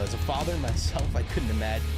as a father myself, I couldn't imagine.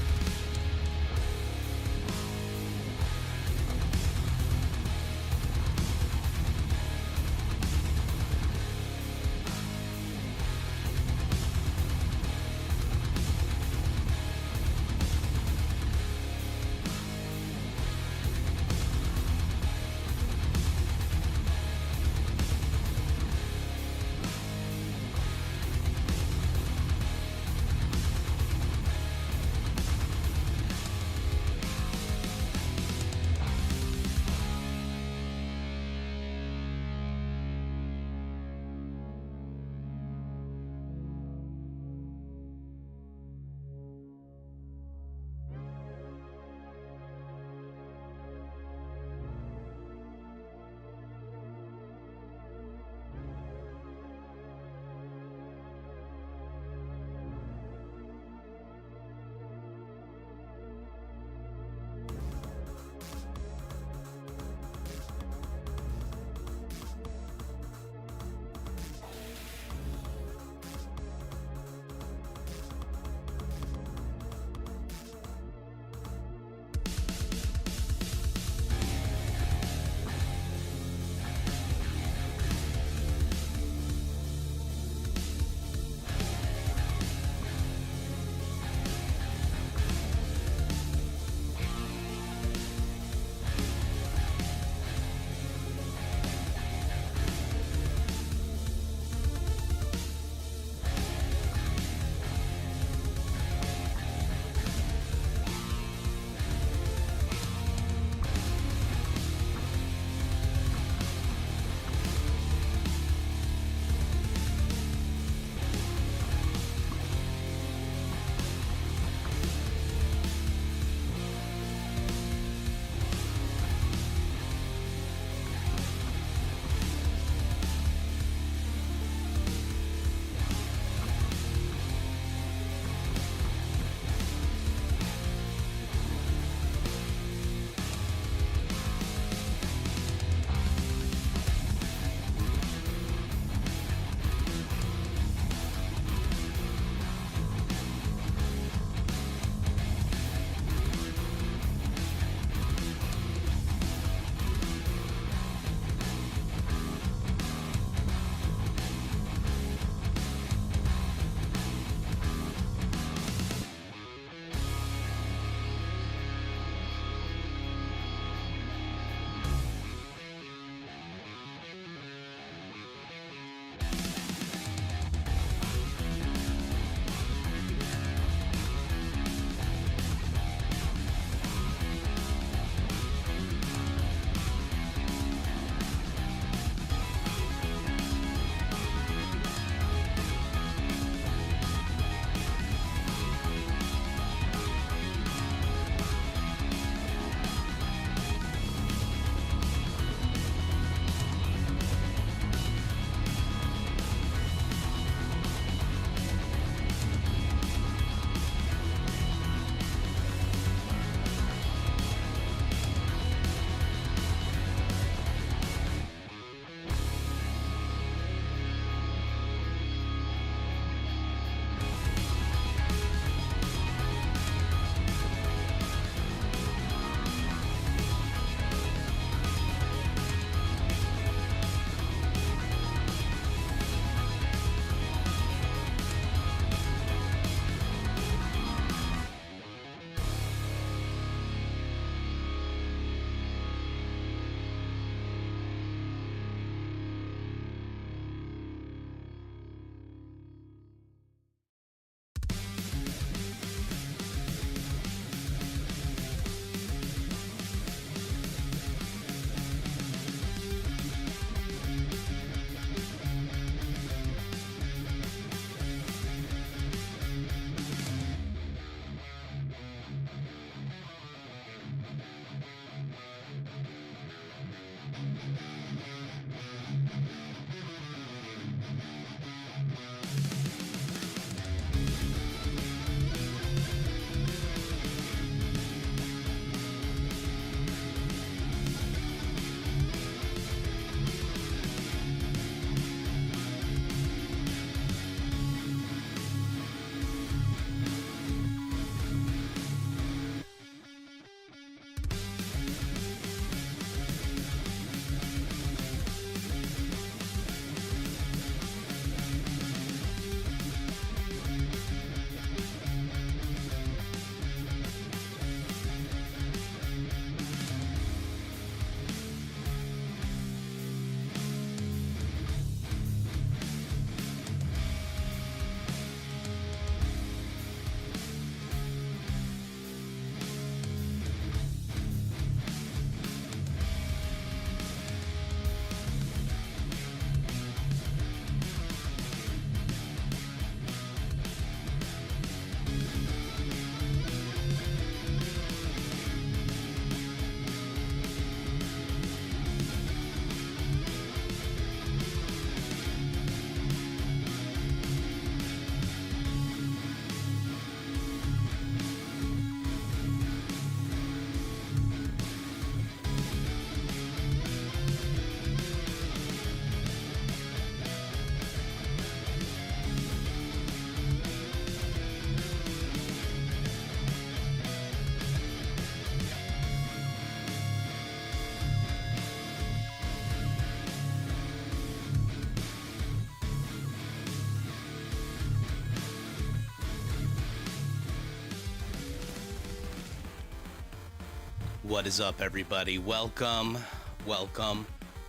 What is up, everybody? Welcome, welcome,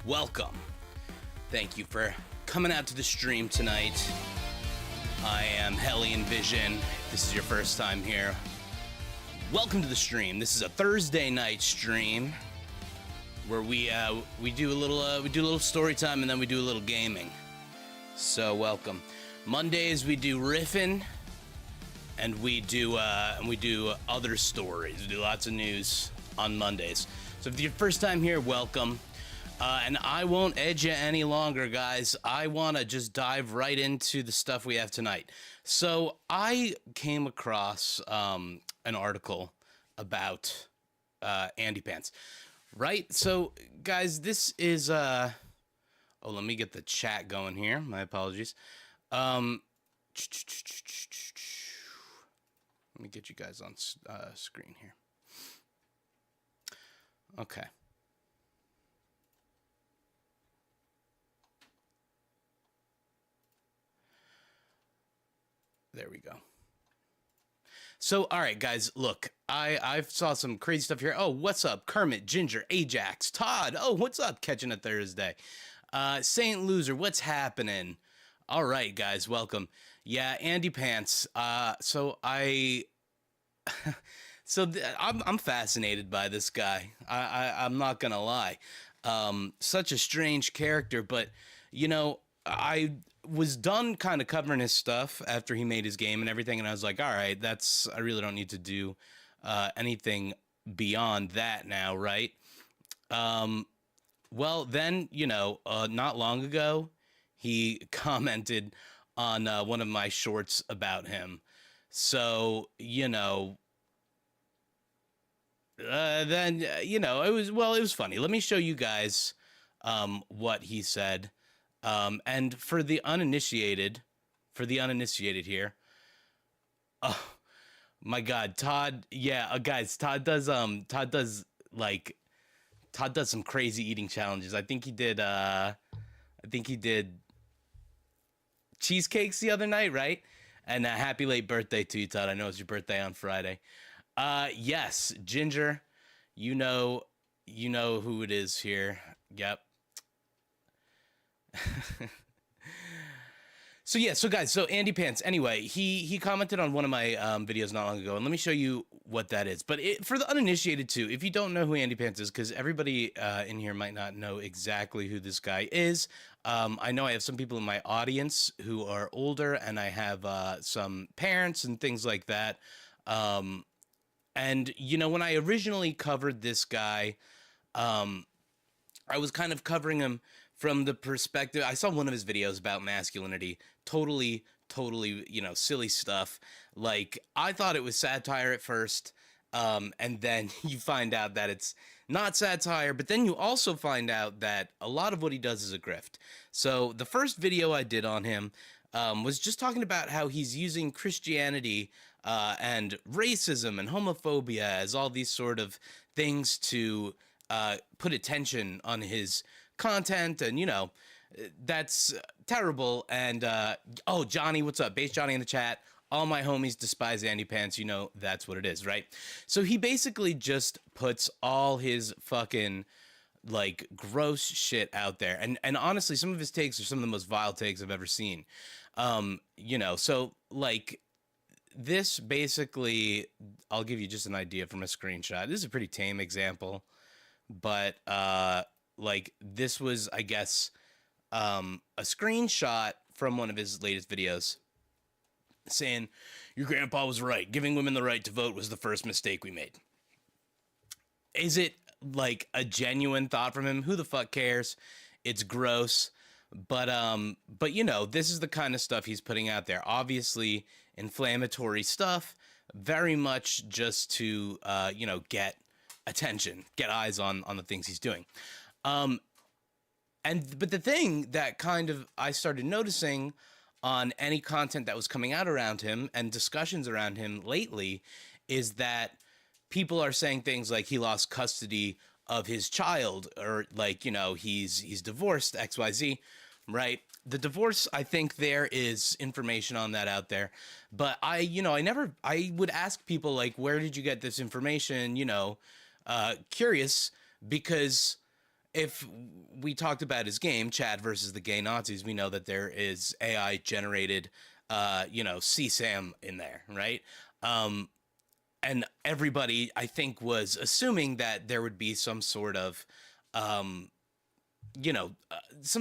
welcome. Thank you for coming out to the stream tonight. I am Hellion.Vision. If this is your first time here, welcome to the stream. This is a Thursday night stream where we do a little story time and then we do a little gaming. So welcome. Mondays we do riffing, and we do other stories. We do lots of news on Mondays. So if it's your first time here, welcome. And I won't edge you any longer, guys. I want to just dive right into the stuff we have tonight. So I came across an article about AndyPants, right? So, guys, this is... oh, let me get the chat going here. My apologies. Let me get you guys on screen here. Okay. There we go. So, all right, guys, look, I saw some crazy stuff here. Oh, what's up? Kermit, Ginger, Ajax, Todd. Oh, what's up? Catching a Thursday. Saint Loser, what's happening? All right, guys, welcome. Yeah, AndyPants. I'm fascinated by this guy. I'm not gonna lie. Such a strange character, but you know, I was done kind of covering his stuff after he made his game and everything, and I was like, all right, I really don't need to do anything beyond that now, right? Well, then, you know, not long ago, he commented on one of my shorts about him. So, you know, then, you know, it was funny. Let me show you guys what he said. And for the uninitiated here, oh my God, Todd, yeah, guys, Todd does some crazy eating challenges. I think he did cheesecakes the other night, right? And happy late birthday to you, Todd. I know it's your birthday on Friday. Yes, Ginger, you know who it is here. Yep. So yeah, so guys, so AndyPants, anyway, he commented on one of my videos not long ago, and let me show you what that is. But for the uninitiated too, if you don't know who AndyPants is, because everybody in here might not know exactly who this guy is. I know I have some people in my audience who are older, and I have some parents and things like that. And you know, when I originally covered this guy, I was kind of covering him from the perspective, I saw one of his videos about masculinity, totally, you know, silly stuff. Like, I thought it was satire at first, and then you find out that it's not satire, but then you also find out that a lot of what he does is a grift. So the first video I did on him was just talking about how he's using Christianity and racism and homophobia as all these sort of things to put attention on his content, and you know, that's terrible. And oh, Johnny, what's up? Base Johnny in the chat. All my homies despise AndyPants. You know, that's what it is, right? So he basically just puts all his fucking like gross shit out there, and honestly, some of his takes are some of the most vile takes I've ever seen. You know, so like this basically, I'll give you just an idea from a screenshot. This is a pretty tame example, but like this was, I guess, a screenshot from one of his latest videos saying, "Your grandpa was right. Giving women the right to vote was the first mistake we made." Is it like a genuine thought from him? Who the fuck cares? It's gross. But you know, this is the kind of stuff he's putting out there. Obviously inflammatory stuff, very much just to you know, get attention, get eyes on the things he's doing. But the thing that kind of I started noticing on any content that was coming out around him and discussions around him lately is that people are saying things like he lost custody of his child, or like, you know, he's divorced, XYZ, right? The divorce, I think there is information on that out there, but I would ask people like, where did you get this information? You know, curious because if we talked about his game, Chad versus the Gay Nazis, we know that there is AI generated, CSAM in there, right? And everybody, I think, was assuming that there would be some sort of, some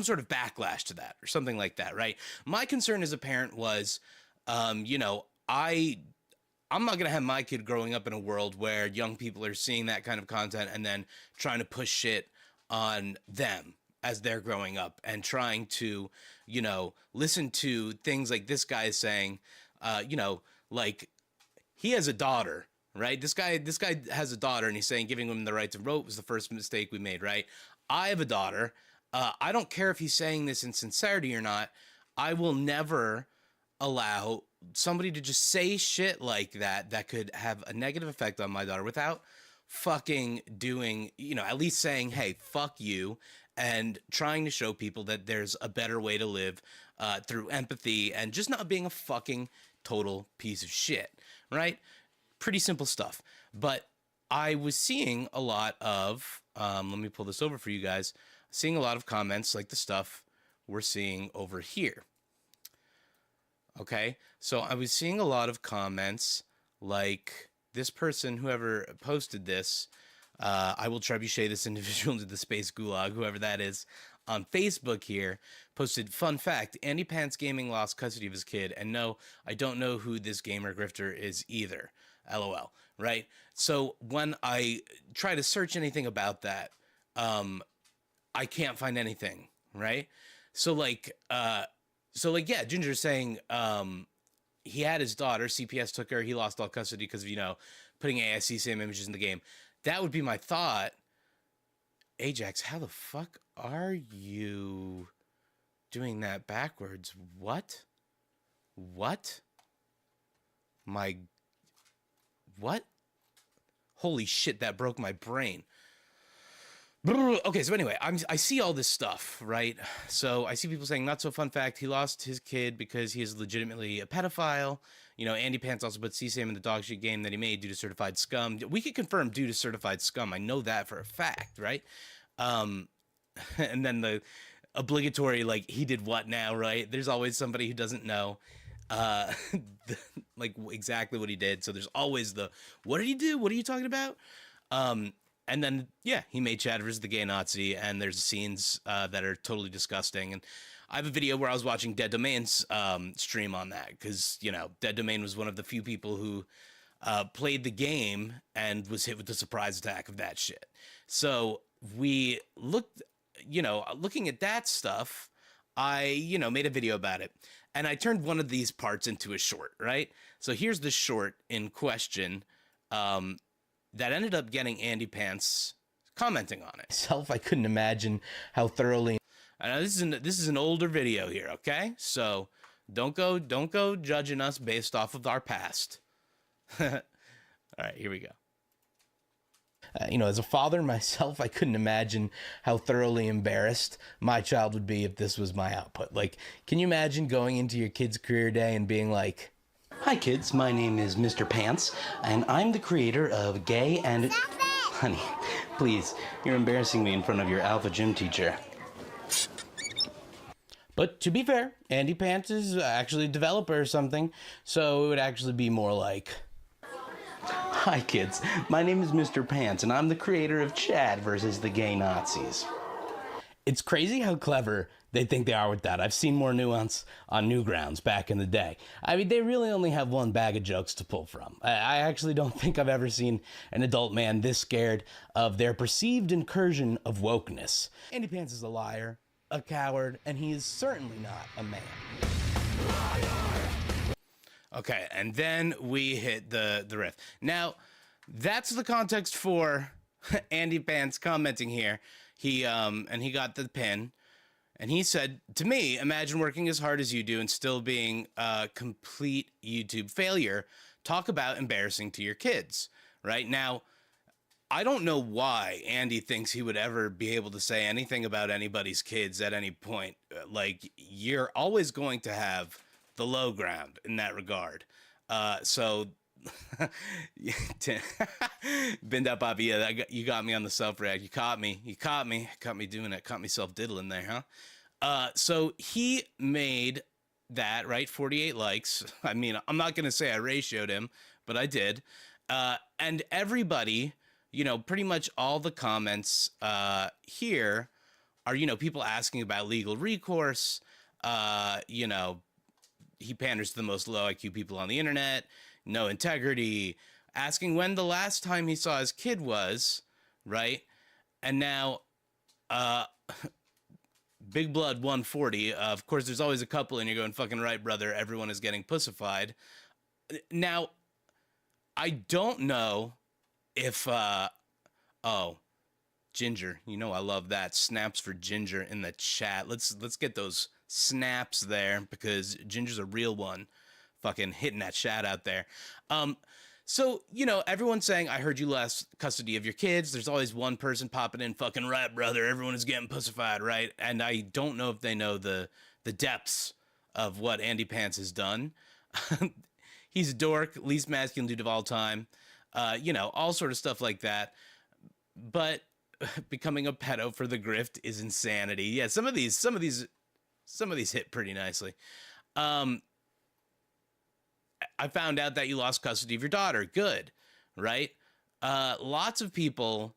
sort of backlash to that or something like that, right? My concern as a parent was, I'm not going to have my kid growing up in a world where young people are seeing that kind of content and then trying to push shit on them as they're growing up and trying to, listen to things like this guy is saying, like he has a daughter, right? This guy has a daughter and he's saying giving him the right to vote was the first mistake we made, right? I have a daughter. I don't care if he's saying this in sincerity or not. I will never allow somebody to just say shit like that could have a negative effect on my daughter without fucking doing, at least saying, hey, fuck you, and trying to show people that there's a better way to live through empathy and just not being a fucking total piece of shit, right? Pretty simple stuff. But I was seeing a lot of, let me pull this over for you guys, seeing a lot of comments like the stuff we're seeing over here. Okay, so I was seeing a lot of comments like this person, whoever posted this, I will trebuchet this individual into the space gulag, whoever that is, on Facebook here, posted, fun fact, AndyPants Gaming lost custody of his kid, and no, I don't know who this gamer grifter is either, LOL, right? So when I try to search anything about that, I can't find anything, right? So yeah, Ginger's saying he had his daughter, CPS took her, he lost all custody because of, putting ASC same images in the game. That would be my thought. Ajax, how the fuck are you doing that backwards? What? What? What? Holy shit, that broke my brain. Okay, so anyway, I see all this stuff, right? So I see people saying, not so fun fact, he lost his kid because he is legitimately a pedophile. AndyPants also put CSAM in the dog shit game that he made due to certified scum. We could confirm due to certified scum. I know that for a fact, right? And then the obligatory, like, he did what now, right? There's always somebody who doesn't know, like, exactly what he did. So there's always the, what did he do? What are you talking about? And then, yeah, he made Chad versus the Gay Nazi, and there's scenes that are totally disgusting. And I have a video where I was watching Dead Domain's stream on that, because, Dead Domain was one of the few people who played the game and was hit with the surprise attack of that shit. So we looked, looking at that stuff, I, made a video about it. And I turned one of these parts into a short, right? So here's the short in question. That ended up getting AndyPants commenting on it. I couldn't imagine how thoroughly. I know this is an older video here, okay? So don't go judging us based off of our past. All right, here we go. As a father myself, I couldn't imagine how thoroughly embarrassed my child would be if this was my output. Like, can you imagine going into your kid's career day and being like, hi kids, my name is Mr. Pants, and I'm the creator of Gay and... Honey, please, you're embarrassing me in front of your alpha gym teacher. But to be fair, AndyPants is actually a developer or something, so it would actually be more like... Hi kids, my name is Mr. Pants, and I'm the creator of Chad versus the Gay Nazis. It's crazy how clever they think they are with that. I've seen more nuance on Newgrounds back in the day. I mean, they really only have one bag of jokes to pull from. I actually don't think I've ever seen an adult man this scared of their perceived incursion of wokeness. AndyPants is a liar, a coward, and he is certainly not a man. Okay, and then we hit the riff. Now, that's the context for AndyPants commenting here. He got the pin. And he said to me, imagine working as hard as you do and still being a complete YouTube failure. Talk about embarrassing to your kids, right? Now, I don't know why Andy thinks he would ever be able to say anything about anybody's kids at any point. Like, you're always going to have the low ground in that regard. So Bend up, Bobby. Yeah, you got me on the self react. You caught me. You caught me. Caught me doing it. Caught me self diddling there, huh? So he made that right. 48 likes. I mean, I'm not gonna say I ratioed him, but I did. And everybody, pretty much all the comments here are, people asking about legal recourse. You know, he panders to the most low IQ people on the internet, no integrity, asking when the last time he saw his kid was, right? And now, uh, Big Blood 140, of course, there's always a couple, and you're going, fucking right, brother, everyone is getting pussified. Now, I don't know if, oh, Ginger, I love that. Snaps for Ginger in the chat. Let's get those snaps there because Ginger's a real one. Fucking hitting that chat out there. So, everyone's saying, I heard you lost custody of your kids. There's always one person popping in, fucking right, brother. Everyone is getting pussified, right? And I don't know if they know the depths of what AndyPants has done. He's a dork, least masculine dude of all time. All sort of stuff like that. But becoming a pedo for the grift is insanity. Yeah, some of these hit pretty nicely. I found out that you lost custody of your daughter. Good, right? Lots of people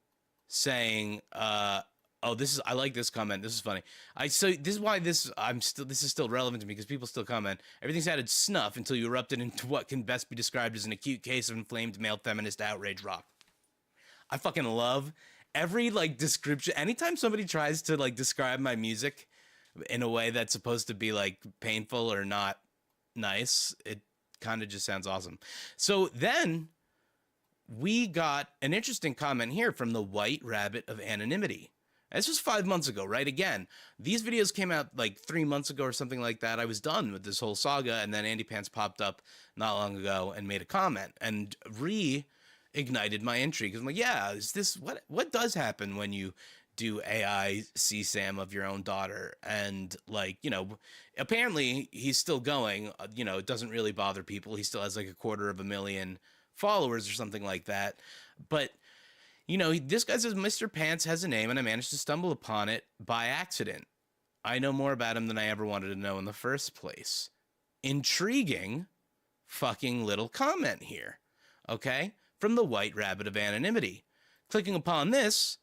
saying, I like this comment. This is funny. This is why this is still relevant to me because people still comment. Everything's added snuff until you erupted into what can best be described as an acute case of inflamed male feminist outrage rock. I fucking love every description. Anytime somebody tries to describe my music in a way that's supposed to be painful or not nice, it kind of just sounds awesome. So then we got an interesting comment here from the White Rabbit of Anonymity. This was 5 months ago, right? Again, these videos came out 3 months ago or something like that. I was done with this whole saga, and then AndyPants popped up not long ago and made a comment and ignited my intrigue. I'm like, yeah, is this what does happen when you do AI CSAM of your own daughter? And apparently he's still going. It doesn't really bother people. He still has 250,000 followers or something like that. But this guy says Mr. Pants has a name, and I managed to stumble upon it by accident. I know more about him than I ever wanted to know in the first place. Intriguing fucking little comment here. Okay? From the White Rabbit of Anonymity. Clicking upon this,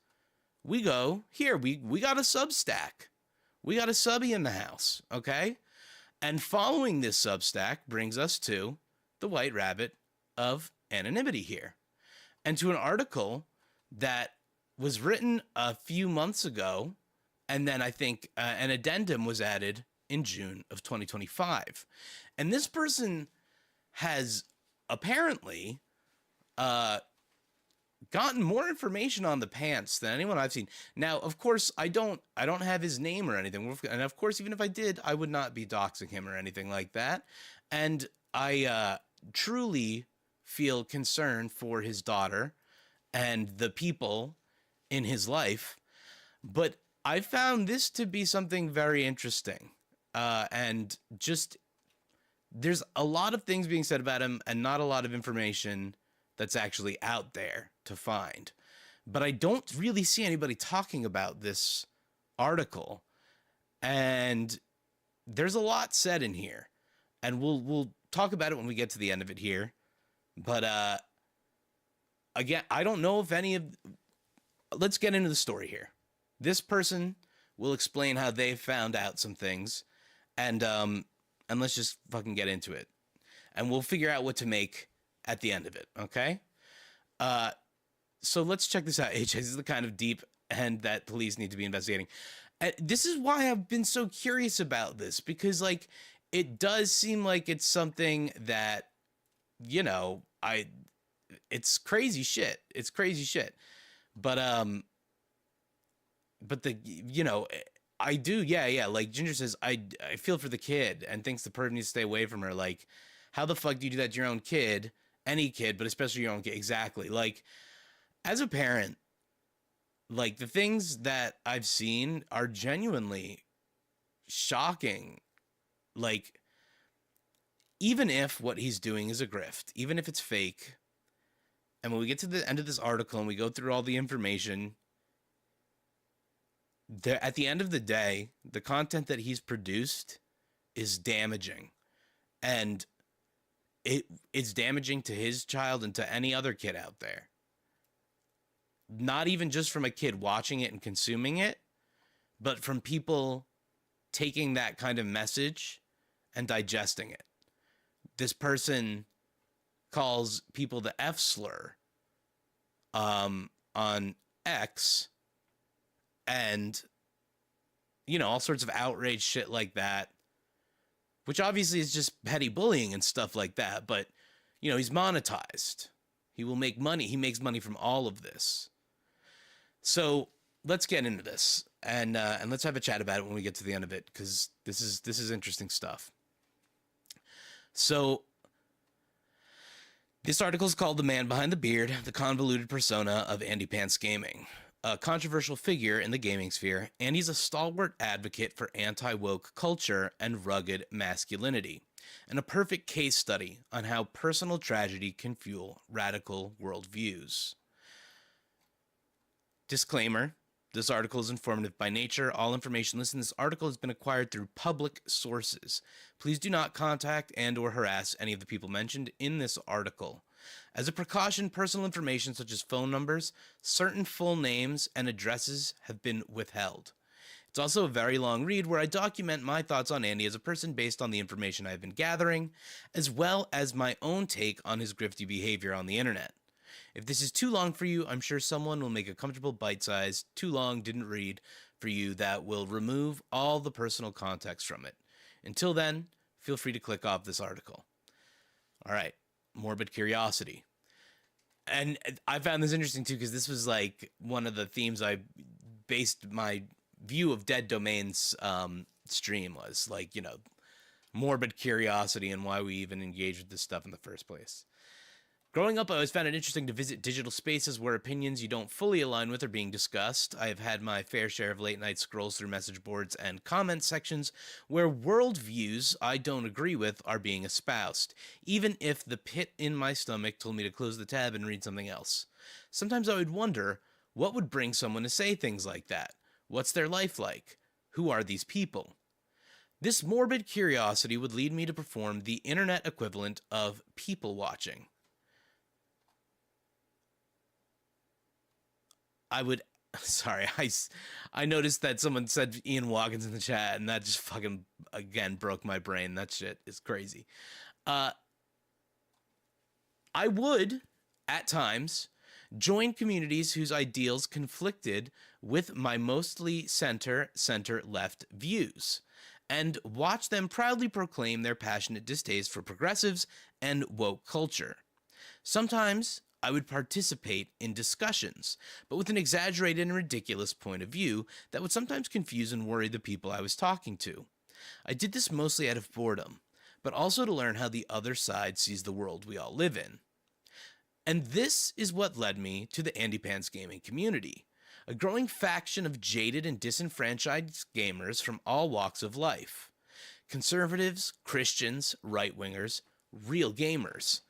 we go here. We got a Substack. We got a subby in the house. Okay? And following this Substack brings us to the White Rabbit of Anonymity here. And to an article that was written a few months ago, and then I think an addendum was added in June of 2025. And this person has apparently gotten more information on the pants than anyone I've seen. Now, of course, I don't have his name or anything. And of course, even if I did, I would not be doxing him or anything like that. And I truly feel concern for his daughter and the people in his life. But I found this to be something very interesting. And just, there's a lot of things being said about him and not a lot of information that's actually out there to find. But I don't really see anybody talking about this article. And there's a lot said in here. And we'll talk about it when we get to the end of it here. But again, I don't know if any of... Let's get into the story here. This person will explain how they found out some things. And let's just fucking get into it. And we'll figure out what to make at the end of it, okay? So let's check this out, HJ. This is the kind of deep end that police need to be investigating. This is why I've been so curious about this, because, it does seem like it's something that, it's crazy shit. It's crazy shit. But I do, yeah. Like Ginger says, I feel for the kid and thinks the perv needs to stay away from her. Like, how the fuck do you do that to your own kid? Any kid, but especially your own kid. Exactly. Like, as a parent, the things that I've seen are genuinely shocking. Like, even if what he's doing is a grift, even if it's fake, and when we get to the end of this article and we go through all the information, there at the end of the day, the content that he's produced is damaging. And it's damaging to his child and to any other kid out there. Not even just from a kid watching it and consuming it, but from people taking that kind of message and digesting it. This person calls people the F slur on X, and, you know, all sorts of outrage shit like that, which obviously is just petty bullying and stuff like that. But, you know, he's monetized. He will make money. He makes money from all of this. So let's get into this, and let's have a chat about it when we get to the end of it, because this is interesting stuff. So this article is called "The Man Behind the Beard: The Convoluted Persona of AndyPants Gaming." A controversial figure in the gaming sphere, Andy's a stalwart advocate for anti-woke culture and rugged masculinity, and a perfect case study on how personal tragedy can fuel radical worldviews. Disclaimer: this article is informative by nature. All information listed in this article has been acquired through public sources. Please do not contact and/or harass any of the people mentioned in this article. As a precaution, personal information such as phone numbers, certain full names, and addresses have been withheld. It's also a very long read where I document my thoughts on Andy as a person based on the information I've been gathering, as well as my own take on his grifty behavior on the internet. If this is too long for you, I'm sure someone will make a comfortable bite-sized, too long, didn't read for you that will remove all the personal context from it. Until then, feel free to click off this article. All right, morbid curiosity. And I found this interesting too, because this was like one of the themes I based my view of Dead Domain's stream was, like, you know, morbid curiosity and why we even engage with this stuff in the first place. Growing up, I always found it interesting to visit digital spaces where opinions you don't fully align with are being discussed. I have had my fair share of late-night scrolls through message boards and comment sections where worldviews I don't agree with are being espoused, even if the pit in my stomach told me to close the tab and read something else. Sometimes I would wonder, what would bring someone to say things like that? What's their life like? Who are these people? This morbid curiosity would lead me to perform the internet equivalent of people watching. I noticed that someone said Ian Watkins in the chat, and that just fucking, again, broke my brain. That shit is crazy. I would, at times, join communities whose ideals conflicted with my mostly center-left views, and watch them proudly proclaim their passionate distaste for progressives and woke culture. Sometimes I would participate in discussions, but with an exaggerated and ridiculous point of view that would sometimes confuse and worry the people I was talking to. I did this mostly out of boredom, but also to learn how the other side sees the world we all live in. And this is what led me to the AndyPants gaming community, a growing faction of jaded and disenfranchised gamers from all walks of life. Conservatives, Christians, right-wingers, real gamers.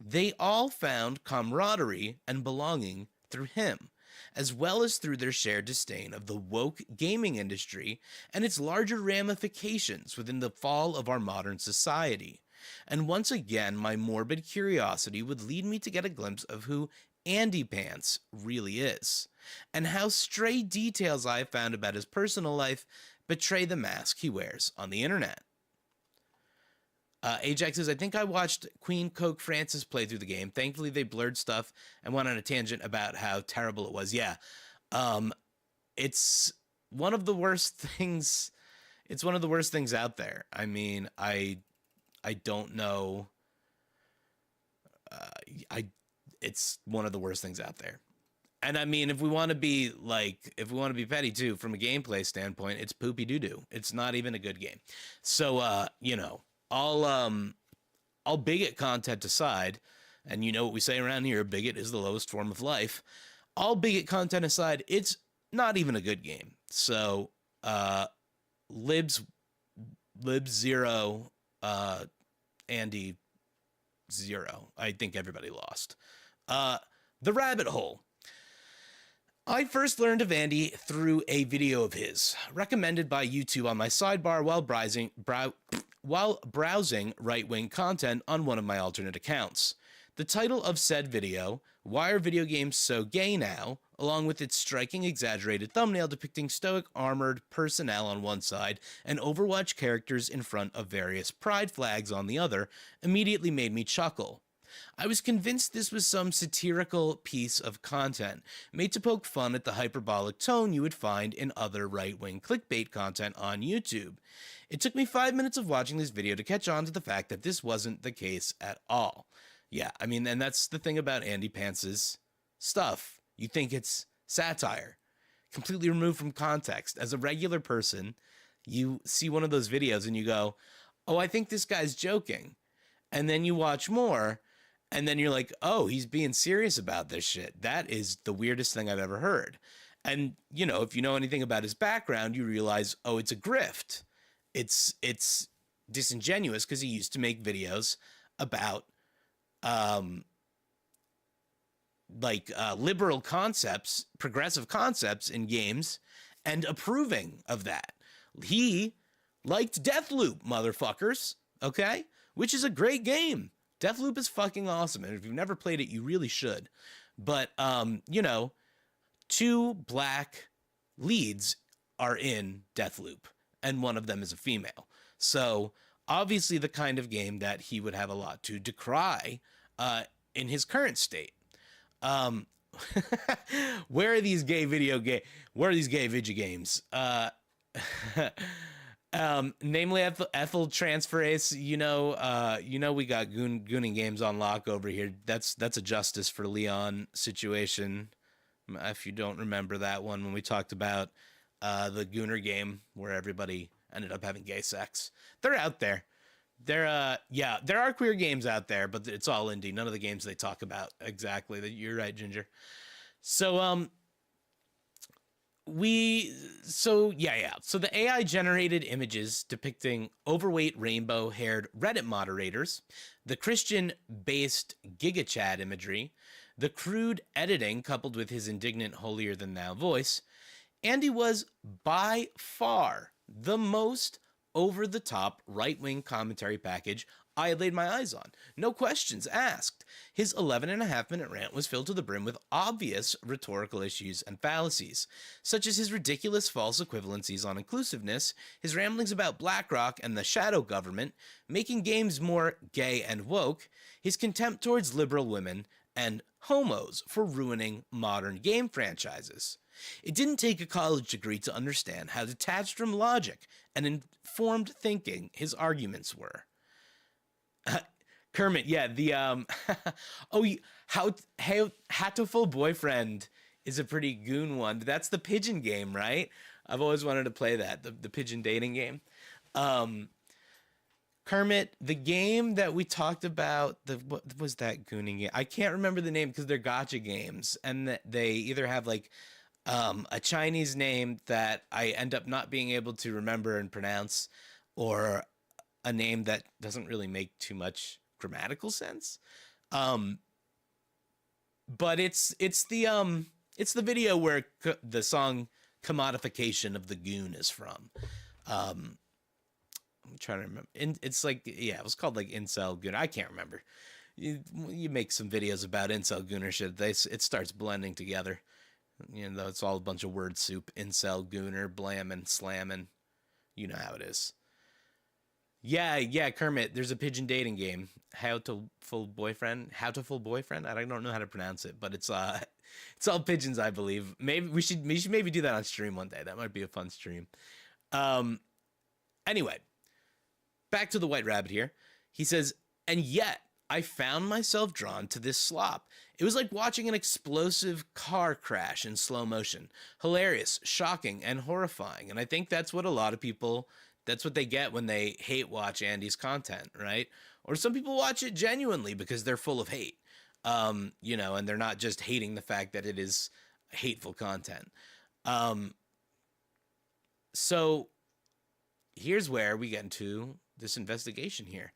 They all found camaraderie and belonging through him, as well as through their shared disdain of the woke gaming industry and its larger ramifications within the fall of our modern society. And once again, my morbid curiosity would lead me to get a glimpse of who AndyPants really is, and how stray details I have found about his personal life betray the mask he wears on the internet. Ajax says, I think I watched Queen Coke Francis play through the game. Thankfully, they blurred stuff and went on a tangent about how terrible it was. Yeah. It's one of the worst things. It's one of the worst things out there. I mean, I don't know. It's one of the worst things out there. And I mean, if we want to be petty too, from a gameplay standpoint, it's poopy doo-doo. It's not even a good game. So, you know, all bigot content aside, and you know what we say around here, bigot is the lowest form of life. All bigot content aside, it's not even a good game. So, Libs Zero, Andy 0. I think everybody lost. The rabbit hole. I first learned of Andy through a video of his, recommended by YouTube on my sidebar while browsing right-wing content on one of my alternate accounts. The title of said video, Why Are Video Games So Gay Now?, along with its striking exaggerated thumbnail depicting stoic armored personnel on one side and Overwatch characters in front of various pride flags on the other, immediately made me chuckle. I was convinced this was some satirical piece of content, made to poke fun at the hyperbolic tone you would find in other right-wing clickbait content on YouTube. It took me 5 minutes of watching this video to catch on to the fact that this wasn't the case at all. Yeah, I mean, and that's the thing about AndyPants' stuff. You think it's satire, completely removed from context. As a regular person, you see one of those videos and you go, oh, I think this guy's joking. And then you watch more, and then you're like, oh, he's being serious about this shit. That is the weirdest thing I've ever heard. And, you know, if you know anything about his background, you realize, oh, it's a grift. It's disingenuous because he used to make videos about liberal concepts, progressive concepts in games, and approving of that. He liked Deathloop, motherfuckers, okay? Which is a great game. Deathloop is fucking awesome, and if you've never played it, you really should. But, you know, 2 black leads are in Deathloop, and one of them is a female. So, obviously the kind of game that he would have a lot to decry in his current state. Where are these gay video games? Namely ethyl transferase. You know, we got gooning games on lock over here. That's a Justice for Leon situation. If you don't remember that one, when we talked about the Gooner game where everybody ended up having gay sex, they're out there. There are queer games out there, but it's all indie. None of the games they talk about exactly. You're right, Ginger. So, So the AI generated images depicting overweight rainbow-haired Reddit moderators, the Christian-based GigaChad imagery, the crude editing coupled with his indignant holier-than-thou voice, Andy was by far the most over-the-top right-wing commentary package I had laid my eyes on. No questions asked. His 11.5-minute rant was filled to the brim with obvious rhetorical issues and fallacies, such as his ridiculous false equivalencies on inclusiveness, his ramblings about BlackRock and the shadow government, making games more gay and woke, his contempt towards liberal women, and homos for ruining modern game franchises. It didn't take a college degree to understand how detached from logic and informed thinking his arguments were. Kermit, yeah, the Hatoful Boyfriend is a pretty goon one. That's the pigeon game, right? I've always wanted to play that, the pigeon dating game. Kermit, the game that we talked about, what was that gooning game? I can't remember the name because they're gacha games, and they either have like a Chinese name that I end up not being able to remember and pronounce, or a name that doesn't really make too much grammatical sense. But it's the video where the song "Commodification of the Goon" is from. I'm trying to remember. It's like, yeah, it was called like Incel Goon. I can't remember. You make some videos about Incel Gooner shit. It starts blending together. You know, it's all a bunch of word soup. Incel Gooner, blammin', slammin'. You know how it is. Yeah, Kermit, there's a pigeon dating game. Hatoful Boyfriend. I don't know how to pronounce it, but it's all pigeons, I believe. Maybe we should maybe do that on stream one day. That might be a fun stream. Anyway, back to the White Rabbit here. He says, and yet I found myself drawn to this slop. It was like watching an explosive car crash in slow motion. Hilarious, shocking, and horrifying. And I think that's what a lot of people, that's what they get when they hate watch Andy's content, right? Or some people watch it genuinely because they're full of hate, you know, and they're not just hating the fact that it is hateful content. So here's where we get into this investigation here.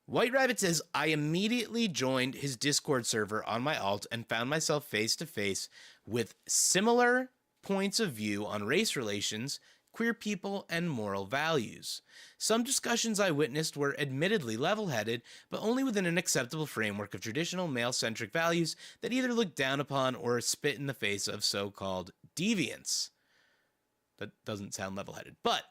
White Rabbit says, I immediately joined his Discord server on my alt and found myself face to face with similar points of view on race relations, queer people, and moral values. Some discussions I witnessed were admittedly level-headed, but only within an acceptable framework of traditional male-centric values that either look down upon or spit in the face of so-called deviants. That doesn't sound level-headed, but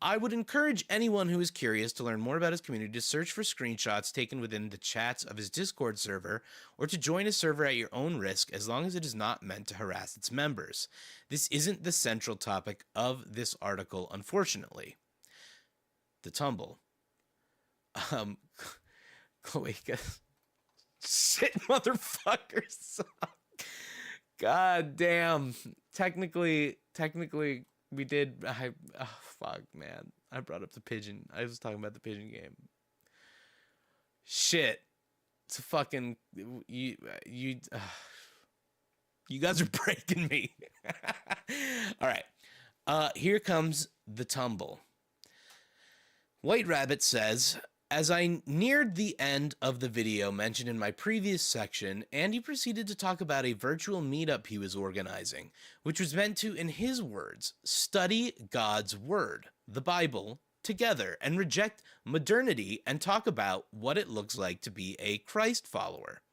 I would encourage anyone who is curious to learn more about his community to search for screenshots taken within the chats of his Discord server, or to join his server at your own risk, as long as it is not meant to harass its members. This isn't the central topic of this article, unfortunately. The tumble. Cloaca. Shit, motherfuckers. God damn. Technically, we did. Oh, fuck, man. I brought up the pigeon. I was talking about the pigeon game. Shit. It's a fucking. You guys are breaking me. All right. Here comes the tumble. White Rabbit says, as I neared the end of the video mentioned in my previous section, Andy proceeded to talk about a virtual meetup he was organizing, which was meant to, in his words, study God's word, the Bible, together and reject modernity and talk about what it looks like to be a Christ follower.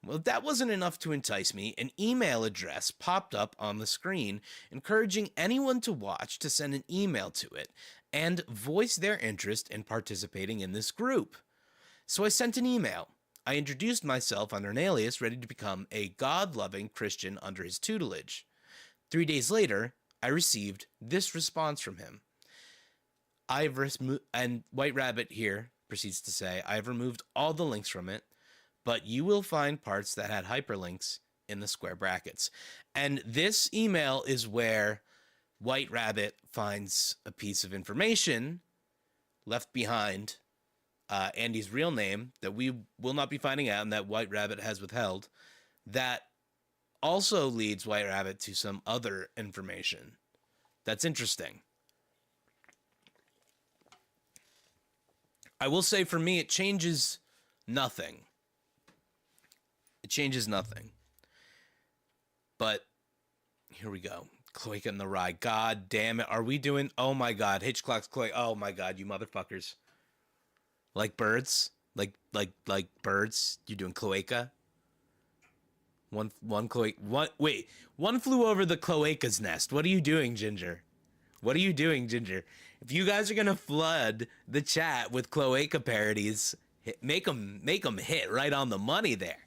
Well, if that wasn't enough to entice me, an email address popped up on the screen, encouraging anyone to watch to send an email to it and voice their interest in participating in this group. So I sent an email. I introduced myself under an alias, ready to become a God-loving Christian under his tutelage. 3 days later, I received this response from him. And White Rabbit here proceeds to say, I've removed all the links from it, but you will find parts that had hyperlinks in the square brackets. And this email is where White Rabbit finds a piece of information left behind, Andy's real name, that we will not be finding out and that White Rabbit has withheld, that also leads White Rabbit to some other information that's interesting. I will say, for me, it changes nothing. It changes nothing. But here we go. Cloaca and the Rye. God damn it. Are we doing... Oh, my God. Hitchcock's Cloaca. Oh, my God. You motherfuckers. Like birds? Like birds? You're doing Cloaca? One Cloaca... Wait. One flew over the Cloaca's nest. What are you doing, Ginger? What are you doing, Ginger? If you guys are going to flood the chat with Cloaca parodies, make them hit right on the money there.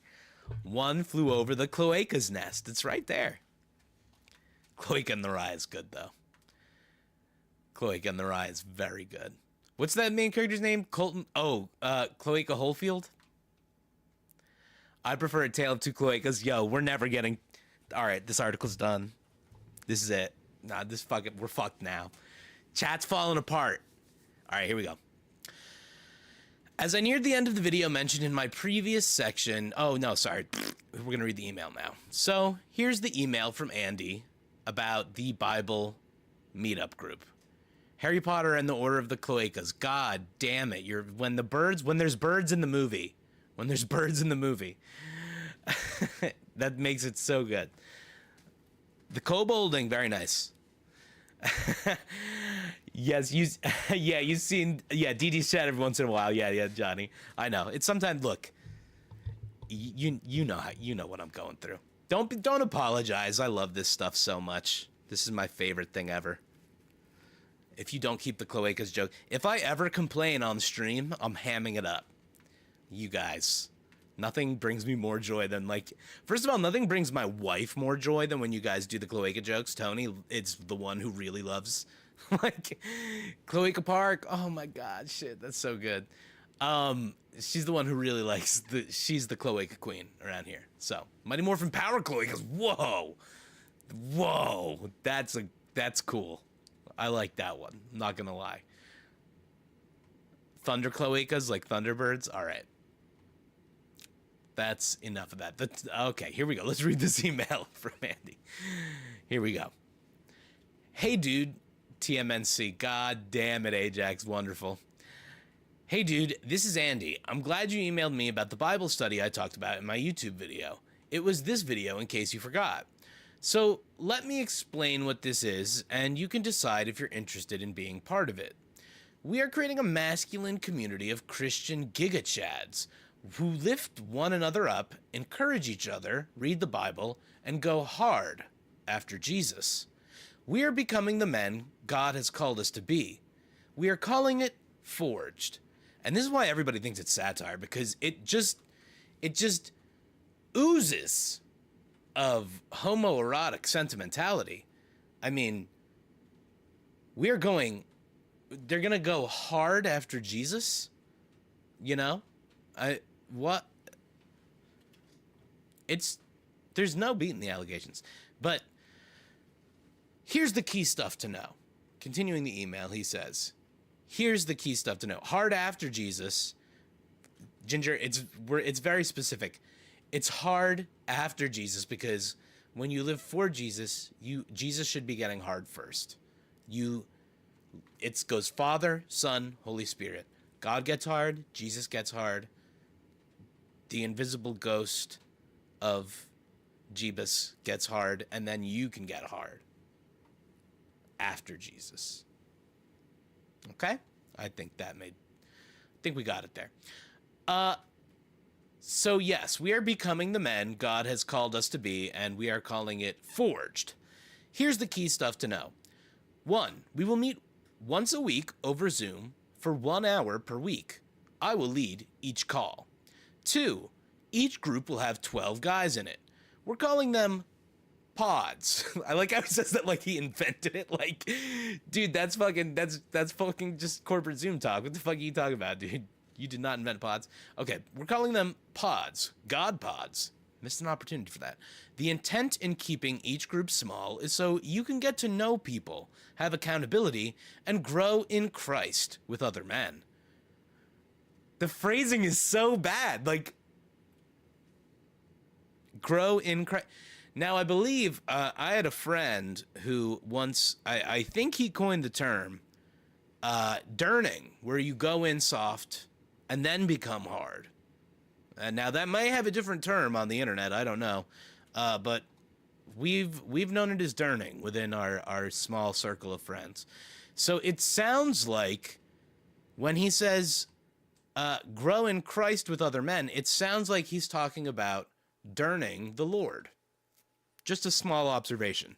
One flew over the Cloaca's nest. It's right there. Cloaca and the Rye is good, though. Cloaca and the Rye is very good. What's that main character's name? Colton? Oh, Cloaca Holefield? I prefer A Tale of Two Cloacas. Yo, we're never getting... All right, this article's done. This is it. Nah, we're fucked now. Chat's falling apart. All right, here we go. As I neared the end of the video mentioned in my previous section... Oh, no, sorry. We're going to read the email now. So, here's the email from Andy about the Bible meetup group. Harry Potter and the Order of the Cloacas. God damn it. When there's birds in the movie. When there's birds in the movie. That makes it so good. The kobolding, very nice. Yes, you've seen, DD's chat every once in a while. Yeah, Johnny. I know. It's sometimes, look, you know what I'm going through. Don't apologize. I love this stuff so much. This is my favorite thing ever. If you don't keep the Cloacas joke, if I ever complain on stream, I'm hamming it up. You guys, nothing brings me more joy than, first of all, nothing brings my wife more joy than when you guys do the Cloaca jokes. Tony, it's the one who really loves, Cloaca Park. Oh my God, shit, that's so good. She's the one who really likes she's the Cloaca queen around here. So, Mighty Morphin Power Cloacas. Whoa, that's cool. I like that one. I'm not gonna lie. Thunder Cloacas, like Thunderbirds. All right. That's enough of that. Okay, here we go. Let's read this email from Andy. Here we go. Hey, dude. TMNC. God damn it, Ajax. Wonderful. Hey dude, this is Andy. I'm glad you emailed me about the Bible study I talked about in my YouTube video. It was this video in case you forgot. So let me explain what this is, and you can decide if you're interested in being part of it. We are creating a masculine community of Christian giga-chads who lift one another up, encourage each other, read the Bible, and go hard after Jesus. We are becoming the men God has called us to be. We are calling it Forged. And this is why everybody thinks it's satire, because it just oozes of homoerotic sentimentality. I mean, they're going to go hard after Jesus, you know? There's no beating the allegations. But here's the key stuff to know. Continuing the email, he says, here's the key stuff to know. Hard after Jesus, Ginger, it's very specific. It's hard after Jesus because when you live for Jesus, Jesus should be getting hard first. It goes Father, Son, Holy Spirit. God gets hard, Jesus gets hard. The invisible ghost of Jeebus gets hard, and then you can get hard after Jesus. Okay? I think we got it there. So yes, we are becoming the men God has called us to be, and we are calling it Forged. Here's the key stuff to know. 1, we will meet once a week over Zoom for 1 hour per week. I will lead each call. 2, each group will have 12 guys in it. We're calling them pods. I like how he says that like he invented it. Like, dude, that's fucking just corporate Zoom talk. What the fuck are you talking about, dude? You did not invent pods. Okay, we're calling them pods. God pods. Missed an opportunity for that. The intent in keeping each group small is so you can get to know people, have accountability, and grow in Christ with other men. The phrasing is so bad. Like, grow in Christ. Now, I believe I had a friend who once, I think he coined the term durning, where you go in soft and then become hard. And now that may have a different term on the internet, I don't know. But we've known it as durning within our small circle of friends. So it sounds like when he says grow in Christ with other men, it sounds like he's talking about durning the Lord. Just a small observation.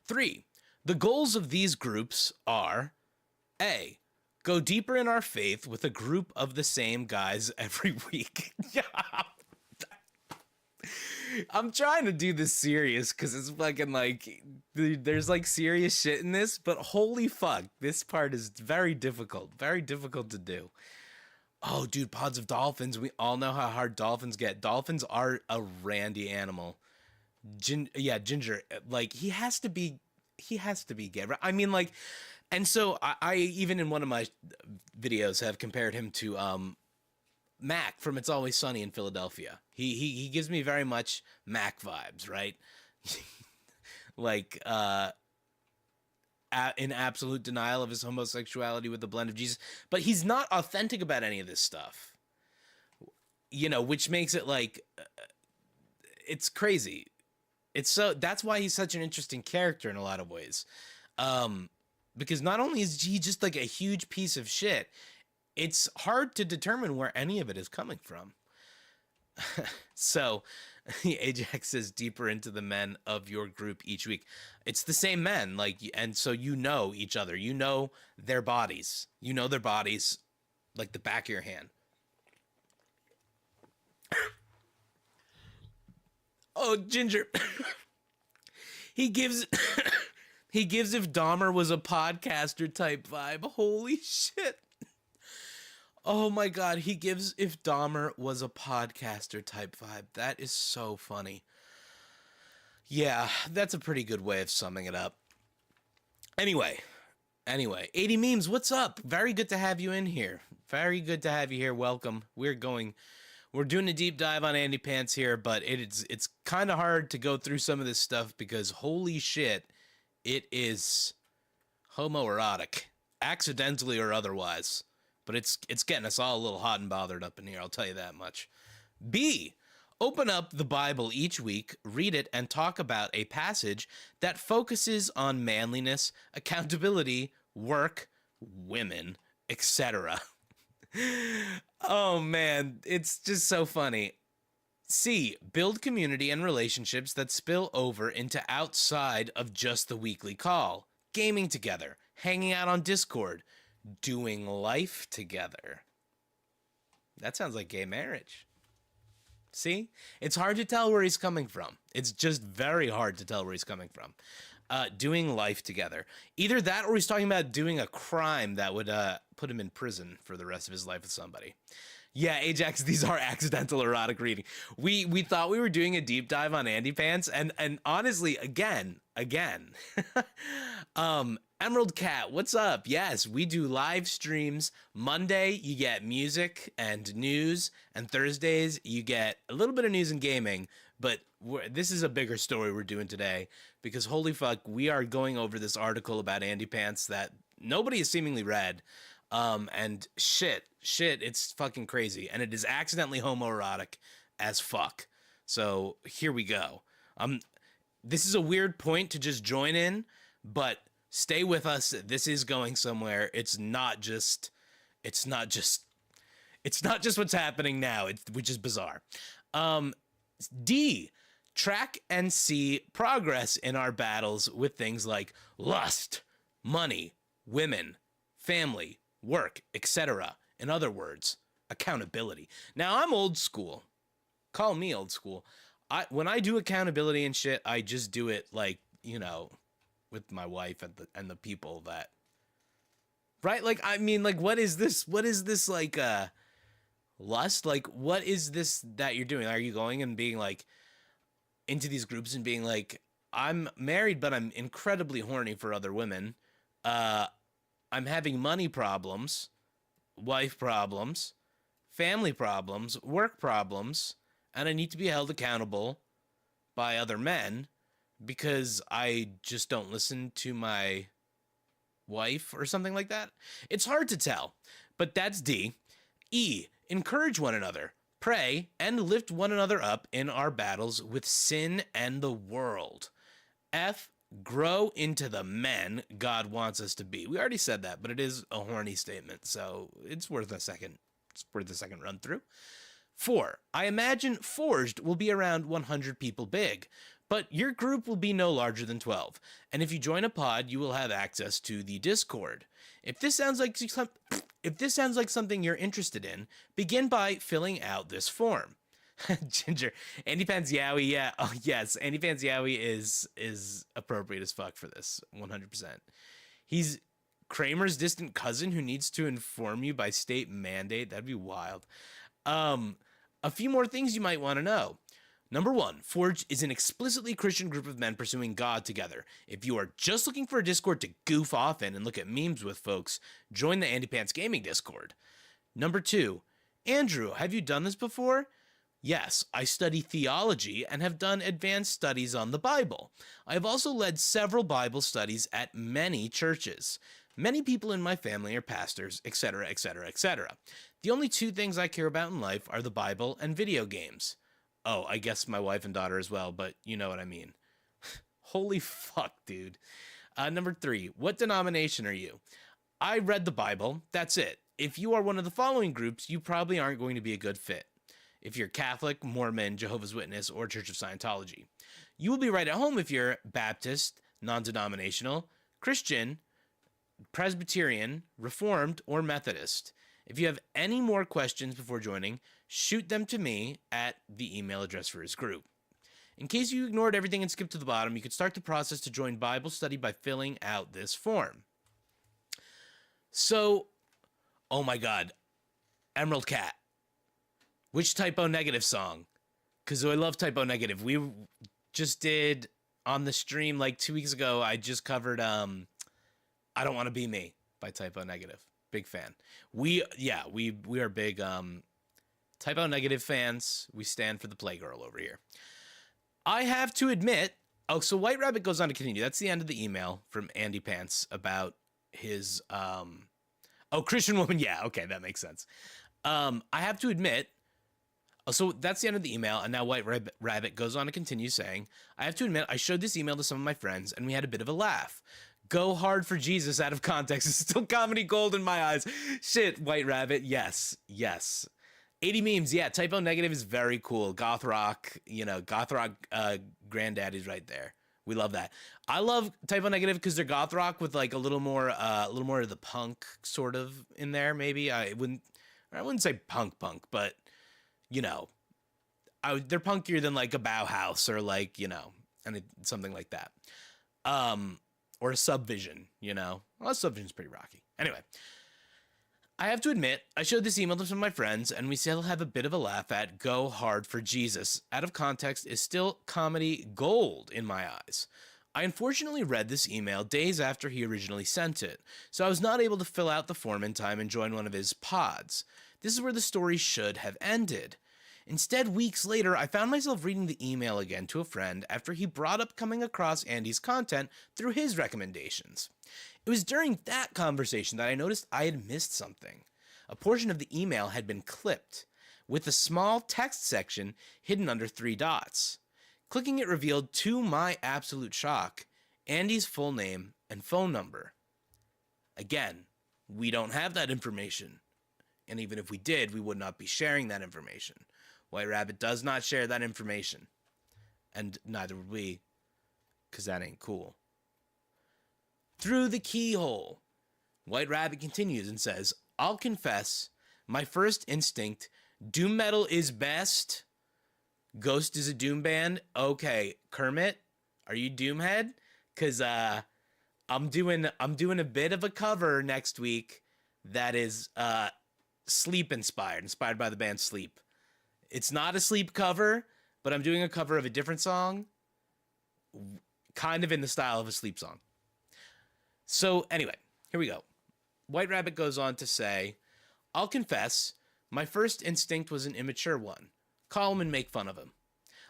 3, the goals of these groups are A, go deeper in our faith with a group of the same guys every week. I'm trying to do this serious because it's fucking like, there's like serious shit in this, but holy fuck, this part is very difficult to do. Oh, dude, pods of dolphins. We all know how hard dolphins get. Dolphins are a randy animal. Ginger, like he has to be gay. I mean, like, and so I even in one of my videos have compared him to Mac from It's Always Sunny in Philadelphia. He gives me very much Mac vibes, right? Like in absolute denial of his homosexuality with the blend of Jesus, but he's not authentic about any of this stuff, you know, which makes it like it's crazy. That's why he's such an interesting character in a lot of ways. Because not only is he just like a huge piece of shit, it's hard to determine where any of it is coming from. So Ajax says deeper into the men of your group each week. It's the same men, like, and so you know each other, you know their bodies, like the back of your hand. Oh, Ginger. He gives if Dahmer was a podcaster type vibe. Holy shit. Oh my God. He gives if Dahmer was a podcaster type vibe. That is so funny. Yeah, that's a pretty good way of summing it up. Anyway, 80 Memes, what's up? Very good to have you in here. Very good to have you here. Welcome. We're doing a deep dive on AndyPants here, but it's kind of hard to go through some of this stuff because holy shit, it is homoerotic, accidentally or otherwise. but it's getting us all a little hot and bothered up in here, I'll tell you that much. B, open up the Bible each week, read it, and talk about a passage that focuses on manliness, accountability, work, women, etc. Oh man, it's just so funny. C, build community and relationships that spill over into outside of just the weekly call. Gaming together, hanging out on Discord, doing life together. That sounds like gay marriage. See? It's hard to tell where he's coming from. It's just very hard to tell where he's coming from. Doing life together. Either that or he's talking about doing a crime that would put him in prison for the rest of his life with somebody. Yeah, Ajax, these are accidental erotic reading. We thought we were doing a deep dive on AndyPants, and honestly, again, Emerald Cat, what's up? Yes, we do live streams. Monday, you get music and news, and Thursdays, you get a little bit of news and gaming, but this is a bigger story we're doing today, because holy fuck, we are going over this article about AndyPants that nobody has seemingly read. And shit, it's fucking crazy. And it is accidentally homoerotic as fuck. So here we go. This is a weird point to just join in, but stay with us. This is going somewhere. It's not just what's happening now, which is bizarre. D, track and see progress in our battles with things like lust, money, women, family, work, etc. In other words, accountability. Now, I'm old school. Call me old school. When I do accountability and shit, I just do it like, you know, with my wife and the people that, right? Like, I mean, like, what is this? What is this, like, lust? Like, what is this that you're doing? Are you going and being like into these groups and being like, I'm married, but I'm incredibly horny for other women. I'm having money problems, wife problems, family problems, work problems, and I need to be held accountable by other men because I just don't listen to my wife or something like that. It's hard to tell, but that's D. E, encourage one another, pray, and lift one another up in our battles with sin and the world. F, grow into the men God wants us to be. We already said that, but it is a horny statement, so it's worth a second. It's worth a second run through. 4, I imagine Forged will be around 100 people big, but your group will be no larger than 12. And if you join a pod, you will have access to the Discord. If this sounds like something you're interested in, begin by filling out this form. Ginger, AndyPants Yowie, yeah. Oh yes, AndyPants Yowie is appropriate as fuck for this, 100%. He's Kramer's distant cousin who needs to inform you by state mandate. That'd be wild. A few more things you might want to know. Number 1, Forge is an explicitly Christian group of men pursuing God together. If you are just looking for a Discord to goof off in and look at memes with folks, join the AndyPants Gaming Discord. Number 2, Andrew, have you done this before? Yes, I study theology and have done advanced studies on the Bible. I have also led several Bible studies at many churches. Many people in my family are pastors, etc., etc., etc. The only 2 things I care about in life are the Bible and video games. Oh, I guess my wife and daughter as well, but you know what I mean. Holy fuck, dude. Number 3, what denomination are you? I read the Bible, that's it. If you are one of the following groups, you probably aren't going to be a good fit. If you're Catholic, Mormon, Jehovah's Witness, or Church of Scientology. You will be right at home if you're Baptist, non-denominational, Christian, Presbyterian, Reformed, or Methodist. If you have any more questions before joining, shoot them to me at the email address for his group. In case you ignored everything and skipped to the bottom, you could start the process to join Bible study by filling out this form. So, oh my God, Emerald Cat. Which Typo Negative song? Because I love Typo Negative. We just did on the stream like 2 weeks ago. I just covered I Don't Want to Be Me by Typo Negative. Big fan. We are big Typo Negative fans. We stand for the Playgirl over here. I have to admit, so White Rabbit goes on to continue. That's the end of the email from AndyPants about his Oh, Christian woman. Yeah. Okay. That makes sense. I have to admit, so that's the end of the email, and now White Rabbit goes on to continue saying, I have to admit, I showed this email to some of my friends, and we had a bit of a laugh. Go hard for Jesus out of context is still comedy gold in my eyes. Shit, White Rabbit, yes, yes. 80 memes, yeah, Typo Negative is very cool. Goth rock, goth rock granddaddy's right there. We love that. I love Typo Negative because they're goth rock with like a little more of the punk sort of in there, maybe. I wouldn't say punk, but they're punkier than like a Bauhaus or like, something like that. Or a Subvision, Well, Subvision's pretty rocky. Anyway, I have to admit, I showed this email to some of my friends, and we still have a bit of a laugh at Go Hard for Jesus. Out of context is still comedy gold in my eyes. I unfortunately read this email days after he originally sent it, so I was not able to fill out the form in time and join one of his pods. This is where the story should have ended. Instead, weeks later, I found myself reading the email again to a friend after he brought up coming across Andy's content through his recommendations. It was during that conversation that I noticed I had missed something. A portion of the email had been clipped, with a small text section hidden under 3 dots. Clicking it revealed, to my absolute shock, Andy's full name and phone number. Again, we don't have that information. And even if we did, we would not be sharing that information. White Rabbit does not share that information. And neither would we, because that ain't cool. Through the keyhole, White Rabbit continues and says, I'll confess, my first instinct, doom metal is best. Ghost is a doom band. Okay, Kermit, are you Doomhead? Because I'm doing a bit of a cover next week that is Sleep inspired by the band Sleep. It's not a Sleep cover, but I'm doing a cover of a different song, kind of in the style of a Sleep song. So anyway, here we go. White Rabbit goes on to say, I'll confess, my first instinct was an immature one. Call him and make fun of him.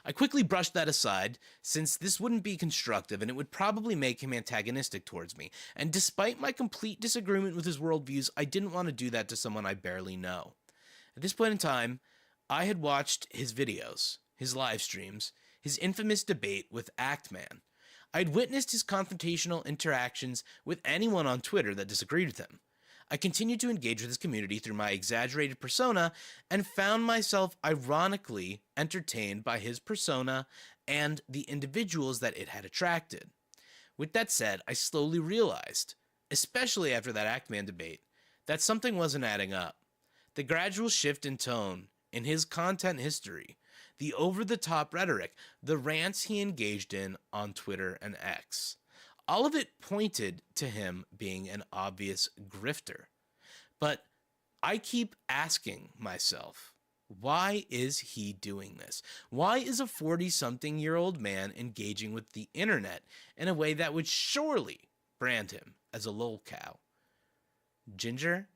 I quickly brushed that aside, since this wouldn't be constructive and it would probably make him antagonistic towards me. And despite my complete disagreement with his worldviews, I didn't want to do that to someone I barely know. At this point in time, I had watched his videos, his live streams, his infamous debate with Actman. I'd witnessed his confrontational interactions with anyone on Twitter that disagreed with him. I continued to engage with his community through my exaggerated persona and found myself ironically entertained by his persona and the individuals that it had attracted. With that said, I slowly realized, especially after that Actman debate, that something wasn't adding up. The gradual shift in tone in his content history, the over-the-top rhetoric, the rants he engaged in on Twitter and X. All of it pointed to him being an obvious grifter. But I keep asking myself, why is he doing this? Why is a 40-something-year-old man engaging with the internet in a way that would surely brand him as a lolcow? Ginger?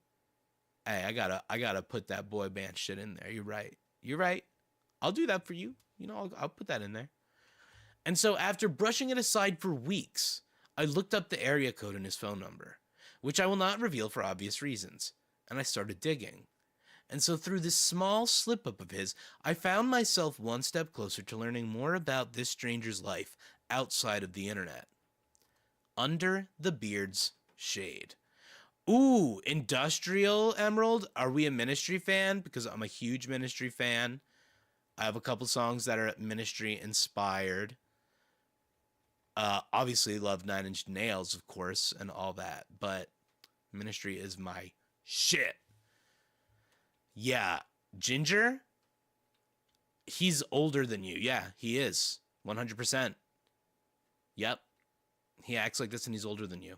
Hey, I gotta put that boy band shit in there. You're right. I'll do that for you. I'll put that in there. And so after brushing it aside for weeks, I looked up the area code in his phone number, which I will not reveal for obvious reasons, and I started digging. And so through this small slip-up of his, I found myself one step closer to learning more about this stranger's life outside of the internet. Under the Beard's shade. Ooh, Industrial Emerald. Are we a Ministry fan? Because I'm a huge Ministry fan. I have a couple songs that are Ministry inspired. Obviously love 9 Inch Nails, of course, and all that, but Ministry is my shit. Yeah, Ginger, he's older than you. Yeah, he is. 100%. Yep. He acts like this and he's older than you.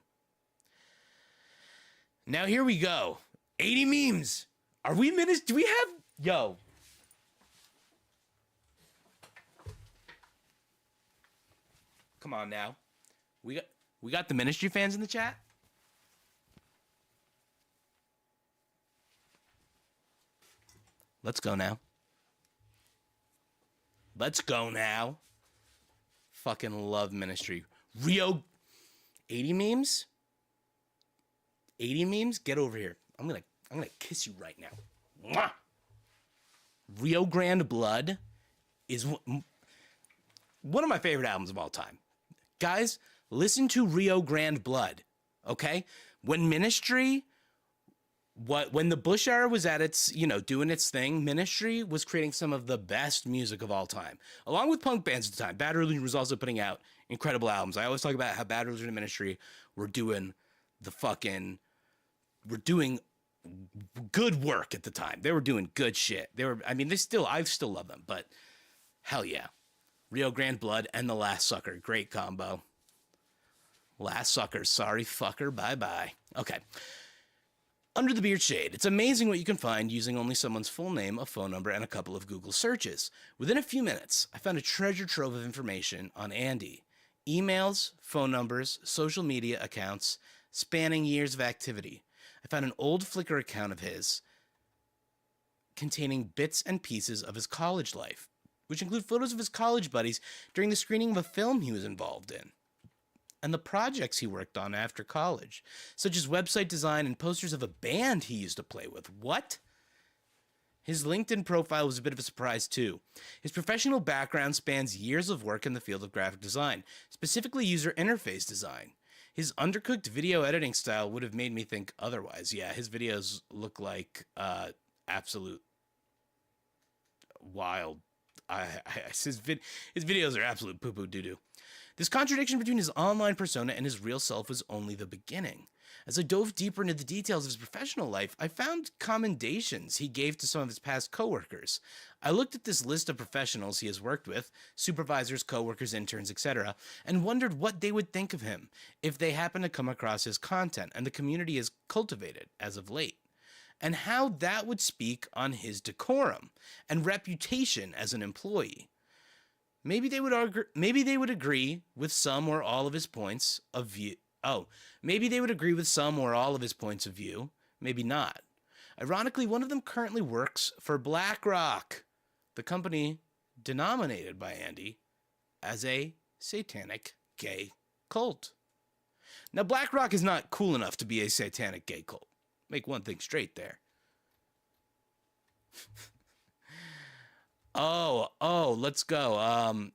Now here we go. 80 memes. Are we Ministry? Do we have... Yo. Come on now. We got the Ministry fans in the chat? Let's go now. Fucking love Ministry. Rio 80 memes? 80 memes? Get over here. I'm gonna kiss you right now. Mwah! Rio Grande Blood is one of my favorite albums of all time. Guys, listen to Rio Grande Blood, okay? When Ministry, when the Bush era was at its, doing its thing, Ministry was creating some of the best music of all time, along with punk bands at the time. Bad Religion was also putting out incredible albums. I always talk about how Bad Religion and Ministry were doing good work at the time. They were doing good shit. I still love them, but hell yeah. Rio Grande Blood and The Last Sucker. Great combo. Last Sucker. Sorry, fucker. Bye-bye. Okay. Under the Beard Shade. It's amazing what you can find using only someone's full name, a phone number, and a couple of Google searches. Within a few minutes, I found a treasure trove of information on Andy. Emails, phone numbers, social media accounts, spanning years of activity. I found an old Flickr account of his containing bits and pieces of his college life, which include photos of his college buddies during the screening of a film he was involved in, and the projects he worked on after college, such as website design and posters of a band he used to play with. What? His LinkedIn profile was a bit of a surprise, too. His professional background spans years of work in the field of graphic design, specifically user interface design. His undercooked video editing style would have made me think otherwise. Yeah, his videos look like absolute wild. His videos are absolute poo-poo doo-doo. This contradiction between his online persona and his real self was only the beginning. As I dove deeper into the details of his professional life, I found commendations he gave to some of his past coworkers. I looked at this list of professionals he has worked with, supervisors, coworkers, interns, etc., and wondered what they would think of him if they happened to come across his content and the community has cultivated as of late, and how that would speak on his decorum and reputation as an employee. Maybe they would agree with some or all of his points of view. Maybe they would agree with some or all of his points of view. Maybe not. Ironically, one of them currently works for BlackRock, the company denominated by Andy as a satanic gay cult. Now, BlackRock is not cool enough to be a satanic gay cult. Make one thing straight there. Let's go.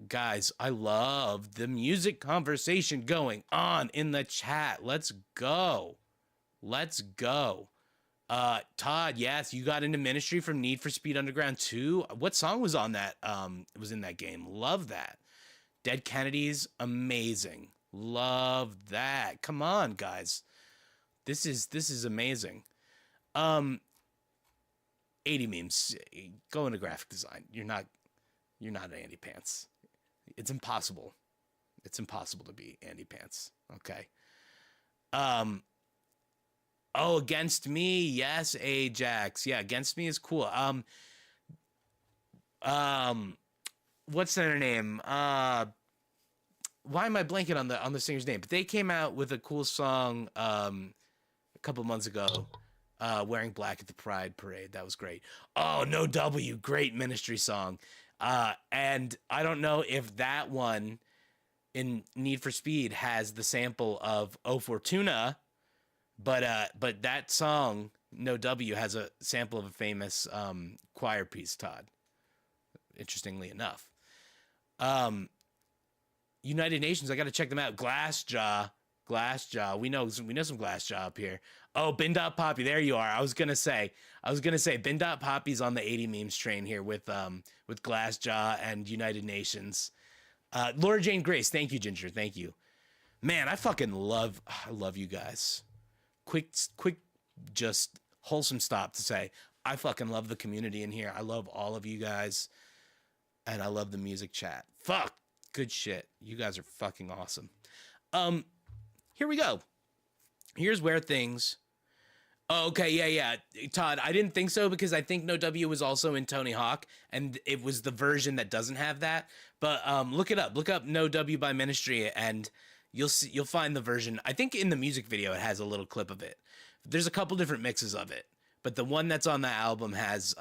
Guys, I love the music conversation going on in the chat. Let's go. Todd, yes, you got into Ministry from Need for Speed Underground 2. What song was on that? Was in that game. Love that. Dead Kennedys, amazing. Love that. Come on, guys. This is amazing. 80 memes. Go into graphic design. You're not an AndyPants. It's impossible. It's impossible to be AndyPants. Okay. Against Me. Yes, Ajax. Yeah, Against Me is cool. What's their name? Why am I blanking on the singer's name? But they came out with a cool song a couple months ago. Wearing Black at the Pride Parade. That was great. Oh, No W. Great Ministry song. And I don't know if that one in Need for Speed has the sample of O Fortuna, but that song, No W, has a sample of a famous choir piece, Todd. Interestingly enough. United Nations, I got to check them out. Glassjaw. We know some Glassjaw up here. Oh, Bin.Dot Poppy, there you are. I was gonna say Bin.Dot Poppy's on the 80 memes train here with Glassjaw and United Nations. Laura Jane Grace, thank you, Ginger, thank you. Man, I love you guys. Quick, just wholesome stop to say I fucking love the community in here. I love all of you guys, and I love the music chat. Fuck, good shit. You guys are fucking awesome. Here we go. Here's where things. Oh, okay, yeah. Todd, I didn't think so because I think No W was also in Tony Hawk, and it was the version that doesn't have that. But look it up. Look up No W by Ministry, and you'll find the version. I think in the music video it has a little clip of it. There's a couple different mixes of it, but the one that's on the album has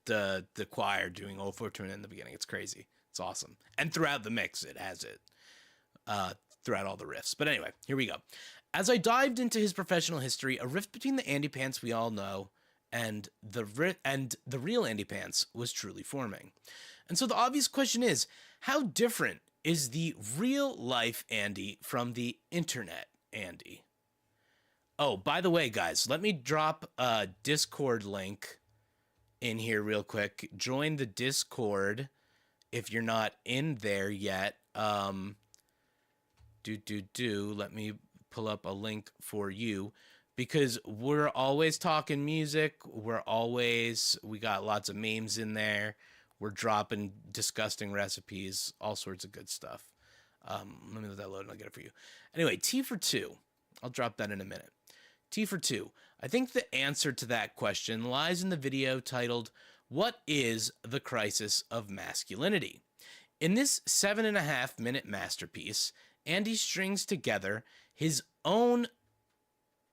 the choir doing O Fortuna in the beginning. It's crazy. It's awesome. And throughout the mix, it has it. Throughout all the riffs. But anyway, here we go. As I dived into his professional history, a rift between the AndyPants we all know and the real AndyPants was truly forming. And so the obvious question is, how different is the real life Andy from the internet Andy? Oh, by the way, guys, let me drop a Discord link in here real quick. Join the Discord if you're not in there yet. Let me pull up a link for you, because we're always talking music. We got lots of memes in there. We're dropping disgusting recipes, all sorts of good stuff. Let me let that load and I'll get it for you. Anyway, T for 2. I'll drop that in a minute. T for 2. I think the answer to that question lies in the video titled, "What is the Crisis of Masculinity?" In this 7.5-minute masterpiece, Andy strings together his own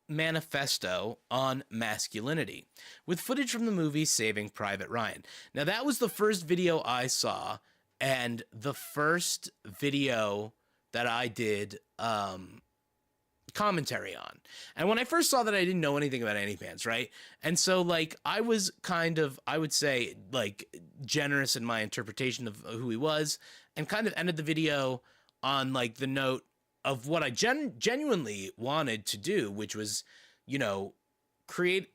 manifesto on masculinity with footage from the movie Saving Private Ryan. Now, that was the first video I saw, and the first video that I did commentary on. And when I first saw that, I didn't know anything about AndyPants, right? And so, like, I was kind of, I would say, like, generous in my interpretation of who he was, and kind of ended the video on, like, the note of what I genuinely wanted to do, which was, you know, create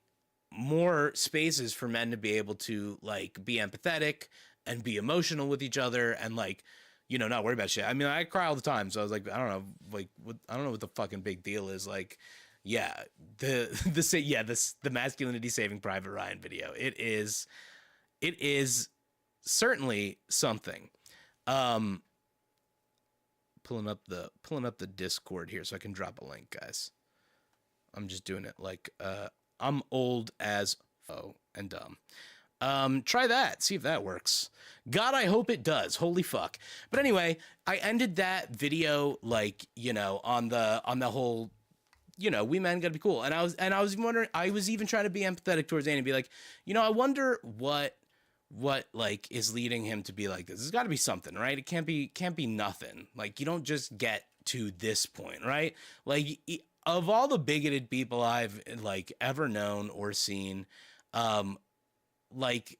more spaces for men to be able to, like, be empathetic and be emotional with each other and, like, you know, not worry about shit. I mean, I cry all the time, so I was like, I don't know, like, I don't know what the fucking big deal is. Like, yeah, the masculinity Saving Private Ryan video. It is certainly something. Pulling up the Discord here so I can drop a link, guys. I'm just doing it like I'm old as and dumb. Try that, see if that works. God, I hope it does. Holy fuck. But anyway, I ended that video, like, you know, on the whole, you know, we men gotta be cool. And I was wondering, I was even trying to be empathetic towards Andy and be like, you know, I wonder what like is leading him to be like this. There's got to be something, right? It can't be nothing. Like, you don't just get to this point, right? Like, of all the bigoted people I've, like, ever known or seen, like,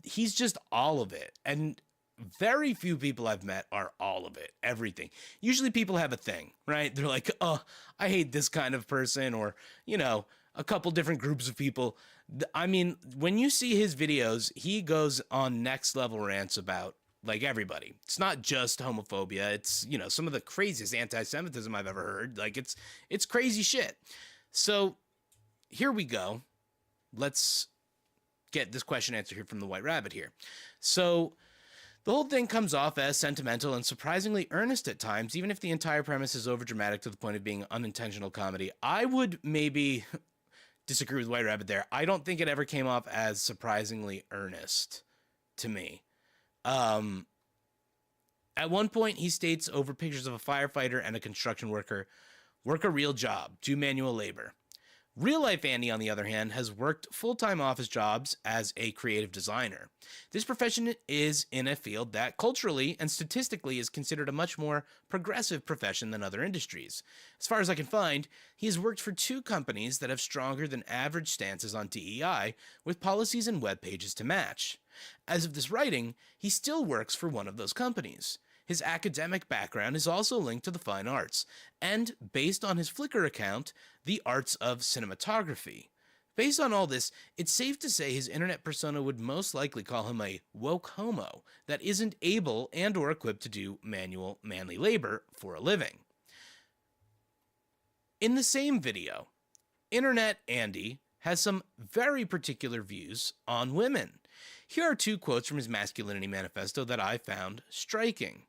he's just all of it. And very few people I've met are all of it, everything. Usually people have a thing, right? They're like, oh, I hate this kind of person, or, you know, a couple different groups of people. I mean, when you see his videos, he goes on next level rants about, like, everybody. It's not just homophobia. It's, you know, some of the craziest anti-Semitism I've ever heard. Like, it's crazy shit. So here we go. Let's get this question answered here from the White Rabbit here. So the whole thing comes off as sentimental and surprisingly earnest at times, even if the entire premise is overdramatic to the point of being unintentional comedy. I would maybe disagree with White Rabbit there. I don't think it ever came off as surprisingly earnest to me. At one point, he states over pictures of a firefighter and a construction worker, work a real job, do manual labor. Real life Andy, on the other hand, has worked full-time office jobs as a creative designer. This profession is in a field that culturally and statistically is considered a much more progressive profession than other industries. As far as I can find, he has worked for 2 companies that have stronger than average stances on DEI, with policies and web pages to match. As of this writing, he still works for one of those companies. His academic background is also linked to the fine arts, and, based on his Flickr account, the arts of cinematography. Based on all this, it's safe to say his internet persona would most likely call him a woke homo that isn't able and or equipped to do manual, manly labor for a living. In the same video, Internet Andy has some very particular views on women. Here are 2 quotes from his masculinity manifesto that I found striking.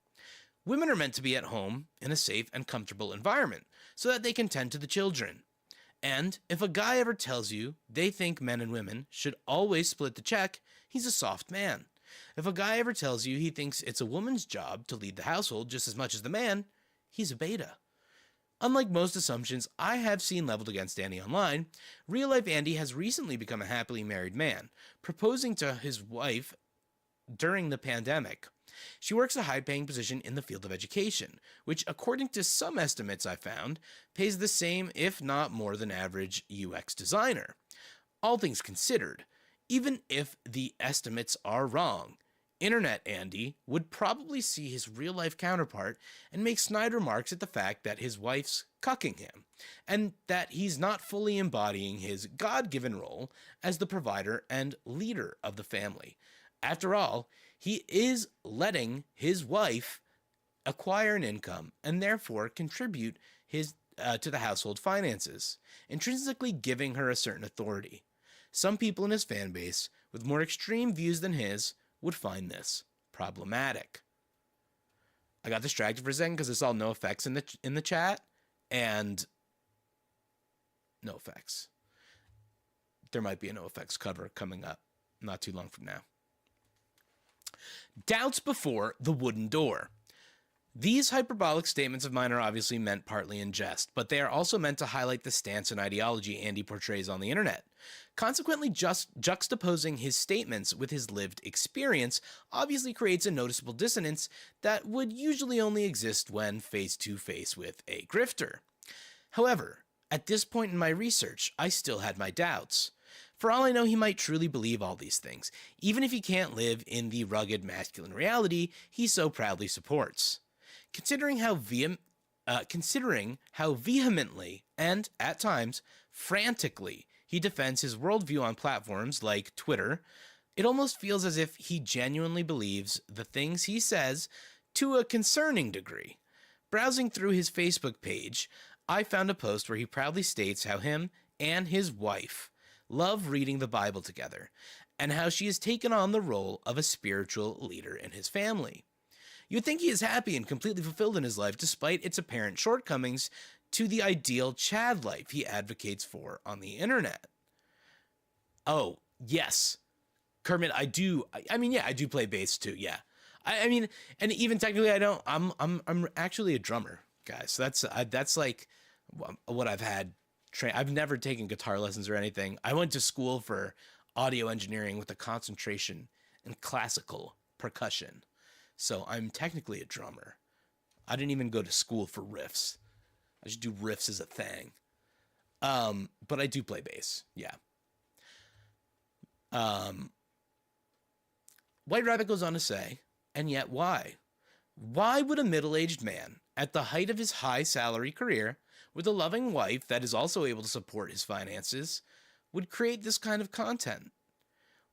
Women are meant to be at home in a safe and comfortable environment so that they can tend to the children. And if a guy ever tells you they think men and women should always split the check, he's a soft man. If a guy ever tells you he thinks it's a woman's job to lead the household just as much as the man, he's a beta. Unlike most assumptions I have seen leveled against Andy online, real-life Andy has recently become a happily married man, proposing to his wife during the pandemic. She works a high-paying position in the field of education, which, according to some estimates I found, pays the same, if not more than average UX designer. All things considered, even if the estimates are wrong, Internet Andy would probably see his real life counterpart and make snide remarks at the fact that his wife's cucking him, and that he's not fully embodying his God given role as the provider and leader of the family. After all, he is letting his wife acquire an income and therefore contribute to the household finances, intrinsically giving her a certain authority. Some people in his fan base, with more extreme views than his, would find this problematic. I got distracted for a second because I saw no effects in the chat, and no effects. There might be a no effects cover coming up not too long from now. Doubts before the wooden door. These hyperbolic statements of mine are obviously meant partly in jest, but they are also meant to highlight the stance and ideology Andy portrays on the internet. Consequently, just juxtaposing his statements with his lived experience obviously creates a noticeable dissonance that would usually only exist when face to face with a grifter. However, at this point in my research, I still had my doubts. For all I know, he might truly believe all these things, even if he can't live in the rugged masculine reality he so proudly supports. Considering how vehemently and, at times, frantically he defends his worldview on platforms like Twitter, it almost feels as if he genuinely believes the things he says to a concerning degree. Browsing through his Facebook page, I found a post where he proudly states how him and his wife love reading the Bible together, and how she has taken on the role of a spiritual leader in his family. You'd think he is happy and completely fulfilled in his life despite its apparent shortcomings to the ideal Chad life he advocates for on the internet. Oh, yes. Kermit, I do. I mean, yeah, I do play bass too. Yeah. I mean, and even technically I don't. I'm actually a drummer, guys. So that's like what I've had. I've never taken guitar lessons or anything. I went to school for audio engineering with a concentration in classical percussion. So I'm technically a drummer. I didn't even go to school for riffs. I just do riffs as a thing. But I do play bass. Yeah. White Rabbit goes on to say, and yet why? Why would a middle-aged man, at the height of his high salary career, with a loving wife that is also able to support his finances, would create this kind of content?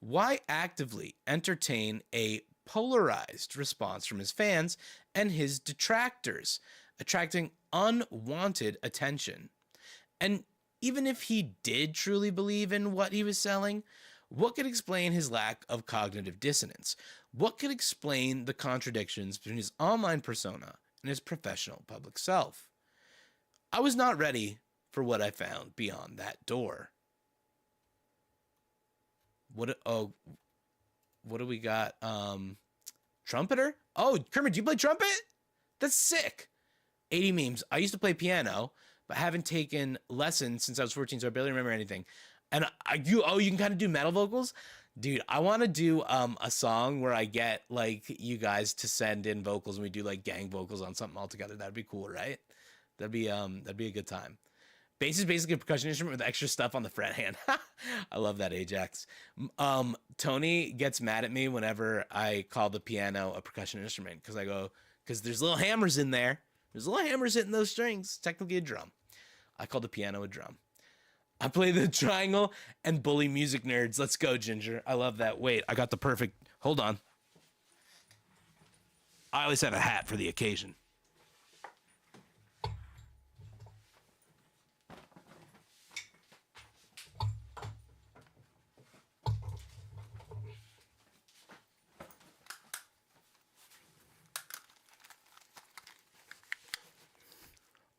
Why actively entertain a polarized response from his fans and his detractors, attracting unwanted attention? And even if he did truly believe in what he was selling, what could explain his lack of cognitive dissonance? What could explain the contradictions between his online persona and his professional public self? I was not ready for what I found beyond that door. What do we got? Trumpeter? Oh, Kermit, do you play trumpet? That's sick. 80 memes. I used to play piano, but haven't taken lessons since I was 14, so I barely remember anything. And you can kind of do metal vocals? Dude, I want to do a song where I get like you guys to send in vocals and we do like gang vocals on something all together. That'd be cool, right? That'd be a good time. Bass is basically a percussion instrument with extra stuff on the fret hand. I love that, Ajax. Tony gets mad at me whenever I call the piano a percussion instrument because there's little hammers in there. There's little hammers hitting those strings. Technically a drum. I call the piano a drum. I play the triangle and bully music nerds. Let's go, Ginger. I love that. Wait, I got the perfect... Hold on. I always have a hat for the occasion.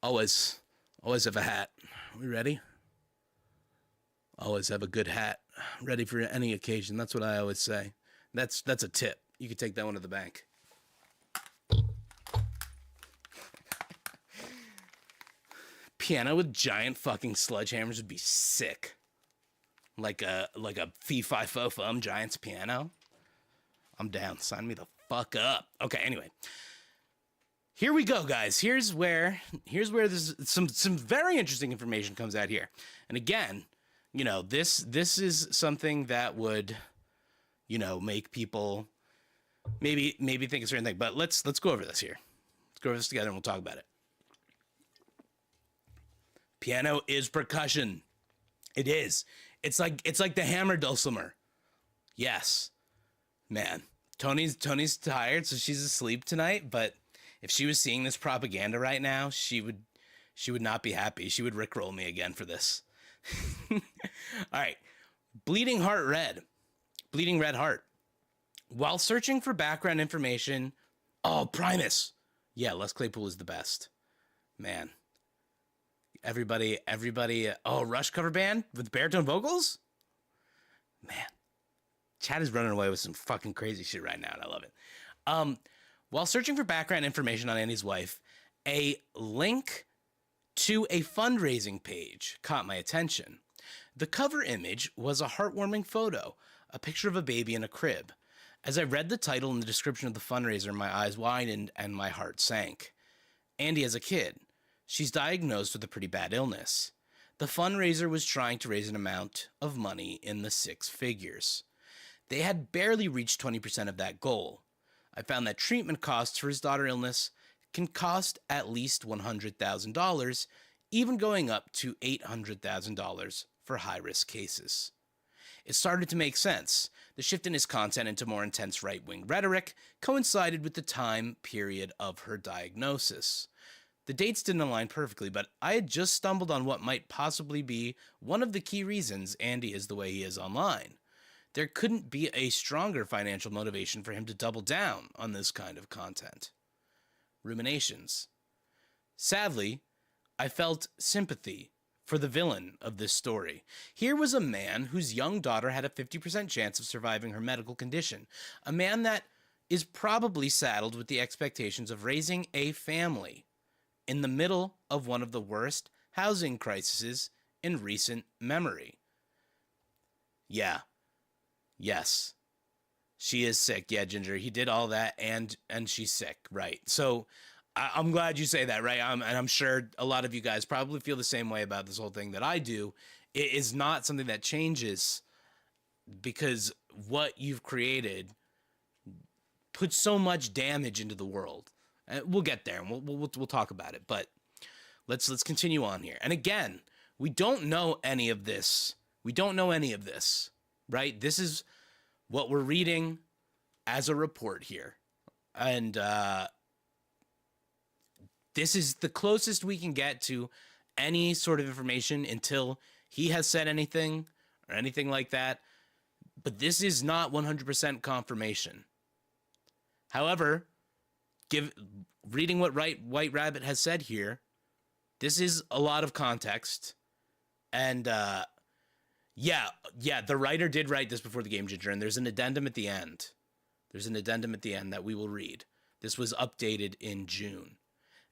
Always have a hat. We ready? Always have a good hat ready for any occasion. That's what I always say. That's a tip. You could take that one to the bank. Piano with giant fucking sledgehammers would be sick. Like a fee fi fo fum Giants piano. I'm down. Sign me the fuck up. Okay, anyway. Here we go, guys. Here's where this some very interesting information comes out here. And again, you know, this is something that would, you know, make people maybe think a certain thing. But let's go over this here. Let's go over this together and we'll talk about it. Piano is percussion. It is. It's like the hammer dulcimer. Yes. Man. Tony's tired, so she's asleep tonight, but if she was seeing this propaganda right now, she would not be happy. She would rickroll me again for this. All right. Bleeding Red Heart. While searching for background information, Primus. Yeah, Les Claypool is the best. Man. Everybody, Rush cover band with baritone vocals? Man. Chad is running away with some fucking crazy shit right now, and I love it. While searching for background information on Andy's wife, a link to a fundraising page caught my attention. The cover image was a heartwarming photo, a picture of a baby in a crib. As I read the title and the description of the fundraiser, my eyes widened and my heart sank. Andy has a kid. She's diagnosed with a pretty bad illness. The fundraiser was trying to raise an amount of money in the 6 figures. They had barely reached 20% of that goal. I found that treatment costs for his daughter's illness can cost at least $100,000, even going up to $800,000 for high-risk cases. It started to make sense. The shift in his content into more intense right-wing rhetoric coincided with the time period of her diagnosis. The dates didn't align perfectly, but I had just stumbled on what might possibly be one of the key reasons Andy is the way he is online. There couldn't be a stronger financial motivation for him to double down on this kind of content. Ruminations. Sadly, I felt sympathy for the villain of this story. Here was a man whose young daughter had a 50% chance of surviving her medical condition. A man that is probably saddled with the expectations of raising a family in the middle of one of the worst housing crises in recent memory. Yeah. Yes. She is sick. Yeah, Ginger. He did all that and she's sick. Right. So I'm glad you say that, right? And I'm sure a lot of you guys probably feel the same way about this whole thing that I do. It is not something that changes because what you've created puts so much damage into the world. We'll get there and we'll talk about it. But let's continue on here. And again, we don't know any of this. Right? This is what we're reading as a report here. And this is the closest we can get to any sort of information until he has said anything or anything like that. But this is not 100% confirmation. However, reading what White Rabbit has said here, this is a lot of context. And Yeah, the writer did write this before the game, Ginger, and there's an addendum at the end. That we will read. This was updated in June.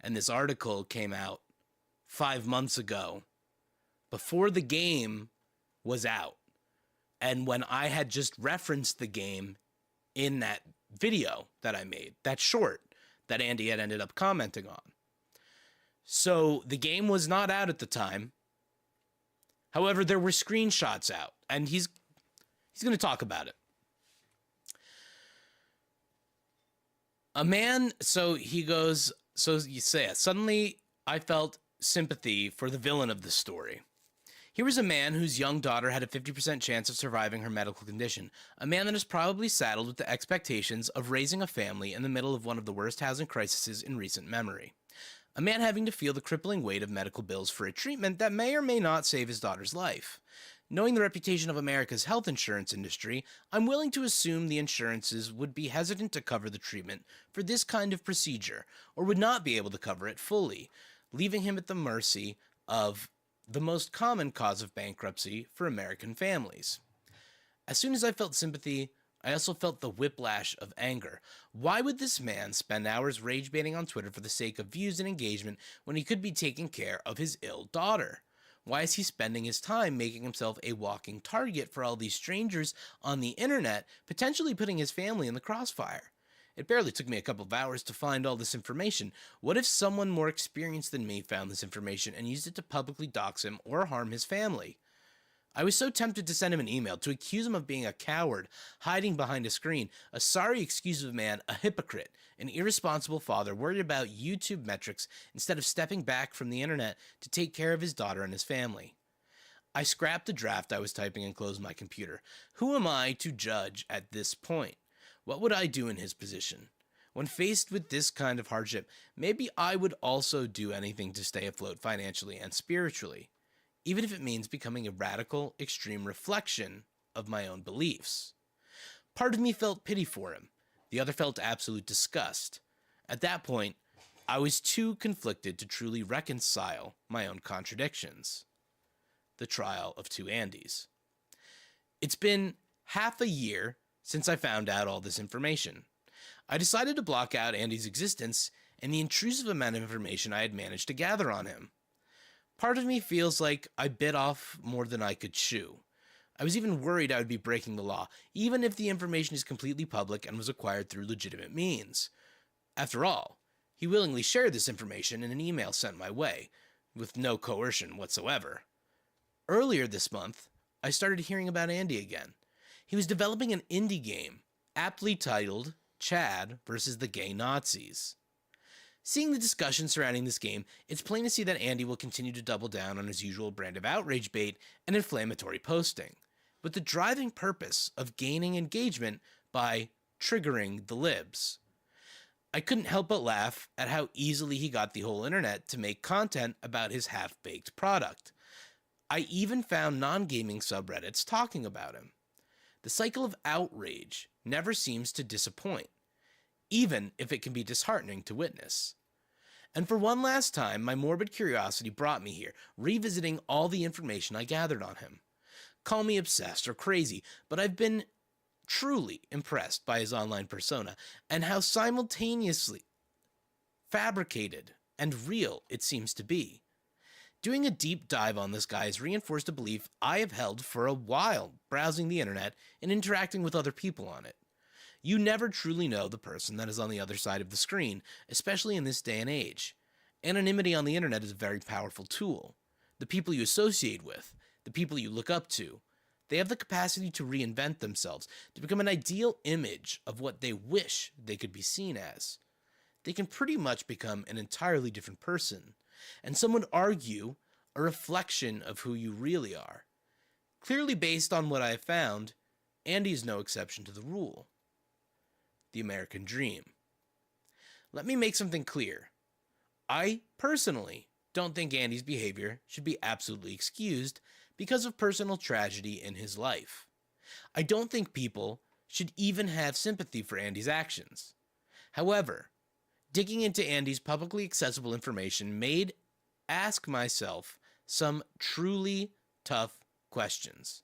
And this article came out 5 months ago, before the game was out. And when I had just referenced the game in that video that I made, that short that Andy had ended up commenting on. So the game was not out at the time. However, there were screenshots out, and he's going to talk about it. A man, so he goes, so you say it. Suddenly, I felt sympathy for the villain of the story. Here was a man whose young daughter had a 50% chance of surviving her medical condition. A man that is probably saddled with the expectations of raising a family in the middle of one of the worst housing crises in recent memory. A man having to feel the crippling weight of medical bills for a treatment that may or may not save his daughter's life. Knowing the reputation of America's health insurance industry, I'm willing to assume the insurances would be hesitant to cover the treatment for this kind of procedure, or would not be able to cover it fully, leaving him at the mercy of the most common cause of bankruptcy for American families. As soon as I felt sympathy, I also felt the whiplash of anger. Why would this man spend hours rage baiting on Twitter for the sake of views and engagement when he could be taking care of his ill daughter? Why is he spending his time making himself a walking target for all these strangers on the internet, potentially putting his family in the crossfire? It barely took me a couple of hours to find all this information. What if someone more experienced than me found this information and used it to publicly dox him or harm his family? I was so tempted to send him an email to accuse him of being a coward, hiding behind a screen, a sorry excuses man, a hypocrite, an irresponsible father worried about YouTube metrics instead of stepping back from the internet to take care of his daughter and his family. I scrapped the draft I was typing and closed my computer. Who am I to judge at this point? What would I do in his position? When faced with this kind of hardship, maybe I would also do anything to stay afloat financially and spiritually, even if it means becoming a radical, extreme reflection of my own beliefs. Part of me felt pity for him. The other felt absolute disgust. At that point, I was too conflicted to truly reconcile my own contradictions. The trial of two Andys. It's been half a year since I found out all this information. I decided to block out Andy's existence and the intrusive amount of information I had managed to gather on him. Part of me feels like I bit off more than I could chew. I was even worried I would be breaking the law, even if the information is completely public and was acquired through legitimate means. After all, he willingly shared this information in an email sent my way, with no coercion whatsoever. Earlier this month, I started hearing about Andy again. He was developing an indie game, aptly titled Chad versus the Gay Nazis. Seeing the discussion surrounding this game, it's plain to see that Andy will continue to double down on his usual brand of outrage bait and inflammatory posting, with the driving purpose of gaining engagement by triggering the libs. I couldn't help but laugh at how easily he got the whole internet to make content about his half-baked product. I even found non-gaming subreddits talking about him. The cycle of outrage never seems to disappoint, even if it can be disheartening to witness. And for one last time, my morbid curiosity brought me here, revisiting all the information I gathered on him. Call me obsessed or crazy, but I've been truly impressed by his online persona and how simultaneously fabricated and real it seems to be. Doing a deep dive on this guy has reinforced a belief I have held for a while, browsing the internet and interacting with other people on it. You never truly know the person that is on the other side of the screen, especially in this day and age. Anonymity on the internet is a very powerful tool. The people you associate with, the people you look up to, they have the capacity to reinvent themselves, to become an ideal image of what they wish they could be seen as. They can pretty much become an entirely different person, and some would argue a reflection of who you really are. Clearly based on what I have found, Andy is no exception to the rule. The American dream. Let me make something clear. I personally don't think Andy's behavior should be absolutely excused because of personal tragedy in his life. I don't think people should even have sympathy for Andy's actions. However, digging into Andy's publicly accessible information made ask myself some truly tough questions.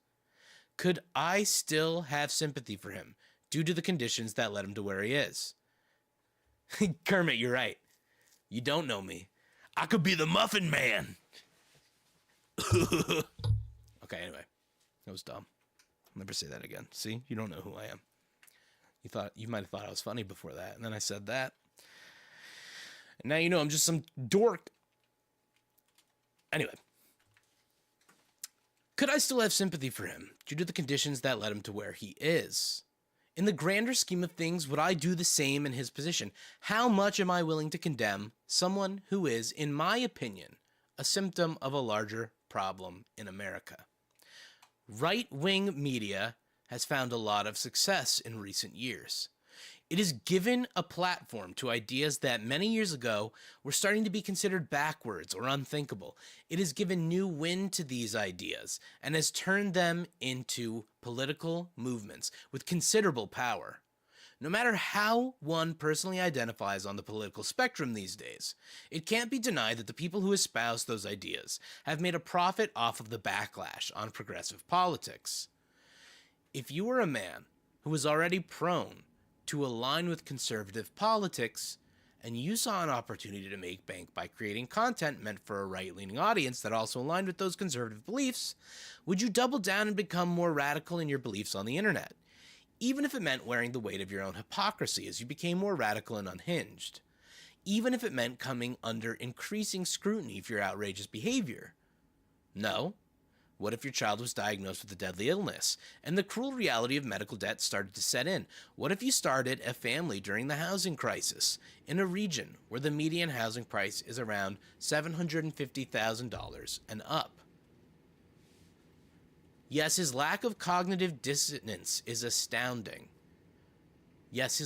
Could I still have sympathy for him due to the conditions that led him to where he is? Kermit, you're right. You don't know me. I could be the Muffin Man. Okay, anyway. That was dumb. I'll never say that again. See? You don't know who I am. You might have thought I was funny before that, and then I said that. And now you know I'm just some dork. Anyway. Could I still have sympathy for him due to the conditions that led him to where he is? In the grander scheme of things, would I do the same in his position? How much am I willing to condemn someone who is, in my opinion, a symptom of a larger problem in America? Right-wing media has found a lot of success in recent years. It has given a platform to ideas that many years ago were starting to be considered backwards or unthinkable. It has given new wind to these ideas and has turned them into political movements with considerable power. No matter how one personally identifies on the political spectrum these days, it can't be denied that the people who espouse those ideas have made a profit off of the backlash on progressive politics. If you were a man who was already prone to align with conservative politics, and you saw an opportunity to make bank by creating content meant for a right-leaning audience that also aligned with those conservative beliefs, would you double down and become more radical in your beliefs on the internet? even if it meant wearing the weight of your own hypocrisy as you became more radical and unhinged, even if it meant coming under increasing scrutiny for your outrageous behavior. No. What if your child was diagnosed with a deadly illness and the cruel reality of medical debt started to set in? What if you started a family during the housing crisis in a region where the median housing price is around $750,000 and up? Yes, his lack of cognitive dissonance is astounding. Yes,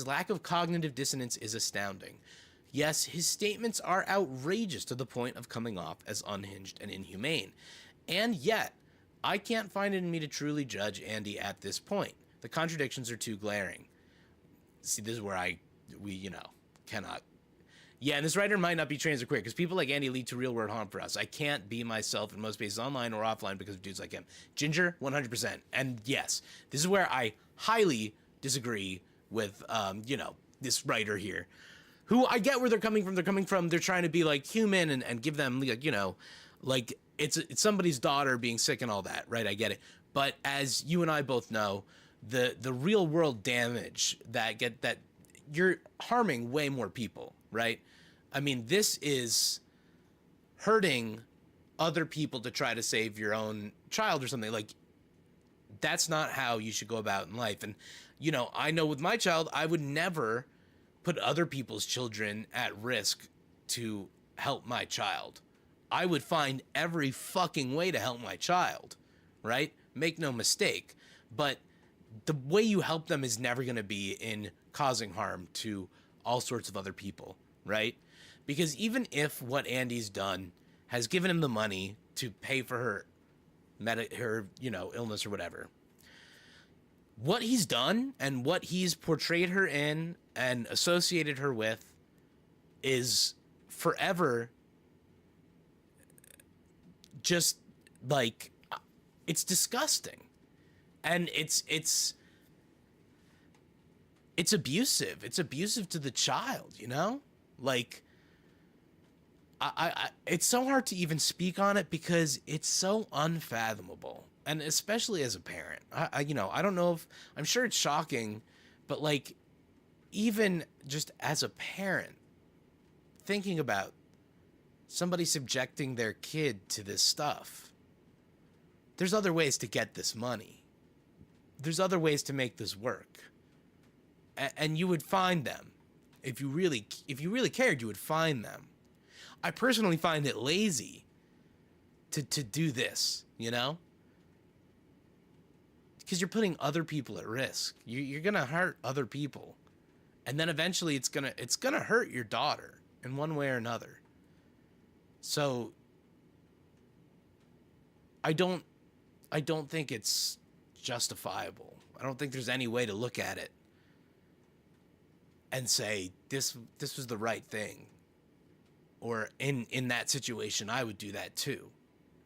his statements are outrageous to the point of coming off as unhinged and inhumane. And yet, I can't find it in me to truly judge Andy at this point. The contradictions are too glaring. See, this is where we cannot. Yeah, and this writer might not be trans or queer, because people like Andy lead to real-world harm for us. I can't be myself in most spaces, online or offline, because of dudes like him. Ginger, 100%. And yes, this is where I highly disagree with, this writer here, who I get where they're coming from. They're trying to be, like, human and give them, like, it's somebody's daughter being sick and all that, right? I get it. But as you and I both know, the real world damage that you're harming way more people, right? I mean, this is hurting other people to try to save your own child or something. Like, that's not how you should go about in life. And, I know with my child, I would never put other people's children at risk to help my child. I would find every fucking way to help my child, right? Make no mistake. But the way you help them is never going to be in causing harm to all sorts of other people, right? Because even if what Andy's done has given him the money to pay for her illness or whatever, what he's done and what he's portrayed her in and associated her with is forever just, like, it's disgusting. And it's abusive. It's abusive to the child, Like, it's so hard to even speak on it because it's so unfathomable. And especially as a parent, I don't know if, I'm sure it's shocking, but, like, even just as a parent, thinking about somebody subjecting their kid to this stuff. There's other ways to get this money. There's other ways to make this work. And you would find them. If you really cared, you would find them. I personally find it lazy to do this, Because you're putting other people at risk. You're going to hurt other people. And then eventually it's going to hurt your daughter in one way or another. So I don't think it's justifiable. I don't think there's any way to look at it and say this was the right thing. Or in that situation, I would do that too,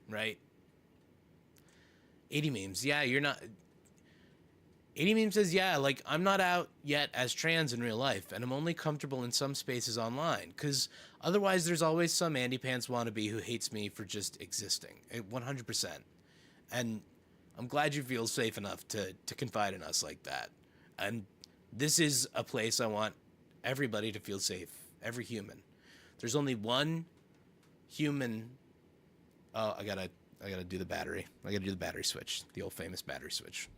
right? 80 memes, yeah, you're not. 80 meme says, yeah, like, I'm not out yet as trans in real life, and I'm only comfortable in some spaces online, because otherwise there's always some AndyPants wannabe who hates me for just existing, 100%. And I'm glad you feel safe enough to confide in us like that. And this is a place I want everybody to feel safe, every human. There's only one human. Oh, I gotta do the battery. I gotta do the battery switch, the old famous battery switch.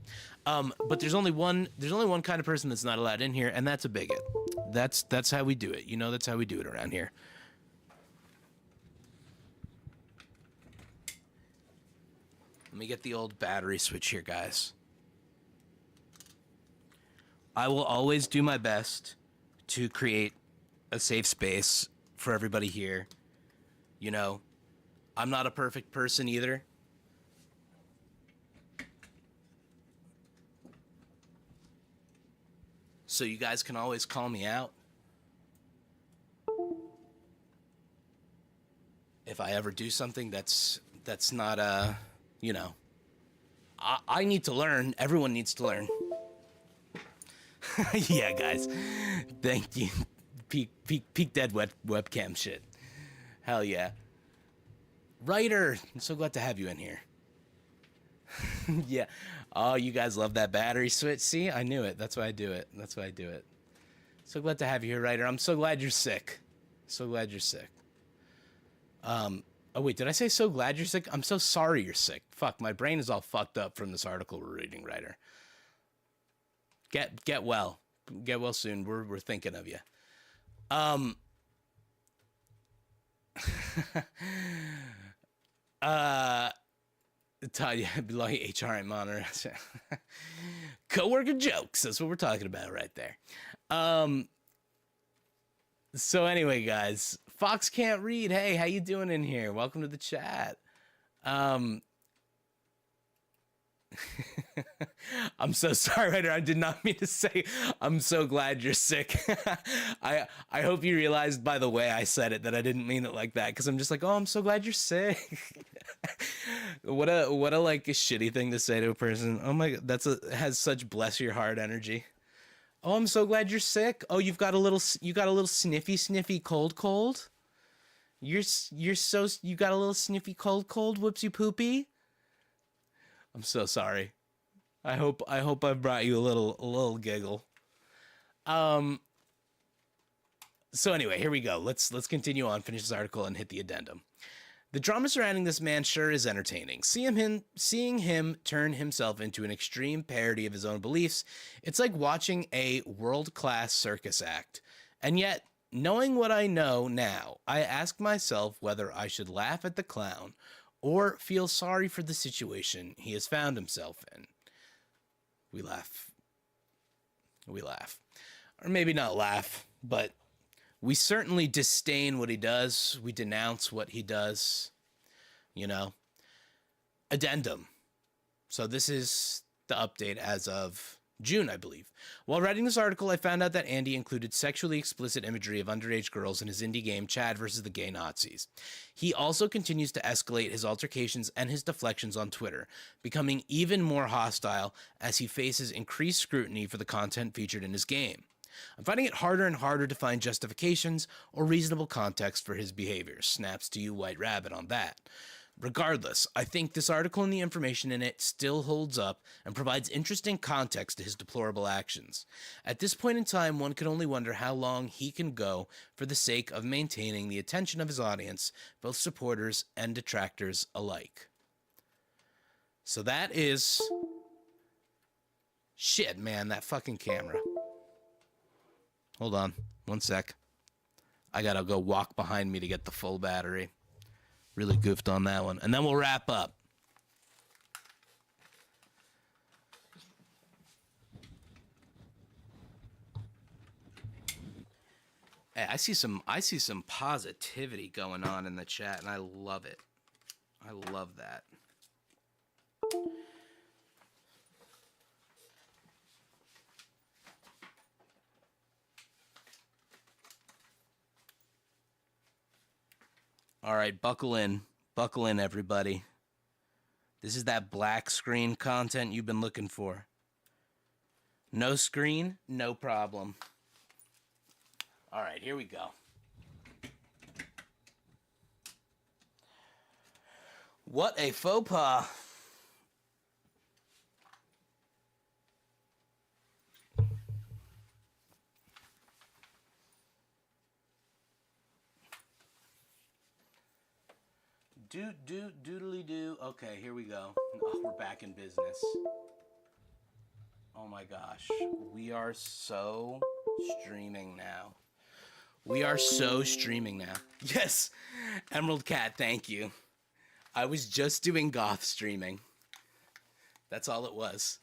But there's only one kind of person that's not allowed in here, and that's a bigot. That's how we do it. That's how we do it around here. Let me get the old battery switch here, guys. I will always do my best to create a safe space for everybody here. I'm not a perfect person either. So you guys can always call me out if I ever do something that's not I need to learn. Everyone needs to learn. Yeah, guys. Thank you. Peak dead webcam shit. Hell yeah. Writer, I'm so glad to have you in here. Yeah. Oh, you guys love that battery switch. See, I knew it. That's why I do it. That's why I do it. So glad to have you here, Ryder. I'm so glad you're sick. So glad you're sick. Oh wait, did I say so glad you're sick? I'm so sorry you're sick. Fuck, my brain is all fucked up from this article we're reading, Ryder. Get well. Get well soon. We're thinking of you. Tanya belonging HR and monitor. Coworker jokes. That's what we're talking about right there. So anyway, guys, Fox can't read. Hey, how you doing in here? Welcome to the chat. I'm so sorry, Ryder. I did not mean to say I'm so glad you're sick. I hope you realized by the way I said it that I didn't mean it like that, because I'm just like, oh, I'm so glad you're sick. what a like a shitty thing to say to a person. Oh my god, has such bless your heart energy. Oh, I'm so glad you're sick. Oh, you got a little sniffy cold. You got a little sniffy cold whoopsie poopy. I'm so sorry. I hope I brought you a little giggle. So anyway, here we go. Let's continue on, finish this article, and hit the addendum. The drama surrounding this man sure is entertaining. Seeing him turn himself into an extreme parody of his own beliefs, it's like watching a world-class circus act. And yet, knowing what I know now, I ask myself whether I should laugh at the clown or feel sorry for the situation he has found himself in. We laugh. Or maybe not laugh, but we certainly disdain what he does. We denounce what he does. You know? Addendum. So this is the update as of June, I believe. While writing this article, I found out that Andy included sexually explicit imagery of underage girls in his indie game Chad vs. the Gay Nazis. He also continues to escalate his altercations and his deflections on Twitter, becoming even more hostile as he faces increased scrutiny for the content featured in his game. I'm finding it harder and harder to find justifications or reasonable context for his behavior. Snaps to you, White Rabbit, on that. Regardless, I think this article and the information in it still holds up and provides interesting context to his deplorable actions. At this point in time, one can only wonder how long he can go for the sake of maintaining the attention of his audience, both supporters and detractors alike. So that is... Shit, man, that fucking camera. Hold on, one sec. I gotta go walk behind me to get the full battery. Really goofed on that one. And then we'll wrap up. Hey, I see some positivity going on in the chat, and I love it. I love that. All right, buckle in, everybody. This is that black screen content you've been looking for. No screen, no problem. All right, here we go. What a faux pas. Doodly doo. Okay, here we go. Oh, we're back in business. Oh my gosh. We are so streaming now. Yes. Emerald Cat, thank you. I was just doing goth streaming. That's all it was.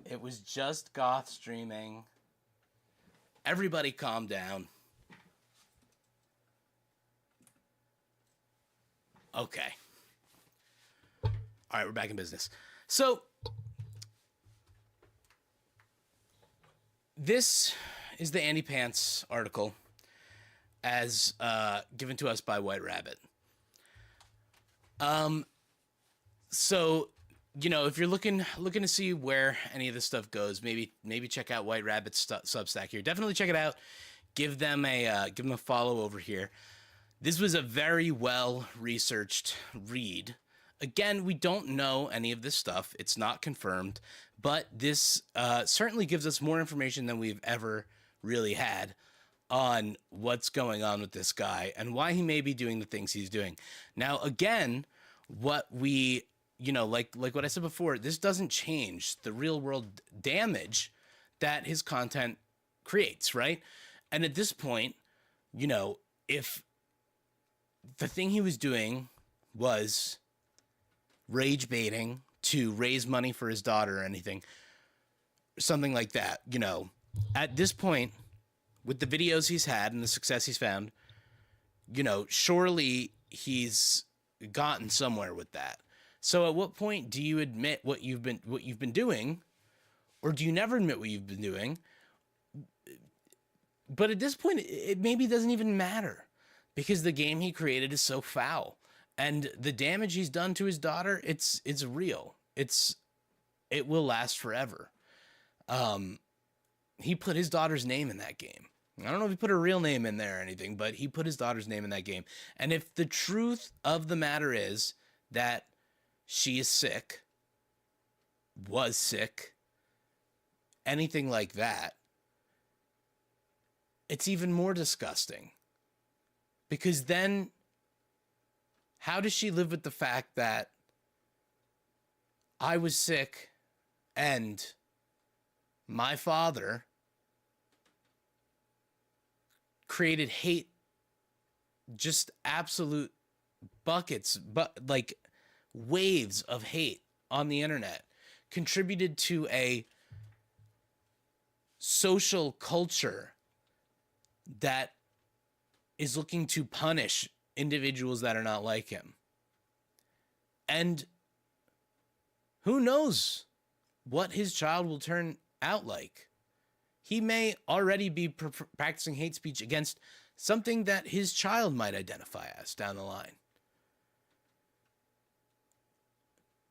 It was just goth streaming. Everybody calm down. Okay. All right, we're back in business. So, this is the AndyPants article as given to us by White Rabbit. So, you know, if you're looking to see where any of this stuff goes, maybe check out White Rabbit's Substack here. Definitely check it out. Give them a follow over here. This was a very well-researched read Again, we don't know any of this stuff. It's not confirmed, but this certainly gives us more information than we've ever really had on what's going on with this guy and why he may be doing the things he's doing. Now, again, what we, like what I said before, this doesn't change the real world damage that his content creates, right? And at this point, if the thing he was doing was rage baiting to raise money for his daughter or anything, something like that, at this point, with the videos he's had and the success he's found, surely he's gotten somewhere with that. So at what point do you admit what you've been doing, or do you never admit what you've been doing? But at this point, it maybe doesn't even matter, because the game he created is so foul, and the damage he's done to his daughter, it's real. It will last forever. He put his daughter's name in that game. I don't know if he put her real name in there or anything, but he put his daughter's name in that game. And if the truth of the matter is that she is sick, was sick, anything like that, it's even more disgusting. Because then, how does she live with the fact that I was sick and my father created hate, just absolute buckets, but like waves of hate on the internet, contributed to a social culture that is looking to punish individuals that are not like him. And who knows what his child will turn out like. He may already be practicing hate speech against something that his child might identify as down the line.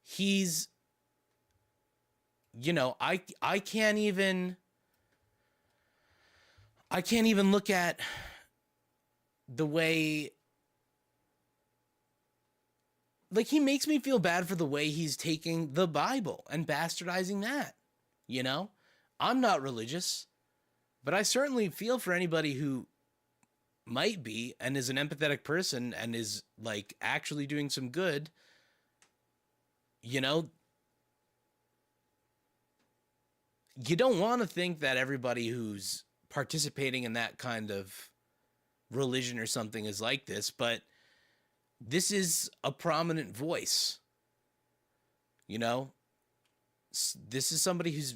He's, I can't even look at the way, like, he makes me feel bad for the way he's taking the Bible and bastardizing that. I'm not religious, but I certainly feel for anybody who might be and is an empathetic person and is like actually doing some good. You don't want to think that everybody who's participating in that kind of religion or something is like this, but this is a prominent voice. This is somebody who's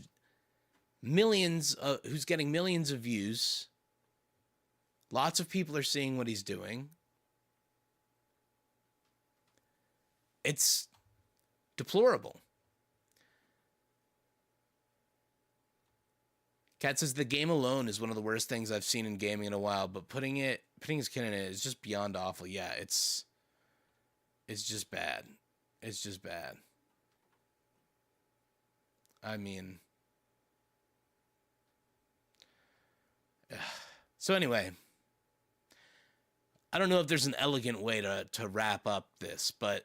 getting millions of views. Lots of people are seeing what he's doing. It's deplorable. Kat says the game alone is one of the worst things I've seen in gaming in a while, but putting his kid in it is just beyond awful. Yeah, it's just bad. It's just bad. I mean, so anyway, I don't know if there's an elegant way to wrap up this, but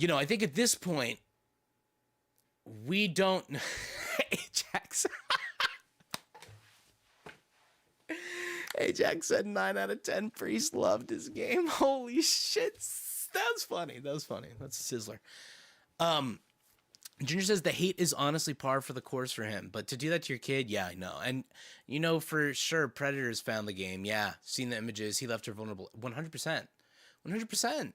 I think at this point we don't. Ajax. Ajax said 9 out of 10 Priest loved his game. Holy shit. That was funny. That's a sizzler. Ginger says the hate is honestly par for the course for him, but to do that to your kid, yeah, I know. And for sure, Predators found the game. Yeah, seen the images. He left her vulnerable. 100%. 100%.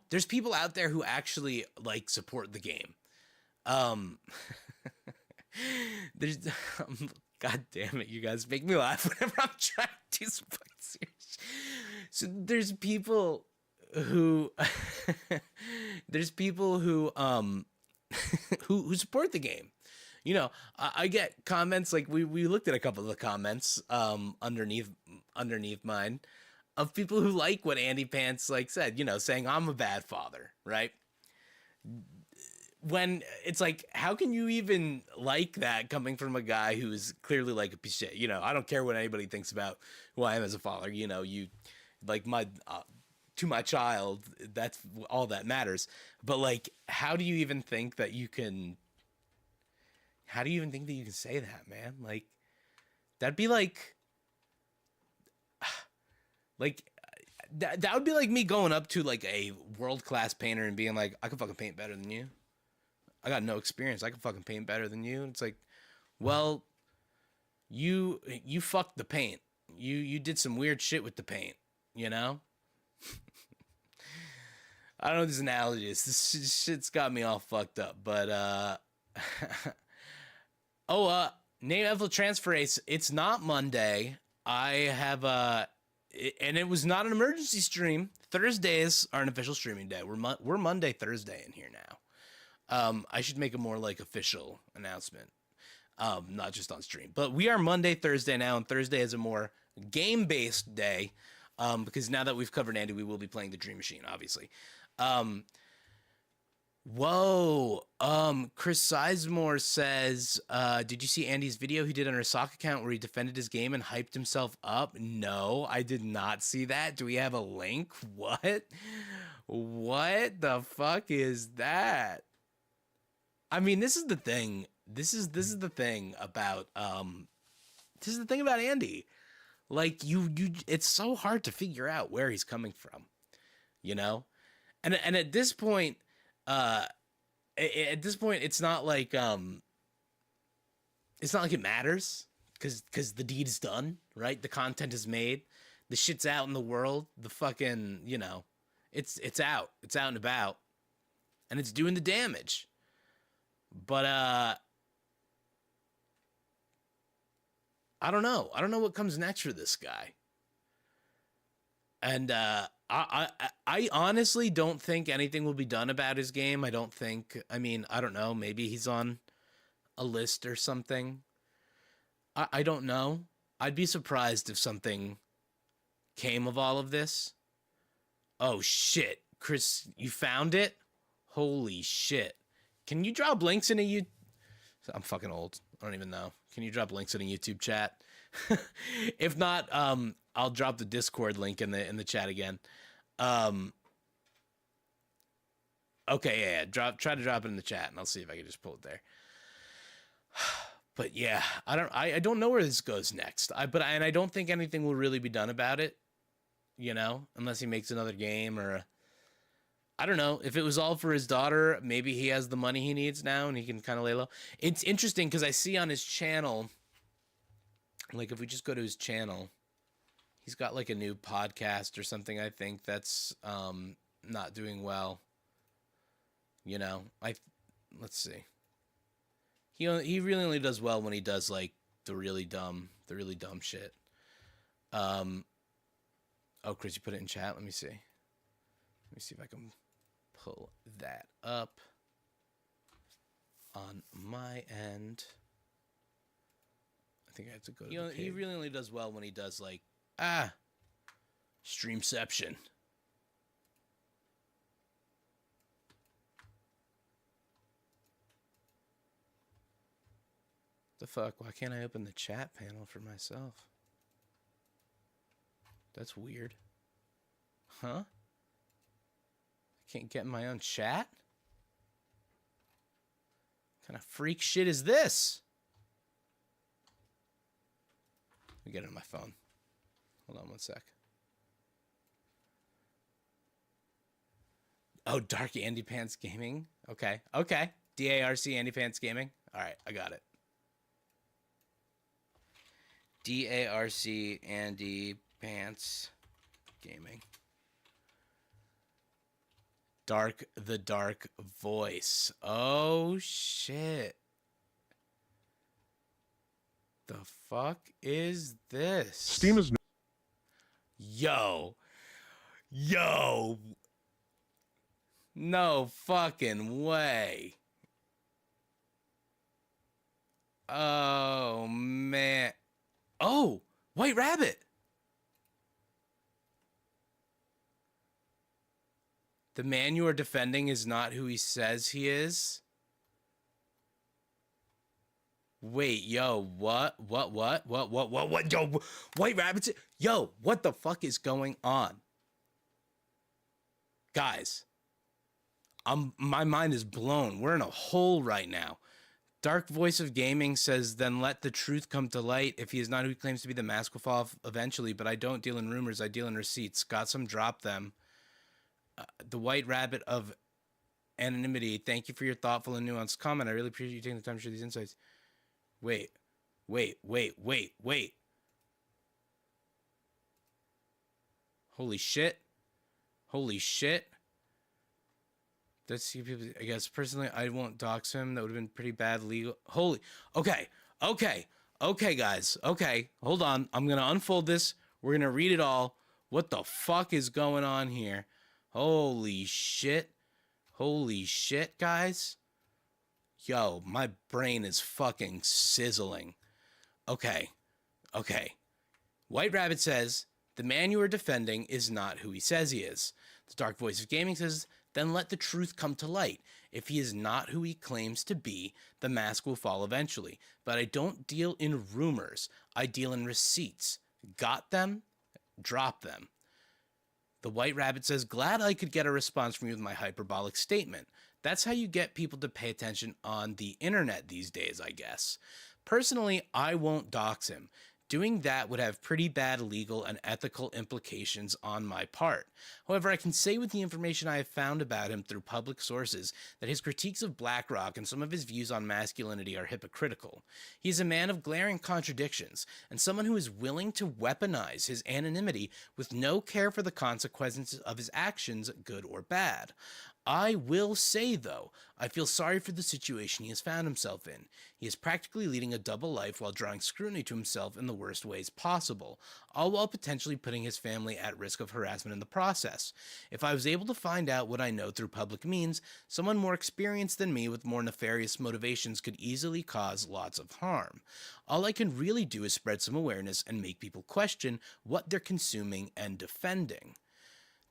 There's people out there who actually like support the game. There's God damn it, you guys make me laugh whenever I'm trying to do some fucking serious. So there's people who who support the game. I get comments, like we looked at a couple of the comments underneath mine, of people who like what AndyPants said, saying I'm a bad father, right? When it's like, how can you even like that coming from a guy who's clearly like a piece of shit? I don't care what anybody thinks about who I am as a father. You like my to my child. That's all that matters. But like, how do you even think that you can say that, man? Like, that'd be like that would be like me going up to like a world-class painter and being like, I can fucking paint better than you. I got no experience. I can fucking paint better than you. It's like, well, you fucked the paint. You did some weird shit with the paint, you know? I don't know what this analogy is. This shit's got me all fucked up. But Naval Transferase, it's not Monday. I have and it was not an emergency stream. Thursdays are an official streaming day. We're Monday, Thursday in here now. I should make a more like official announcement. Not just on stream, but we are Monday, Thursday now, and Thursday is a more game-based day, because now that we've covered Andy, we will be playing the Dream Machine, obviously. Chris Sizemore says, did you see Andy's video he did on our sock account where he defended his game and hyped himself up? No, I did not see that. Do we have a link? What the fuck is that? I mean, this is the thing. This is the thing about Andy. Like you it's so hard to figure out where he's coming from, you know? And at this point, it's not like it matters because the deed is done, right? The content is made, the shit's out in the world, the fucking, you know, it's out and about, and it's doing the damage. But I don't know what comes next for this guy. And I honestly don't think anything will be done about his game. I don't know. Maybe he's on a list or something. I don't know. I'd be surprised if something came of all of this. Oh, shit. Chris, you found it? Holy shit. Can you drop links in a I'm fucking old. I don't even know. Can you drop links in a YouTube chat? If not, I'll drop the Discord link in the chat again. Okay, yeah. Try to drop it in the chat, and I'll see if I can just pull it there. But yeah, I don't know where this goes next. I don't think anything will really be done about it, you know, unless he makes another game or I don't know. If it was all for his daughter, maybe he has the money he needs now and he can kind of lay low. It's interesting because I see on his channel, like if we just go to his channel, he's got like a new podcast or something, I think, that's not doing well. You know, let's see. He really only does well when he does like the really dumb shit. Oh, Chris, you put it in chat. Let me see. Let me see if I can pull that up on my end. I think I have to go to the page. He really only does well when he does like Streamception. The fuck? Why can't I open the chat panel for myself? That's weird. Huh? I can't get in my own chat? What kind of freak shit is this? Let me get it on my phone. Hold on one sec. Oh, Dark AndyPants Gaming? Okay. Okay. DARC AndyPants Gaming? Alright, I got it. DARC AndyPants Gaming. The Dark Voice. Oh, shit. The fuck is this? Steam is... Yo. No fucking way. Oh, man. Oh, White Rabbit. The man you are defending is not who he says he is. Wait, yo, what? Yo, White Rabbit's... Yo, what the fuck is going on? Guys, my mind is blown. We're in a hole right now. Dark Voice of Gaming says, then let the truth come to light. If he is not who he claims to be, the mask will fall off eventually, but I don't deal in rumors, I deal in receipts. Got some, drop them. The White Rabbit of Anonymity, thank you for your thoughtful and nuanced comment. I really appreciate you taking the time to share these insights. Wait. Holy shit. That's, I guess, personally, I won't dox him. That would have been pretty bad legal. Okay, guys. Okay, hold on. I'm going to unfold this. We're going to read it all. What the fuck is going on here? Holy shit, guys. Yo, my brain is fucking sizzling. Okay. White Rabbit says, the man you are defending is not who he says he is. The Dark Voice of Gaming says, then let the truth come to light. If he is not who he claims to be, the mask will fall eventually. But I don't deal in rumors. I deal in receipts. Got them? Drop them. The White Rabbit says, glad I could get a response from you with my hyperbolic statement. That's how you get people to pay attention on the internet these days, I guess. Personally, I won't dox him. Doing that would have pretty bad legal and ethical implications on my part. However, I can say with the information I have found about him through public sources that his critiques of BlackRock and some of his views on masculinity are hypocritical. He is a man of glaring contradictions, and someone who is willing to weaponize his anonymity with no care for the consequences of his actions, good or bad. I will say, though, I feel sorry for the situation he has found himself in. He is practically leading a double life while drawing scrutiny to himself in the worst ways possible, all while potentially putting his family at risk of harassment in the process. If I was able to find out what I know through public means, someone more experienced than me with more nefarious motivations could easily cause lots of harm. All I can really do is spread some awareness and make people question what they're consuming and defending.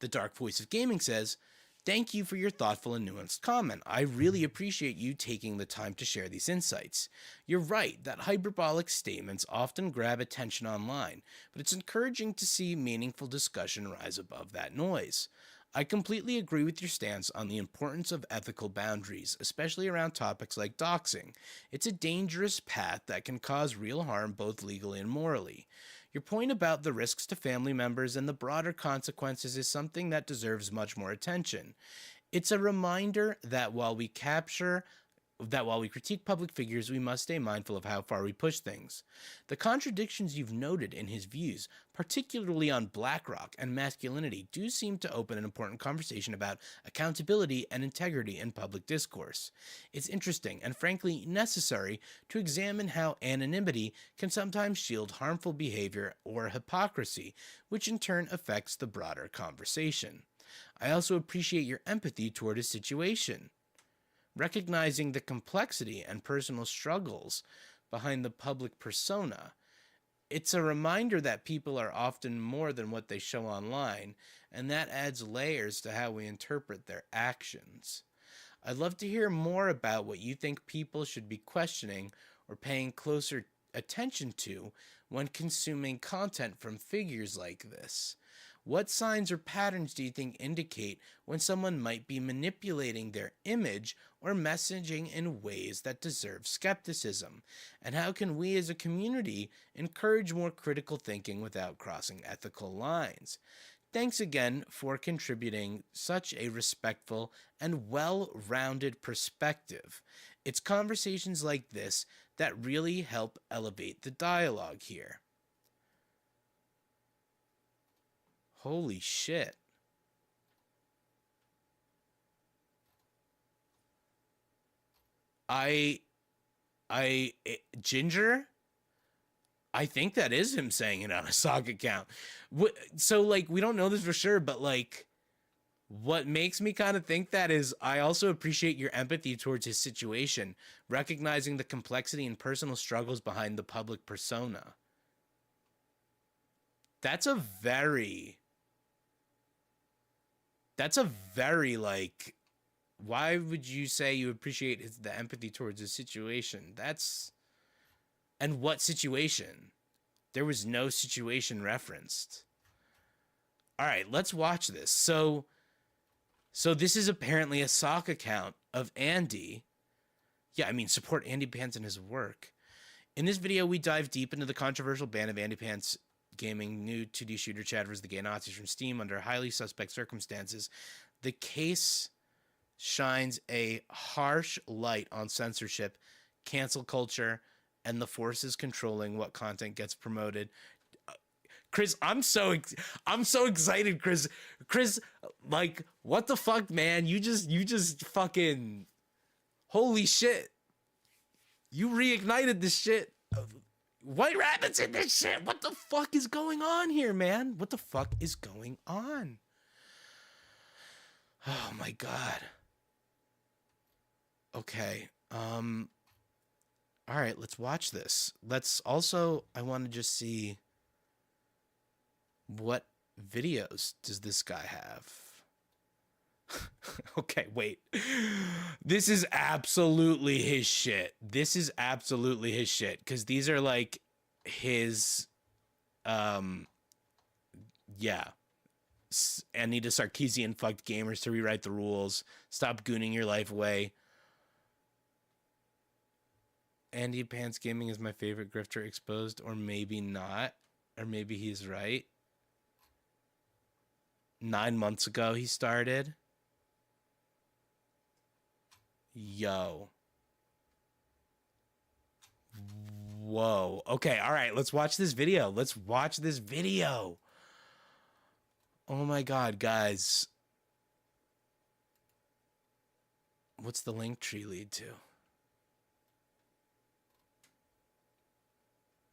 The Dark Voice of Gaming says, thank you for your thoughtful and nuanced comment. I really appreciate you taking the time to share these insights. You're right that hyperbolic statements often grab attention online, but it's encouraging to see meaningful discussion rise above that noise. I completely agree with your stance on the importance of ethical boundaries, especially around topics like doxing. It's a dangerous path that can cause real harm both legally and morally. Your point about the risks to family members and the broader consequences is something that deserves much more attention. It's a reminder that while we critique public figures, we must stay mindful of how far we push things. The contradictions you've noted in his views, particularly on BlackRock and masculinity, do seem to open an important conversation about accountability and integrity in public discourse. It's interesting and frankly necessary to examine how anonymity can sometimes shield harmful behavior or hypocrisy, which in turn affects the broader conversation. I also appreciate your empathy toward his situation. Recognizing the complexity and personal struggles behind the public persona, it's a reminder that people are often more than what they show online, and that adds layers to how we interpret their actions. I'd love to hear more about what you think people should be questioning or paying closer attention to when consuming content from figures like this. What signs or patterns do you think indicate when someone might be manipulating their image or messaging in ways that deserve skepticism? And how can we as a community encourage more critical thinking without crossing ethical lines? Thanks again for contributing such a respectful and well-rounded perspective. It's conversations like this that really help elevate the dialogue here. Holy shit. Ginger? I think that is him saying it on a sock account. So, like, we don't know this for sure, but, like, what makes me kind of think that is I also appreciate your empathy towards his situation, recognizing the complexity and personal struggles behind the public persona. That's a very, like, why would you say you appreciate the empathy towards his situation? And what situation? There was no situation referenced. All right, let's watch this. So, So this is apparently a sock account of Andy. Yeah, I mean, support AndyPants and his work. In this video, we dive deep into the controversial ban of AndyPants Gaming new 2D shooter Chad vs. the Gay Nazis from Steam under highly suspect circumstances. The case shines a harsh light on censorship, cancel culture, and the forces controlling what content gets promoted. Chris, I'm so excited, Chris. Chris, like, what the fuck, man? You just fucking, holy shit. You reignited this shit. White Rabbit's in this shit. What the fuck is going on here, man? What the fuck is going on? Oh my god. Okay. All right, let's watch this. Let's also, I want to just see what videos does this guy have? Okay, wait. This is absolutely his shit. This is absolutely his shit, because these are like his, yeah. Anita Sarkeesian fucked gamers to rewrite the rules. Stop gooning your life away. AndyPants Gaming is my favorite grifter exposed, or maybe not, or maybe he's right. 9 months ago he started. Yo. Whoa. Okay, all right, let's watch this video. Let's watch this video. Oh my god, guys. What's the link tree lead to?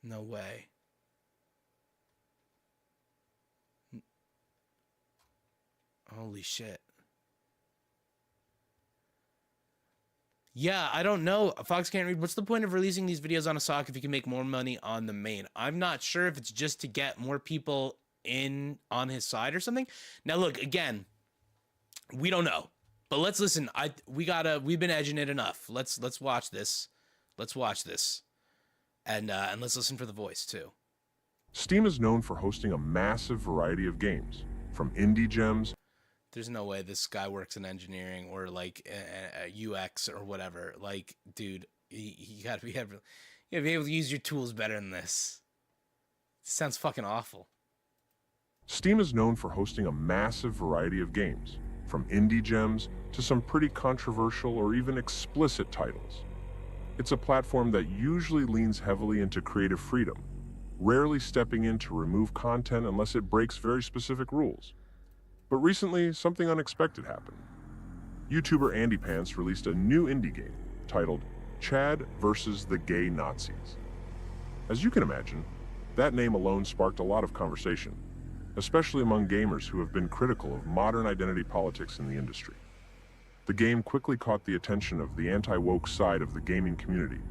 No way. Holy shit. Yeah, I don't know. Fox can't read. What's the point of releasing these videos on a sock if you can make more money on the main? I'm not sure if it's just to get more people in on his side or something. Now, look, again, we don't know. But let's listen. We've been edging it enough. Let's watch this. Let's watch this. And let's listen for the voice too. Steam is known for hosting a massive variety of games, from indie gems. There's no way this guy works in engineering or like UX or whatever. Like, dude, you gotta be able to use your tools better than this. This sounds fucking awful. Steam is known for hosting a massive variety of games, from indie gems to some pretty controversial or even explicit titles. It's a platform that usually leans heavily into creative freedom, rarely stepping in to remove content unless it breaks very specific rules. But recently, something unexpected happened. YouTuber AndyPants released a new indie game titled Chad vs. the Gay Nazis. As you can imagine, that name alone sparked a lot of conversation, especially among gamers who have been critical of modern identity politics in the industry. The game quickly caught the attention of the anti-woke side of the gaming community,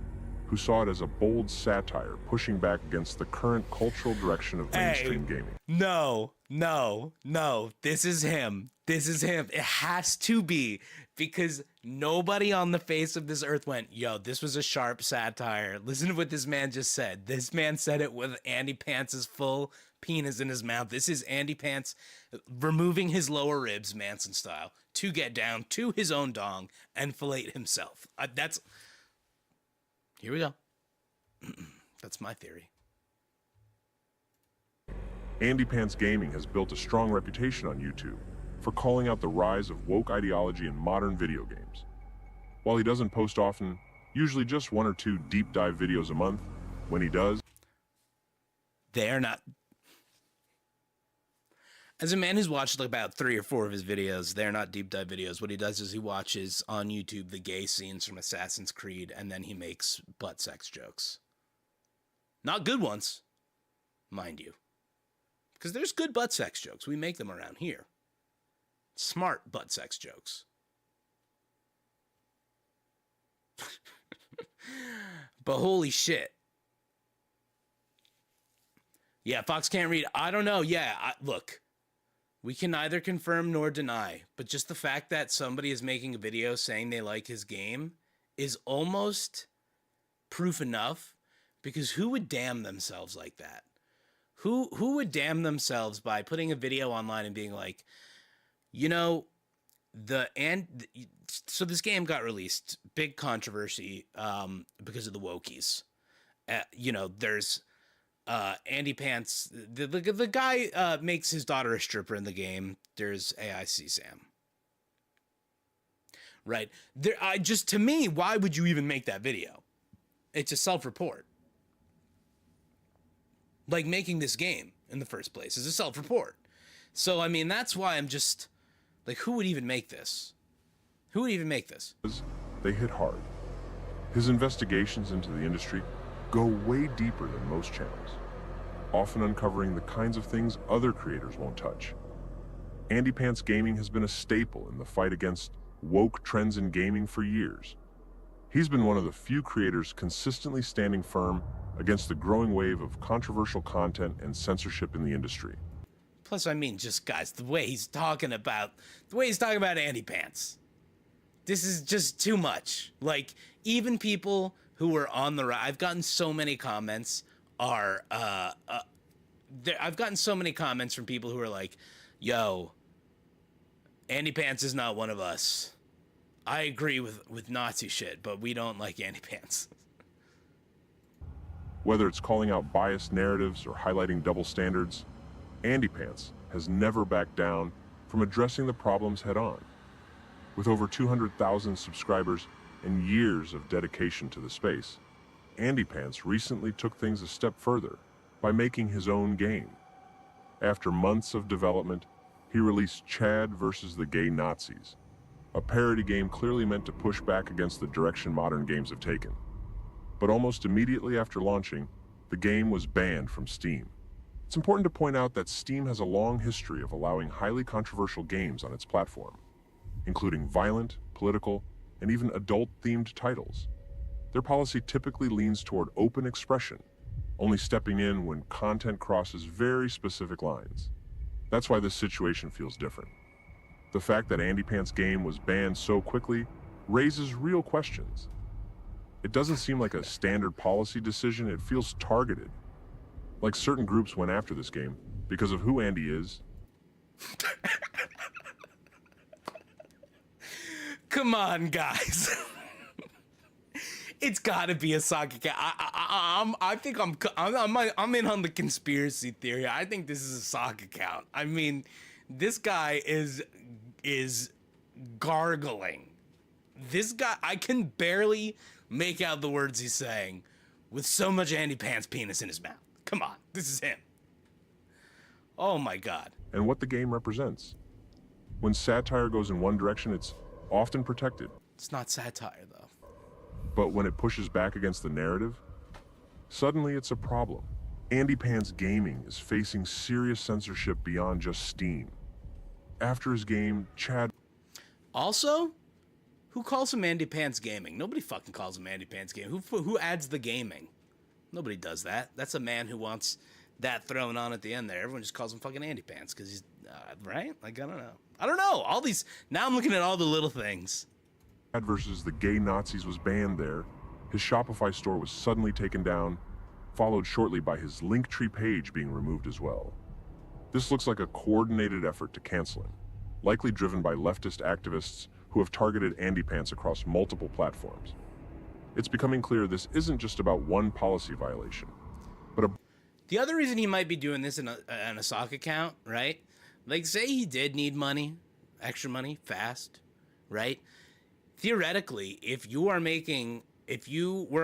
who saw it as a bold satire pushing back against the current cultural direction of mainstream gaming. No. This is him. This is him. It has to be, because nobody on the face of this earth went, yo, this was a sharp satire. Listen to what this man just said. This man said it with AndyPants' full penis in his mouth. This is AndyPants removing his lower ribs, Manson style, to get down to his own dong and fillet himself. Here we go. That's my theory. AndyPants Gaming has built a strong reputation on YouTube for calling out the rise of woke ideology in modern video games. While he doesn't post often, usually just 1 or 2 deep dive videos a month, when he does, they're not. As a man who's watched like about 3 or 4 of his videos, they're not deep dive videos. What he does is he watches on YouTube the gay scenes from Assassin's Creed, and then he makes butt sex jokes. Not good ones, mind you. Because there's good butt sex jokes. We make them around here. Smart butt sex jokes. But holy shit. Yeah, Fox can't read. I don't know. Yeah, look. We can neither confirm nor deny. But just the fact that somebody is making a video saying they like his game is almost proof enough. Because who would damn themselves like that? Who would damn themselves by putting a video online and being like, you know, So this game got released, big controversy, because of the wokies. There's AndyPants. The guy makes his daughter a stripper in the game. There's AIC Sam. Right there, to me, why would you even make that video? It's a self-report. Like, making this game in the first place is a self-report. So I mean, that's why I'm just like, who would even make this? Who would even make this? They hit hard. His investigations into the industry go way deeper than most channels, often uncovering the kinds of things other creators won't touch. AndyPants Gaming has been a staple in the fight against woke trends in gaming for years. He's been one of the few creators consistently standing firm against the growing wave of controversial content and censorship in the industry. Plus, I mean, just guys, the way he's talking about AndyPants. This is just too much. Like, even people who are on the right, I've gotten so many comments I've gotten so many comments from people who are like, yo, AndyPants is not one of us. I agree with Nazi shit, but we don't like AndyPants. Whether it's calling out biased narratives or highlighting double standards, AndyPants has never backed down from addressing the problems head-on. With over 200,000 subscribers and years of dedication to the space, AndyPants recently took things a step further by making his own game. After months of development, he released Chad versus the Gay Nazis, a parody game clearly meant to push back against the direction modern games have taken. But almost immediately after launching, the game was banned from Steam. It's important to point out that Steam has a long history of allowing highly controversial games on its platform, including violent, political, and even adult-themed titles. Their policy typically leans toward open expression, only stepping in when content crosses very specific lines. That's why this situation feels different. The fact that AndyPants' game was banned so quickly raises real questions. It doesn't seem like a standard policy decision, it feels targeted. Like certain groups went after this game because of who Andy is. Come on, guys. It's gotta be a soccer cat. I think I'm in on the conspiracy theory. I think this is a sock account. I mean, this guy is gargling. This guy, I can barely make out the words he's saying with so much AndyPants penis in his mouth. Come on, this is him. Oh my God. And what the game represents. When satire goes in one direction, it's often protected. It's not satire, though. But when it pushes back against the narrative, suddenly it's a problem. AndyPants Gaming is facing serious censorship beyond just Steam. After his game, Chad... Also, who calls him AndyPants Gaming? Nobody fucking calls him AndyPants Gaming. Who adds the gaming? Nobody does that. That's a man who wants that thrown on at the end there. Everyone just calls him fucking AndyPants because he's... right? Like, I don't know. All these... Now I'm looking at all the little things. Versus the Gay Nazis was banned there. His Shopify store was suddenly taken down, followed shortly by his Linktree page being removed as well. This looks like a coordinated effort to cancel him, likely driven by leftist activists who have targeted AndyPants across multiple platforms. It's becoming clear this isn't just about one policy violation, but the other reason he might be doing this in a sock account, right? Like, say he did need money, extra money, fast, right? Theoretically, if you were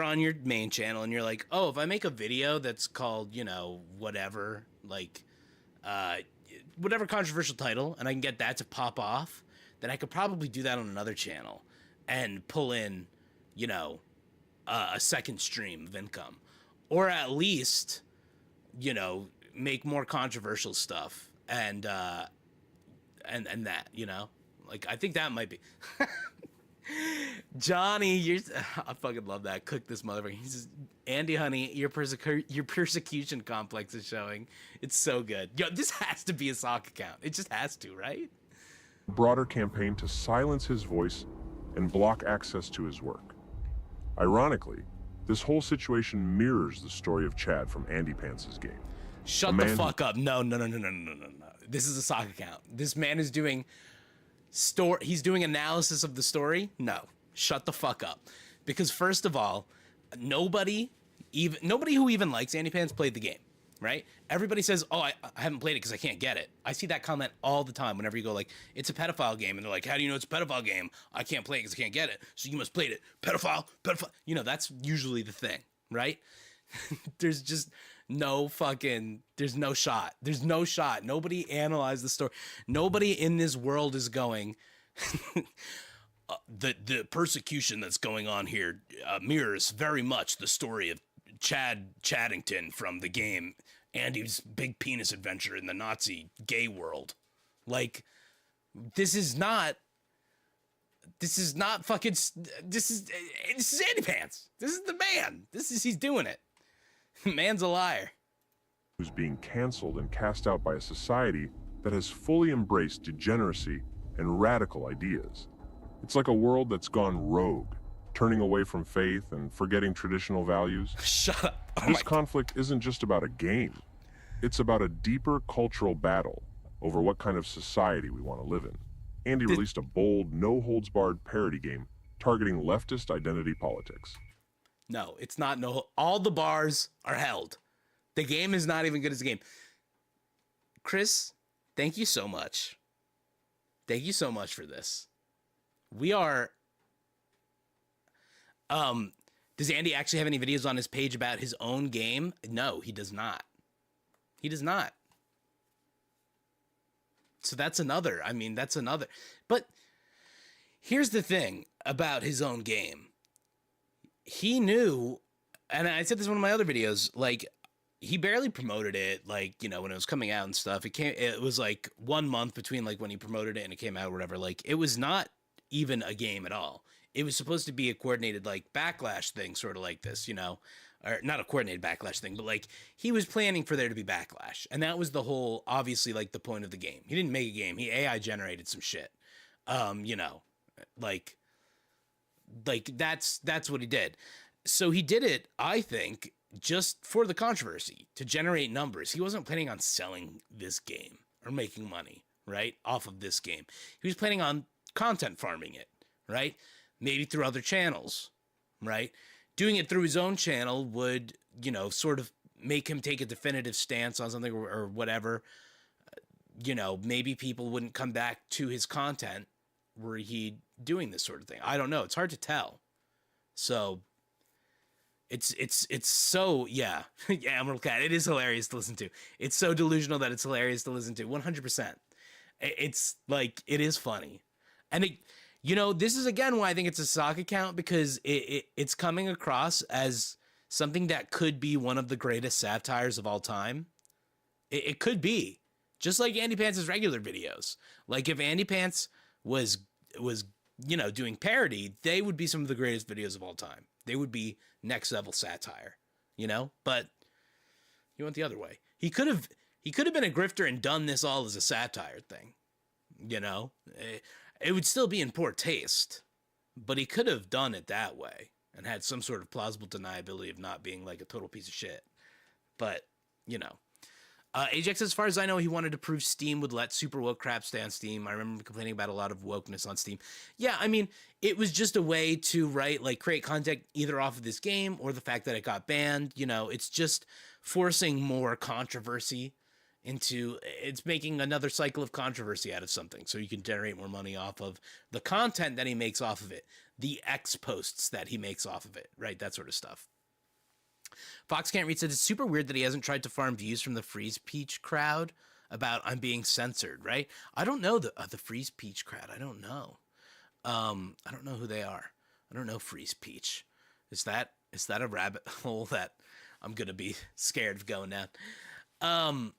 on your main channel and you're like, oh, if I make a video that's called, whatever, like, whatever controversial title, and I can get that to pop off, then I could probably do that on another channel and pull in, a second stream of income. Or at least, make more controversial stuff and that, like, I think that might be... Johnny, I fucking love that. Cook this motherfucker. He says, Andy, honey, your persecution complex is showing. It's so good. Yo, this has to be a sock account. It just has to, right? Broader campaign to silence his voice and block access to his work. Ironically, this whole situation mirrors the story of Chad from AndyPants' game. Shut the fuck up. No. This is a sock account. This man is doing He's doing analysis of the story. No, shut the fuck up. Because first of all, nobody who even likes AndyPants played the game, right? Everybody says, "Oh, I haven't played it because I can't get it." I see that comment all the time whenever you go like, "It's a pedophile game," and they're like, "How do you know it's a pedophile game? I can't play it because I can't get it. So you must play it. Pedophile, pedophile." You know, that's usually the thing, right? There's just no fucking. There's no shot. There's no shot. Nobody analyzed the story. Nobody in this world is going. The persecution that's going on here mirrors very much the story of Chad Chaddington from the game Andy's Big Penis Adventure in the Nazi gay world. Like, this is not fucking, this is AndyPants. This is the man. He's doing it. Man's a liar. Who's being canceled and cast out by a society that has fully embraced degeneracy and radical ideas. It's like a world that's gone rogue, turning away from faith and forgetting traditional values. Shut up. This conflict isn't just about a game. It's about a deeper cultural battle over what kind of society we want to live in. Andy released a bold, no-holds-barred parody game targeting leftist identity politics. No, it's not. No, all the bars are held. The game is not even good as a game. Chris, thank you so much. Thank you so much for this. We are... does Andy actually have any videos on his page about his own game? No, he does not. He does not. So that's another. I mean, that's another. But here's the thing about his own game. He knew, and I said this in one of my other videos, like, he barely promoted it, like, you know, when it was coming out and stuff. It was like 1 month between like when he promoted it and it came out or whatever. Like, it was not even a game at all. It was supposed to be a coordinated like backlash thing, sort of like this, you know, or not a coordinated backlash thing, but like he was planning for there to be backlash. And that was the whole, obviously, like the point of the game. He didn't make a game. He AI generated some shit. You know, like that's what he did. So he did it, I think, just for the controversy, to generate numbers. He wasn't planning on selling this game or making money, right, off of this game. He was planning on content farming it, right? Maybe through other channels, right? Doing it through his own channel would, you know, sort of make him take a definitive stance on something or whatever. You know, maybe people wouldn't come back to his content were he doing this sort of thing. I don't know. It's hard to tell. So it's so, yeah. Yeah, Emerald Cat. It is hilarious to listen to. It's so delusional that it's hilarious to listen to. 100%. It's like, it is funny. And it, you know, this is again why I think it's a sock account, because it's coming across as something that could be one of the greatest satires of all time. It could be, just like AndyPants' regular videos. Like if AndyPants was you know, doing parody, they would be some of the greatest videos of all time. They would be next level satire, you know. But he went the other way. He could have been a grifter and done this all as a satire thing, you know. It would still be in poor taste, but he could have done it that way and had some sort of plausible deniability of not being like a total piece of shit. But, you know. Ajax, as far as I know, he wanted to prove Steam would let super woke crap stay on Steam. I remember complaining about a lot of wokeness on Steam. Yeah, I mean, it was just a way to, right, like create content either off of this game or the fact that it got banned. You know, it's just forcing more controversy into, it's making another cycle of controversy out of something so you can generate more money off of the content that he makes off of it, the X posts that he makes off of it, right? That sort of stuff. Fox Can't Read said it's super weird that he hasn't tried to farm views from the Freeze Peach crowd about I'm being censored, right? I don't know the Freeze Peach crowd. I don't know. I don't know who they are. I don't know Freeze Peach. Is that a rabbit hole that I'm gonna be scared of going down?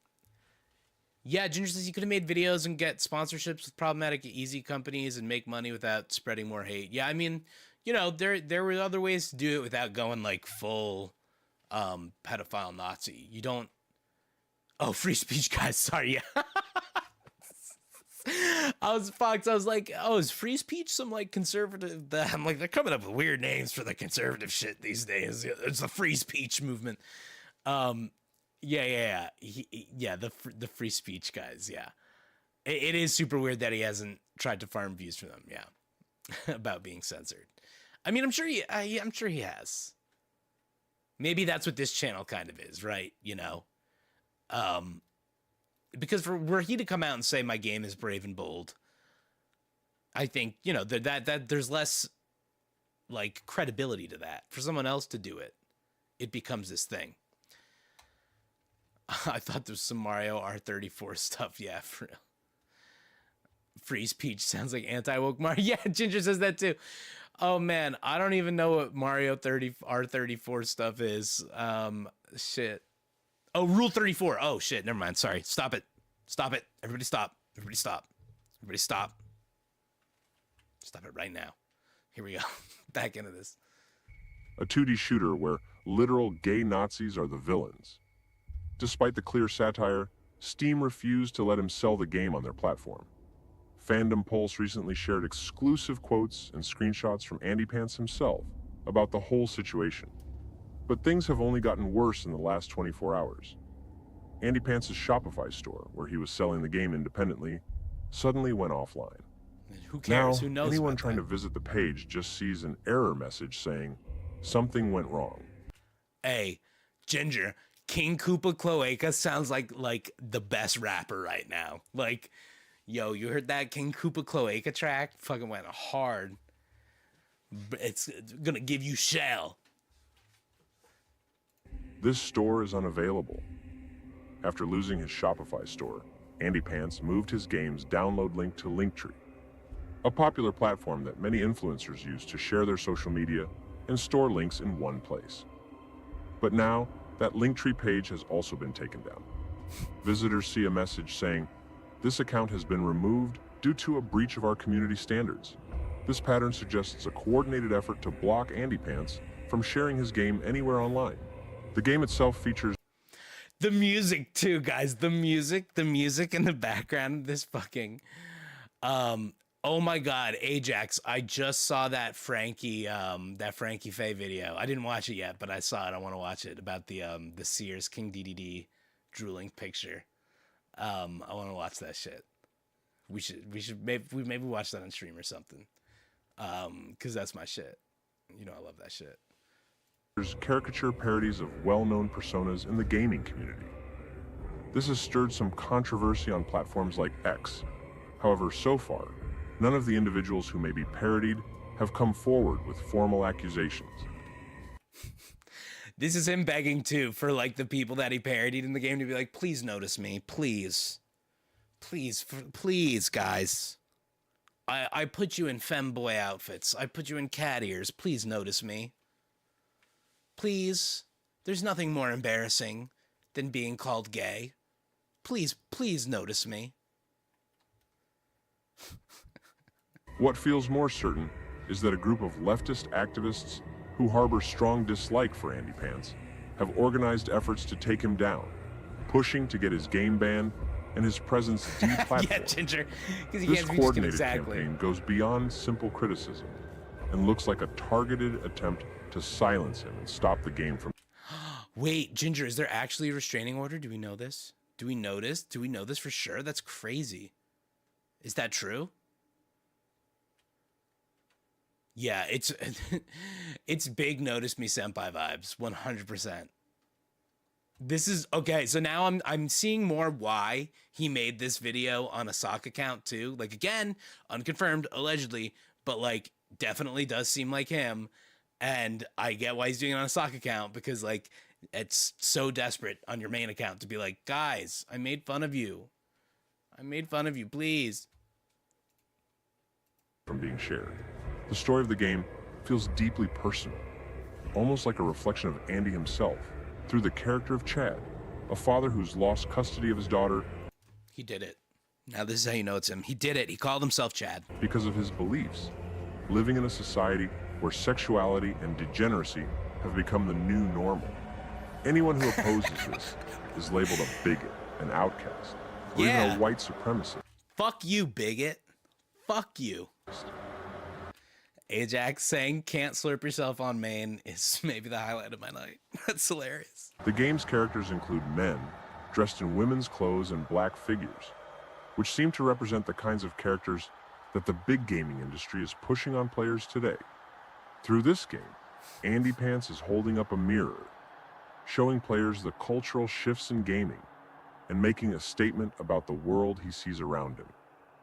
Yeah, Ginger says he could have made videos and get sponsorships with problematic easy companies and make money without spreading more hate. Yeah, I mean, you know, there were other ways to do it without going like full pedophile Nazi. You don't. Oh, free speech, guys. Sorry. Yeah. I was like, oh, is free speech some like conservative? I'm like, they're coming up with weird names for the conservative shit these days. It's the free speech movement. Yeah. The free speech guys. Yeah. It is super weird that he hasn't tried to farm views from them. Yeah. About being censored. I mean, I'm sure he has. Maybe that's what this channel kind of is, right? You know, because were he to come out and say my game is brave and bold, I think, you know, that there's less like credibility to that. For someone else to do it, it becomes this thing. I thought there was some Mario R34 stuff. Yeah, for real. Freeze Peach sounds like anti-woke Mario. Yeah, Ginger says that too. Oh man, I don't even know what Mario R34 stuff is. Shit. Oh, Rule 34. Oh shit, never mind. Sorry. Stop it. Stop it. Everybody stop. Everybody stop. Everybody stop. Stop it right now. Here we go. Back into this. A 2D shooter where literal gay Nazis are the villains. Despite the clear satire, Steam refused to let him sell the game on their platform. Fandom Pulse recently shared exclusive quotes and screenshots from AndyPants himself about the whole situation. But things have only gotten worse in the last 24 hours. AndyPants' Shopify store, where he was selling the game independently, suddenly went offline. Who cares? Now, Who knows? Anyone trying to visit the page just sees an error message saying something went wrong. Hey, Ginger, King Koopa Cloaca sounds like the best rapper right now. Like, yo, you heard that King Koopa Cloaca track? Fucking went hard. It's gonna give you shell. This store is unavailable. After losing his Shopify store, AndyPants moved his game's download link to Linktree, a popular platform that many influencers use to share their social media and store links in one place. But now, that Linktree page has also been taken down. Visitors see a message saying, "This account has been removed due to a breach of our community standards." This pattern suggests a coordinated effort to block AndyPants from sharing his game anywhere online. The game itself features The music too, guys. The music in the background of this fucking oh my god, Ajax. I just saw that Frankie Faye video. I didn't watch it yet, but I saw it. I want to watch it about the Sears King DDD drooling picture. I want to watch that shit. We should maybe watch that on stream or something. Cuz that's my shit. You know I love that shit. There's caricature parodies of well-known personas in the gaming community. This has stirred some controversy on platforms like X. However, so far, none of the individuals who may be parodied have come forward with formal accusations. This is him begging too for like the people that he parodied in the game to be like, please notice me, please, guys. I put you in femboy outfits. I put you in cat ears. Please notice me. Please. There's nothing more embarrassing than being called gay. Please notice me. What feels more certain is that a group of leftist activists who harbor strong dislike for AndyPants have organized efforts to take him down, pushing to get his game banned and his presence deplatformed. Yeah, Ginger. This coordinated campaign goes beyond simple criticism and looks like a targeted attempt to silence him and stop the game from... Wait, Ginger, is there actually a restraining order? Do we know this? Do we know this for sure? That's crazy. Is that true? Yeah, it's big notice me senpai vibes, 100%. This is okay, so now I'm seeing more why he made this video on a sock account too. Like again, unconfirmed, allegedly, but like definitely does seem like him. And I get why he's doing it on a sock account because like it's so desperate on your main account to be like, guys, I made fun of you. Please. From being shared. The story of the game feels deeply personal, almost like a reflection of Andy himself, through the character of Chad, a father who's lost custody of his daughter. He did it. Now this is how you know it's him. He did it. He called himself Chad. Because of his beliefs, living in a society where sexuality and degeneracy have become the new normal. Anyone who opposes this is labeled a bigot, an outcast, or even a white supremacist. Fuck you, bigot. Fuck you. Ajax saying can't slurp yourself on main is maybe the highlight of my night. That's hilarious. The game's characters include men dressed in women's clothes and black figures, which seem to represent the kinds of characters that the big gaming industry is pushing on players today. Through this game, AndyPants is holding up a mirror, showing players the cultural shifts in gaming and making a statement about the world he sees around him.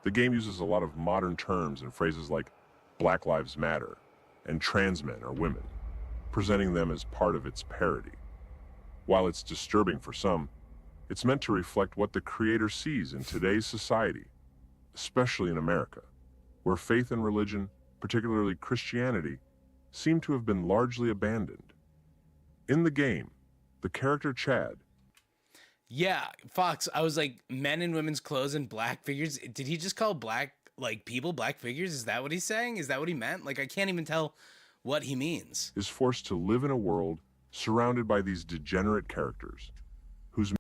The game uses a lot of modern terms and phrases like Black Lives Matter and trans men are women, presenting them as part of its parody. While it's disturbing for some, it's meant to reflect what the creator sees in today's society, especially in America, where faith and religion, particularly Christianity, seem to have been largely abandoned. In the game, the character Chad. Yeah, Fox, I was like, men in women's clothes and black figures. Did he just call black, like, people black figures? Is that what he's saying? Is that what he meant? Like, I can't even tell what he means. Is forced to live in a world surrounded by these degenerate characters whose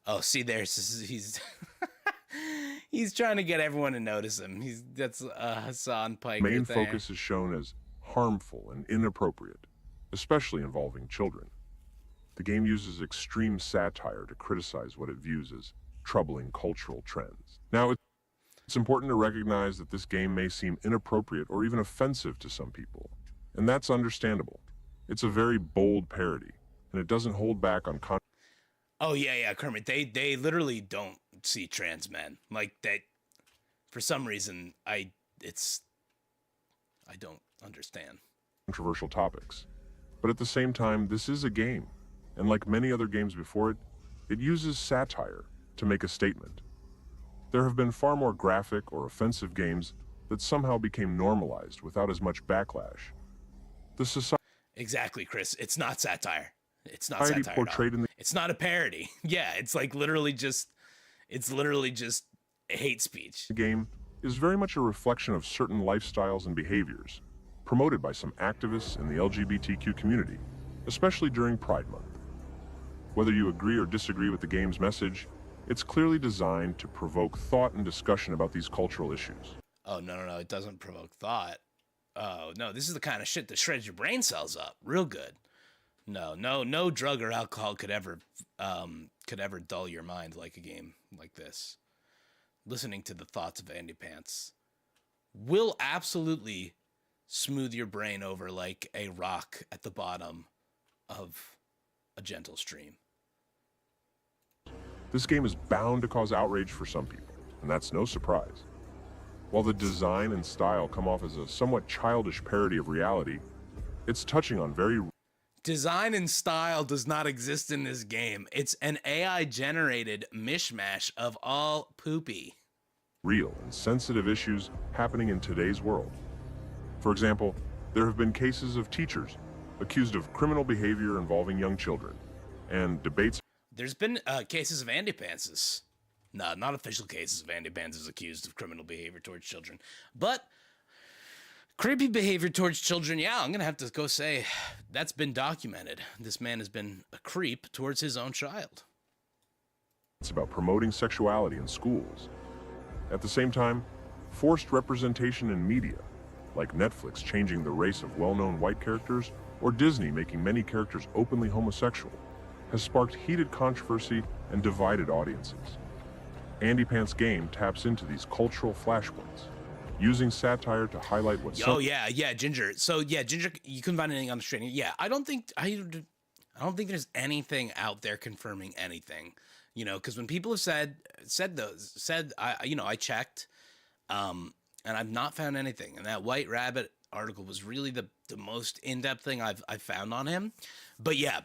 Oh, see, he's he's trying to get everyone to notice him. That's Hassan Pike. main right there. focus is shown as harmful and inappropriate, especially involving children. The game uses extreme satire to criticize what it views as troubling cultural trends. Now, it's important to recognize that this game may seem inappropriate or even offensive to some people, and that's understandable. It's a very bold parody, and it doesn't hold back on content. Oh yeah, Kermit. They literally don't see trans men like that. For some reason, I don't understand. Controversial topics. But at the same time, this is a game, and like many other games before it, it uses satire to make a statement. There have been far more graphic or offensive games that somehow became normalized without as much backlash. The society Exactly, Chris. It's not satire. It's not satire at all. portrayed in the It's not a parody. Yeah, it's like literally just hate speech. game is very much a reflection of certain lifestyles and behaviors promoted by some activists in the LGBTQ community, especially during Pride Month. Whether you agree or disagree with the game's message, it's clearly designed to provoke thought and discussion about these cultural issues. Oh, no, it doesn't provoke thought. Oh, no, this is the kind of shit that shreds your brain cells up real good. No drug or alcohol could ever dull your mind like a game like this. Listening to the thoughts of AndyPants will absolutely smooth your brain over like a rock at the bottom of a gentle stream. This game is bound to cause outrage for some people, and that's no surprise. While the design and style come off as a somewhat childish parody of reality, it's touching on very Design and style does not exist in this game. It's an AI-generated mishmash of all poopy. real and sensitive issues happening in today's world. For example, there have been cases of teachers accused of criminal behavior involving young children, and debates. There's been cases of AndyPantses. No, not official cases of AndyPants accused of criminal behavior towards children. But creepy behavior towards children, yeah, I'm going to have to go say that's been documented. This man has been a creep towards his own child. It's about promoting sexuality in schools. At the same time, forced representation in media, like Netflix changing the race of well-known white characters or Disney making many characters openly homosexual, has sparked heated controversy and divided audiences. AndyPants' game taps into these cultural flashpoints, using satire to highlight what some... Oh yeah, Ginger. So yeah, Ginger, you couldn't find anything on the stream. Yeah, I don't think there's anything out there confirming anything. You know, because when people have said I checked, and I've not found anything. And that White Rabbit article was really the most in-depth thing I've found on him. But yeah,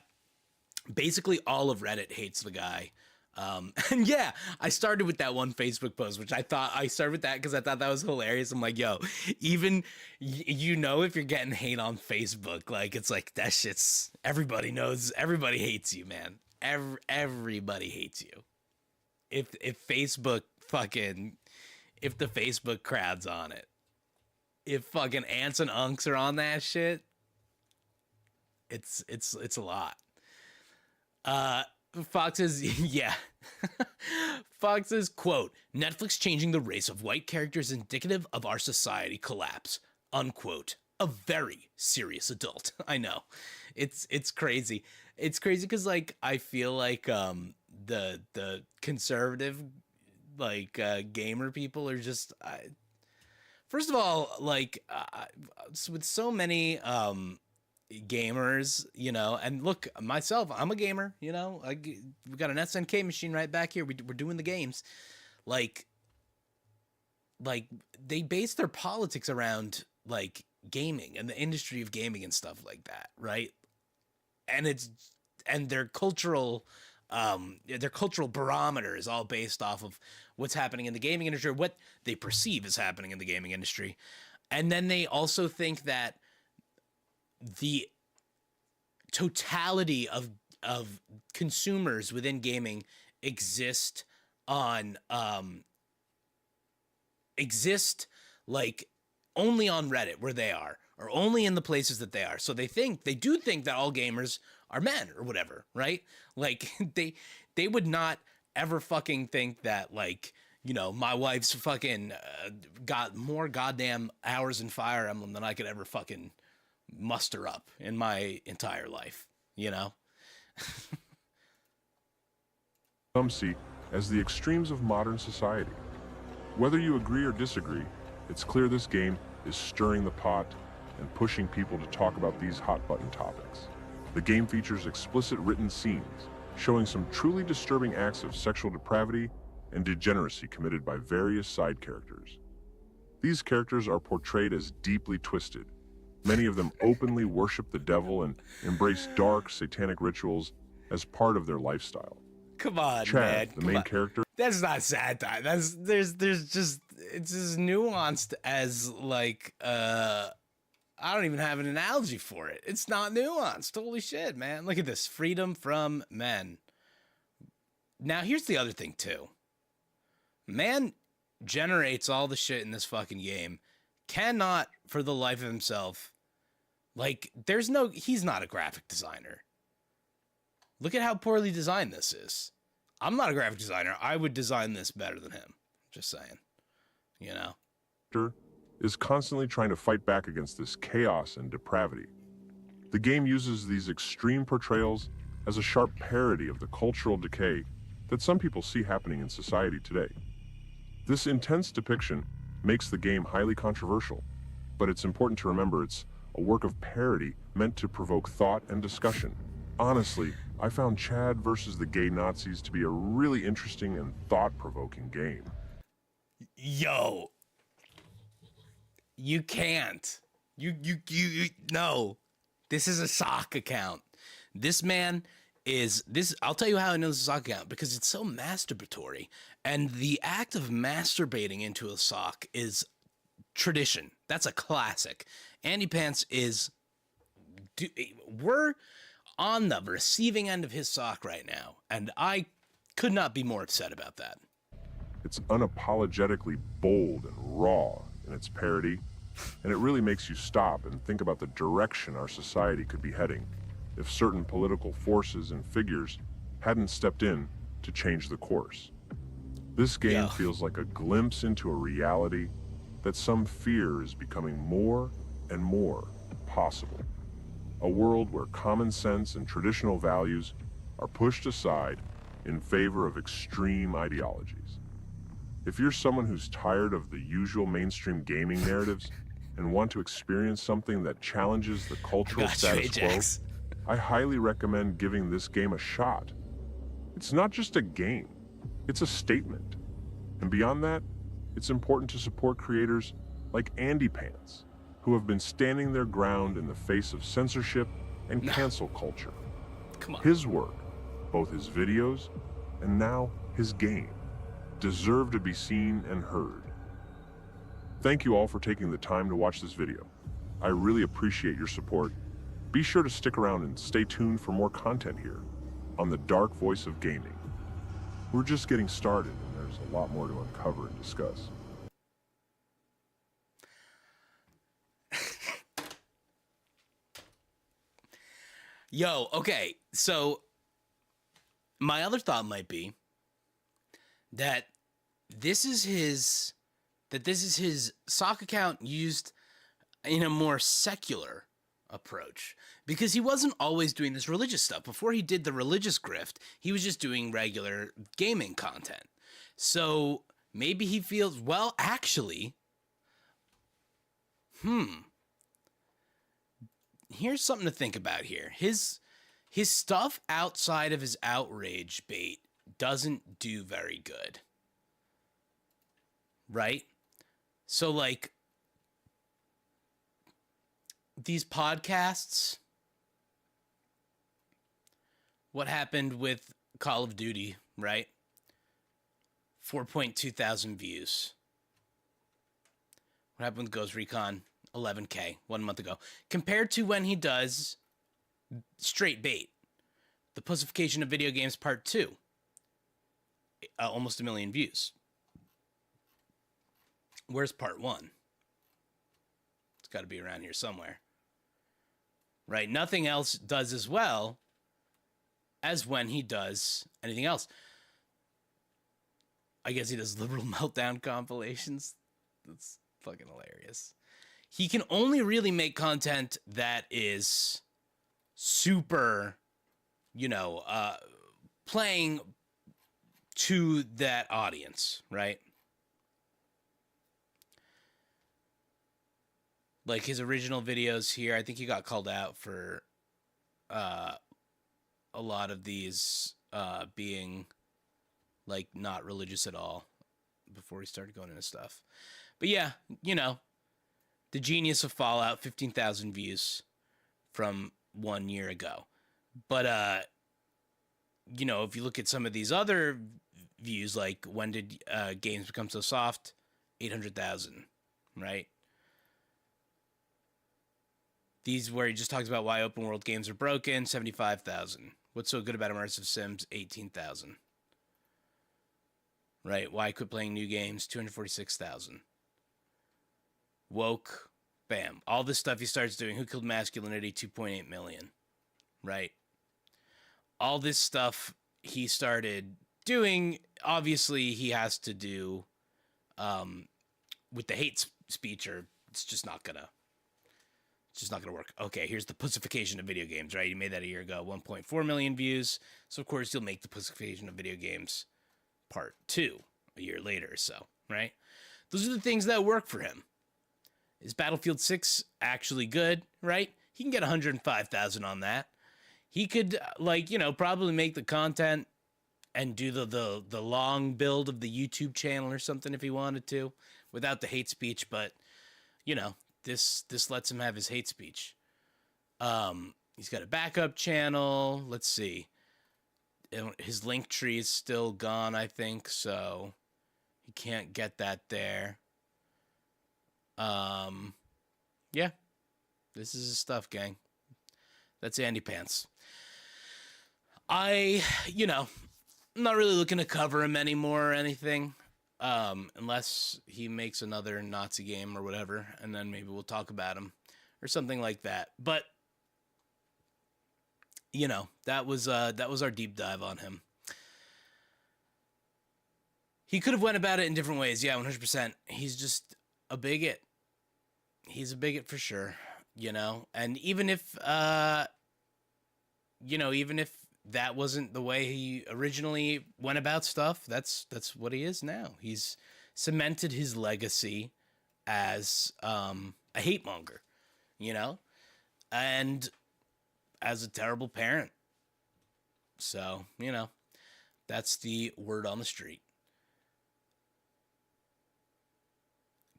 basically all of Reddit hates the guy. And yeah, I started with that one Facebook post, which I started with that because I thought that was hilarious. I'm like, yo, even, if you're getting hate on Facebook, like, it's like, that shit's, everybody knows, everybody hates you, man. Everybody hates you. If Facebook if the Facebook crowd's on it, if fucking ants and unks are on that shit, it's a lot. Fox says, yeah. Fox says, quote, Netflix changing the race of white characters indicative of our society collapse, unquote. A very serious adult. I know. It's crazy. It's crazy because, like, I feel like the conservative, like, gamer people are just... First of all, like with so many gamers, you know, and look, myself, I'm a gamer, you know, we got an SNK machine right back here. We're doing the games. Like, like they base their politics around like gaming and the industry of gaming and stuff like that, right? And it's and their cultural barometer is all based off of what's happening in the gaming industry, or what they perceive is happening in the gaming industry. And then they also think that the totality of consumers within gaming exist on exist like only on Reddit where they are, or only in the places that they are. So they do think that all gamers are men or whatever, right? Like they would not ever fucking think that, like, you know, my wife's fucking got more goddamn hours in Fire Emblem than I could ever fucking muster up in my entire life, you know? Some see as the extremes of modern society. Whether you agree or disagree, it's clear this game is stirring the pot and pushing people to talk about these hot-button topics. The game features explicit written scenes, showing some truly disturbing acts of sexual depravity and degeneracy committed by various side characters. These characters are portrayed as deeply twisted. Many of them openly worship the devil and embrace dark, satanic rituals as part of their lifestyle. Come on, Chad, man. the main character, That's not satire. There's just it's as nuanced as like I don't even have an analogy for it. It's not nuanced. Holy shit, man. Look at this. Freedom from men. Now here's the other thing too. Man generates all the shit in this fucking game. Cannot for the life of himself. Like, he's not a graphic designer. Look at how poorly designed this is. I'm not a graphic designer. I would design this better than him. Just saying. You know? is constantly trying to fight back against this chaos and depravity. The game uses these extreme portrayals as a sharp parody of the cultural decay that some people see happening in society today. This intense depiction makes the game highly controversial, but it's important to remember it's a work of parody meant to provoke thought and discussion. Honestly, I found Chad versus the Gay Nazis to be a really interesting and thought-provoking game. Yo, you can't. You no. This is a sock account. This man is this. I'll tell you how I know this is a sock account, because it's so masturbatory, and the act of masturbating into a sock is tradition. That's a classic. AndyPants is. We're on the receiving end of his sock right now, and I could not be more upset about that. It's unapologetically bold and raw in its parody, and it really makes you stop and think about the direction our society could be heading if certain political forces and figures hadn't stepped in to change the course. This game feels like a glimpse into a reality that some fear is becoming more and more possible. A world where common sense and traditional values are pushed aside in favor of extreme ideologies. If you're someone who's tired of the usual mainstream gaming narratives and want to experience something that challenges the cultural status quo, I highly recommend giving this game a shot. It's not just a game, it's a statement. And beyond that, it's important to support creators like AndyPants, who have been standing their ground in the face of censorship and cancel culture. Come on. His work, both his videos and now his game, deserve to be seen and heard. Thank you all for taking the time to watch this video. I really appreciate your support. Be sure to stick around and stay tuned for more content here on the Dark Voice of Gaming. We're just getting started, and there's a lot more to uncover and discuss. Yo, okay, so my other thought might be that this is his sock account used in a more secular approach, because he wasn't always doing this religious stuff. Before he did the religious grift, he was just doing regular gaming content. So maybe he feels, well, actually, Here's something to think about here. His stuff outside of his outrage bait doesn't do very good. Right? So like these podcasts, what happened with Call of Duty, right? 4.2 thousand views. What happened with Ghost Recon? 11K 1 month ago. Compared to when he does Straight Bait, the Pussification of Video Games Part 2, almost 1 million views. Where's Part 1? It's got to be around here somewhere. Right? Nothing else does as well as when he does anything else. I guess he does Liberal Meltdown compilations. That's fucking hilarious. He can only really make content that is super, playing to that audience, right? Like his original videos here, I think he got called out for a lot of these being like not religious at all before he started going into stuff. But yeah, the Genius of Fallout, 15,000 views from 1 year ago. But, if you look at some of these other views, like when did games become so soft? 800,000, right? These where he just talks about why open world games are broken, 75,000. What's so good about immersive sims? 18,000. Right? Why quit playing new games? 246,000. Woke, bam. All this stuff he starts doing. Who Killed Masculinity? 2.8 million. Right? All this stuff he started doing, obviously he has to do with the hate speech, or it's just not gonna work. Okay, here's the Pussification of Video Games, right? He made that a year ago, 1.4 million views. So of course he'll make the Pussification of Video Games Part 2 a year later or so, right? Those are the things that work for him. Is Battlefield 6 actually good, right? He can get 105,000 on that. He could, probably make the content and do the long build of the YouTube channel or something if he wanted to, without the hate speech. But, this lets him have his hate speech. He's got a backup channel. Let's see. His link tree is still gone, I think, so he can't get that there. Yeah, this is his stuff, gang. That's AndyPants. I'm not really looking to cover him anymore or anything, unless he makes another Nazi game or whatever, and then maybe we'll talk about him or something like that. But that was our deep dive on him. He could have went about it in different ways. Yeah, 100%. He's just a bigot. He's a bigot for sure, and even if that wasn't the way he originally went about stuff, that's what he is now. He's cemented his legacy as a hate monger, and as a terrible parent. So, that's the word on the street.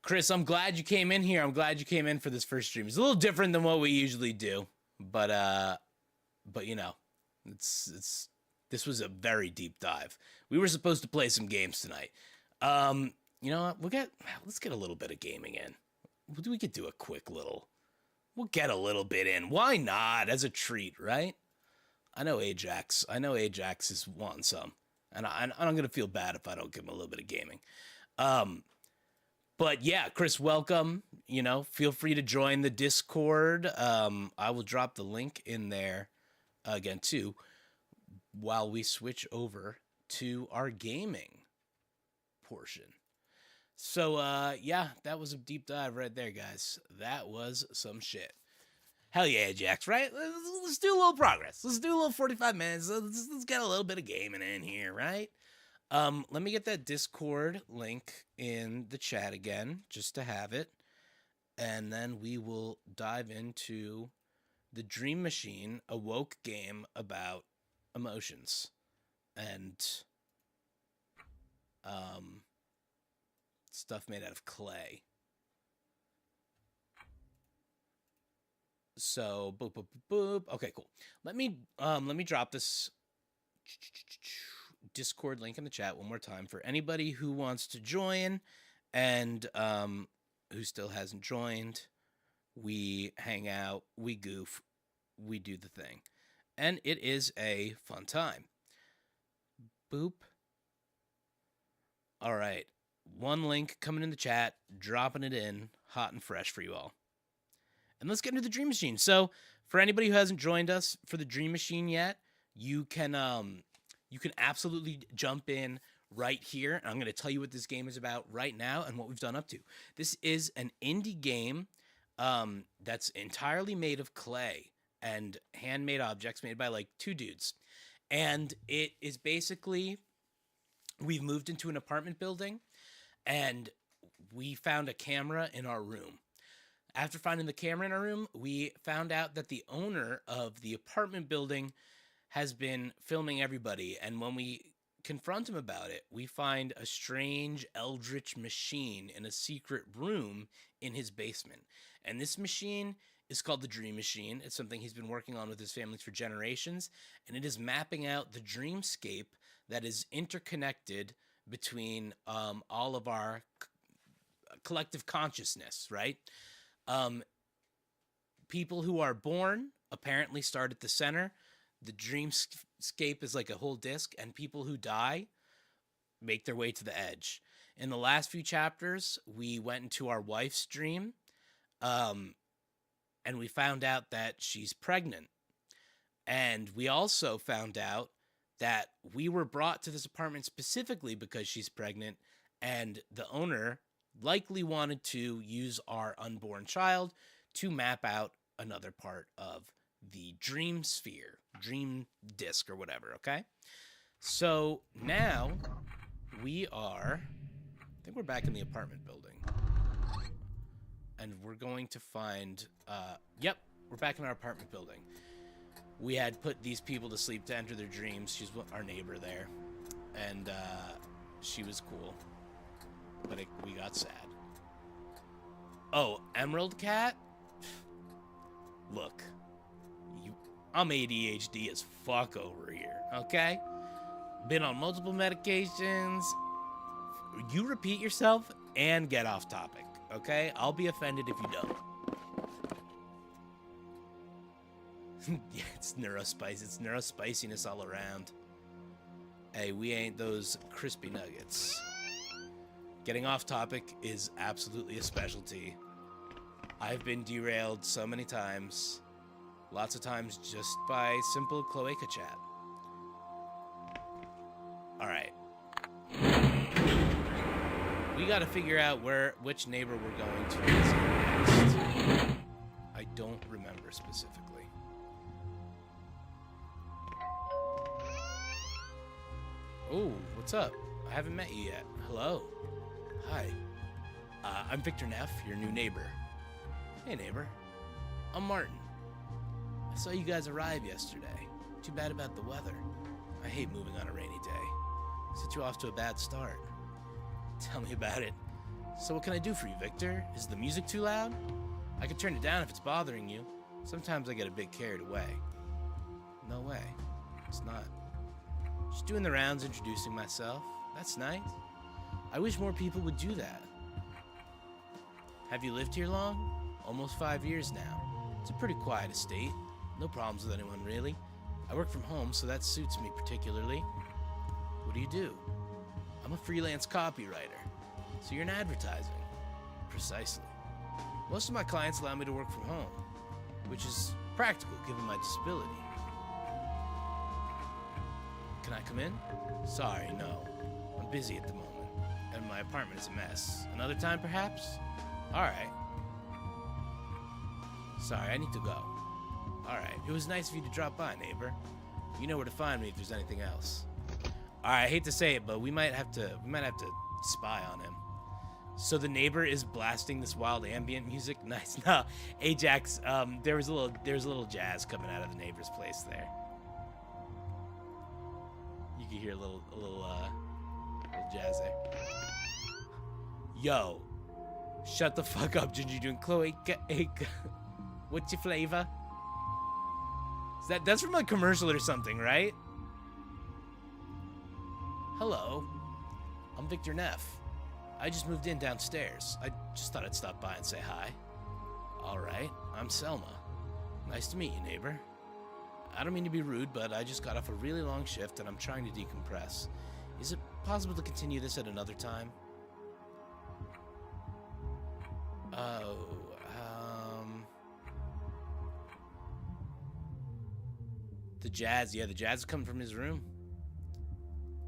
Chris, I'm glad you came in here. I'm glad you came in for this first stream. It's a little different than what we usually do, but this was a very deep dive. We were supposed to play some games tonight. You know what? Let's get a little bit of gaming in. We could do a quick little. We'll get a little bit in. Why not? As a treat, right? I know Ajax is wanting some, and I'm gonna feel bad if I don't give him a little bit of gaming. But yeah, Chris, welcome. Feel free to join the Discord. I will drop the link in there again too, while we switch over to our gaming portion. So yeah, that was a deep dive right there, guys. That was some shit. Hell yeah, Jax, right? Let's do a little progress. Let's do a little 45 minutes. Let's get a little bit of gaming in here, right? Let me get that Discord link in the chat again, just to have it. and then we will dive into the Dream Machine, a woke game about emotions and stuff made out of clay. So boop boop boop boop. Okay, cool. Let me drop this Discord link in the chat one more time for anybody who wants to join and who still hasn't joined. We hang out, we goof, we do the thing. And it is a fun time. Boop. All right. One link coming in the chat, dropping it in hot and fresh for you all. And let's get into the Dream Machine. So, for anybody who hasn't joined us for the Dream Machine yet, you can absolutely jump in right here. And I'm going to tell you what this game is about right now and what we've done up to. This is an indie game that's entirely made of clay and handmade objects made by like two dudes. And it is basically, we've moved into an apartment building and we found a camera in our room. After finding the camera in our room, we found out that the owner of the apartment building has been filming everybody. And when we confront him about it, we find a strange eldritch machine in a secret room in his basement. And this machine is called the Dream Machine. It's something he's been working on with his family for generations. And it is mapping out the dreamscape that is interconnected between all of our collective consciousness, right? People who are born apparently start at the center. The dreamscape is like a whole disc, and people who die make their way to the edge. In the last few chapters, we went into our wife's dream, and we found out that she's pregnant. And we also found out that we were brought to this apartment specifically because she's pregnant, and the owner likely wanted to use our unborn child to map out another part of the dream sphere, dream disc or whatever, okay? So now I think we're back in the apartment building. And we're going to find, yep, we're back in our apartment building. We had put these people to sleep to enter their dreams. She's our neighbor there. And she was cool. But we got sad. Oh, Emerald Cat? Look, I'm ADHD as fuck over here, okay? Been on multiple medications. You repeat yourself and get off topic, okay? I'll be offended if you don't. Yeah, it's neurospice. It's neurospiciness all around. Hey, we ain't those crispy nuggets. Getting off topic is absolutely a specialty. I've been derailed so many times. Lots of times just by simple cloaca chat. Alright. We gotta figure out which neighbor we're going to visit next. I don't remember specifically. Oh, what's up? I haven't met you yet. Hello. Hi. I'm Victor Neff, your new neighbor. Hey, neighbor. I'm Martin. I saw you guys arrive yesterday. Too bad about the weather. I hate moving on a rainy day. Set you off to a bad start. Tell me about it. So what can I do for you, Victor? Is the music too loud? I can turn it down if it's bothering you. Sometimes I get a bit carried away. No way. It's not. Just doing the rounds, introducing myself. That's nice. I wish more people would do that. Have you lived here long? Almost 5 years now. It's a pretty quiet estate. No problems with anyone, really. I work from home, so that suits me particularly. What do you do? I'm a freelance copywriter. So you're in advertising. Precisely. Most of my clients allow me to work from home, which is practical given my disability. Can I come in? Sorry, no. I'm busy at the moment, and my apartment is a mess. Another time, perhaps? Alright. Sorry, I need to go. Alright, it was nice of you to drop by, neighbor. You know where to find me if there's anything else. Alright, I hate to say it, but we might have to spy on him. So the neighbor is blasting this wild ambient music. Nice. No, Ajax. There was a little jazz coming out of the neighbor's place there. You can hear a little jazz there. Yo, shut the fuck up, Ginger. You doing Chloe? What's your flavor? That's from a commercial or something, right? Hello, I'm Victor Neff. I just moved in downstairs. I just thought I'd stop by and say hi. All right, I'm Selma. Nice to meet you, neighbor. I don't mean to be rude, but I just got off a really long shift and I'm trying to decompress. Is it possible to continue this at another time? Oh, the jazz. Yeah, the jazz is coming from his room.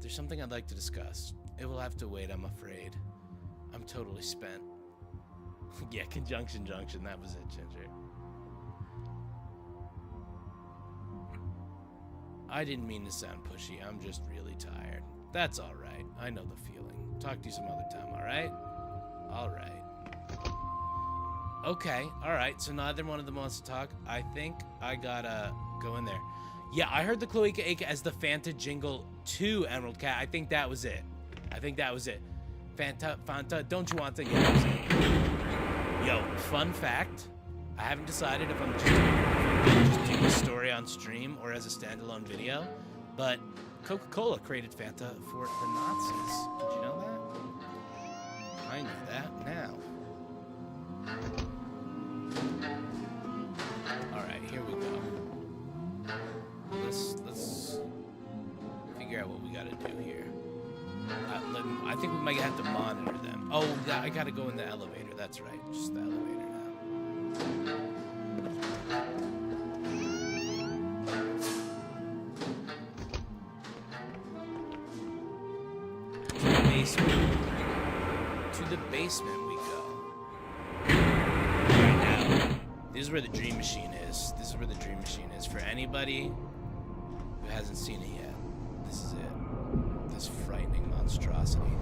There's something I'd like to discuss. It will have to wait, I'm afraid. I'm totally spent. Yeah, conjunction junction. That was it, Ginger. I didn't mean to sound pushy. I'm just really tired. That's all right. I know the feeling. Talk to you some other time, all right? All right. Okay, all right. So neither one of them wants to talk. I think I gotta go in there. Yeah, I heard the Cloaca Acre as the Fanta jingle to Emerald Cat. I think that was it. Fanta, don't you want to get it? Yo, fun fact. I haven't decided if I'm just doing the story on stream or as a standalone video, but Coca-Cola created Fanta for the Nazis. Did you know that? I know that now. All right, here we go. Let's figure out what we gotta do here. I think we might have to monitor them. Oh, yeah, I gotta go in the elevator. That's right, just the elevator now. To the basement we go. Right now, this is where the dream machine is. For anybody who hasn't seen it yet, this is it. This frightening monstrosity.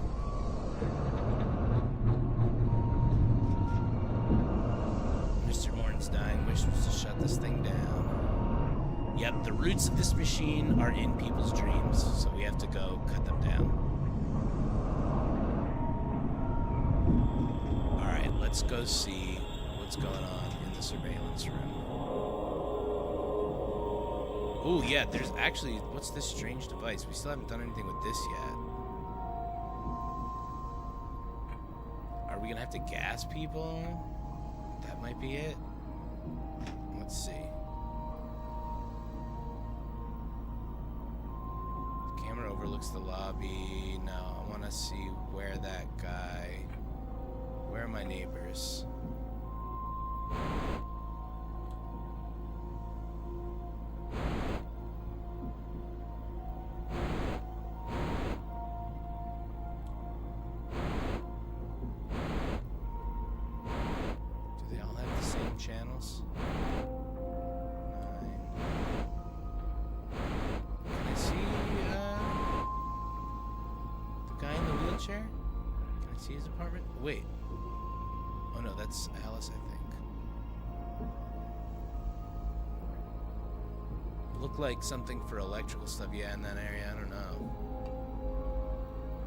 Mr. Morgenstein wishes to shut this thing down. Yep, the roots of this machine are in people's dreams, so we have to go cut them down. Alright, let's go see what's going on in the surveillance room. Oh, yeah, there's actually... What's this strange device? We still haven't done anything with this yet. Are we gonna have to gas people? That might be it. Let's see. The camera overlooks the lobby. No, I want to see where that guy... Where are my neighbors? Channels. 9. Can I see the guy in the wheelchair? Can I see his apartment? Wait. Oh no, that's Alice, I think. Look like something for electrical stuff. Yeah, in that area. I don't know.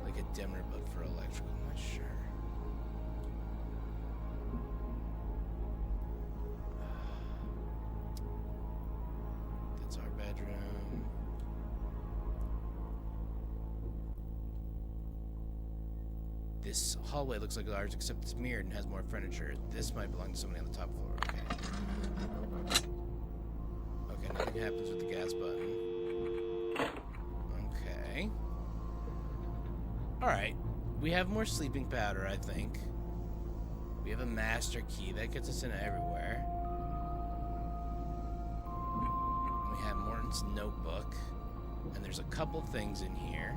Like a dimmer, but for electrical. I'm not sure. This hallway looks like ours, except it's mirrored and has more furniture. This might belong to somebody on the top floor. Okay, nothing happens with the gas button. Okay. Alright. We have more sleeping powder, I think. We have a master key. That gets us in everywhere. We have Morton's notebook. And there's a couple things in here.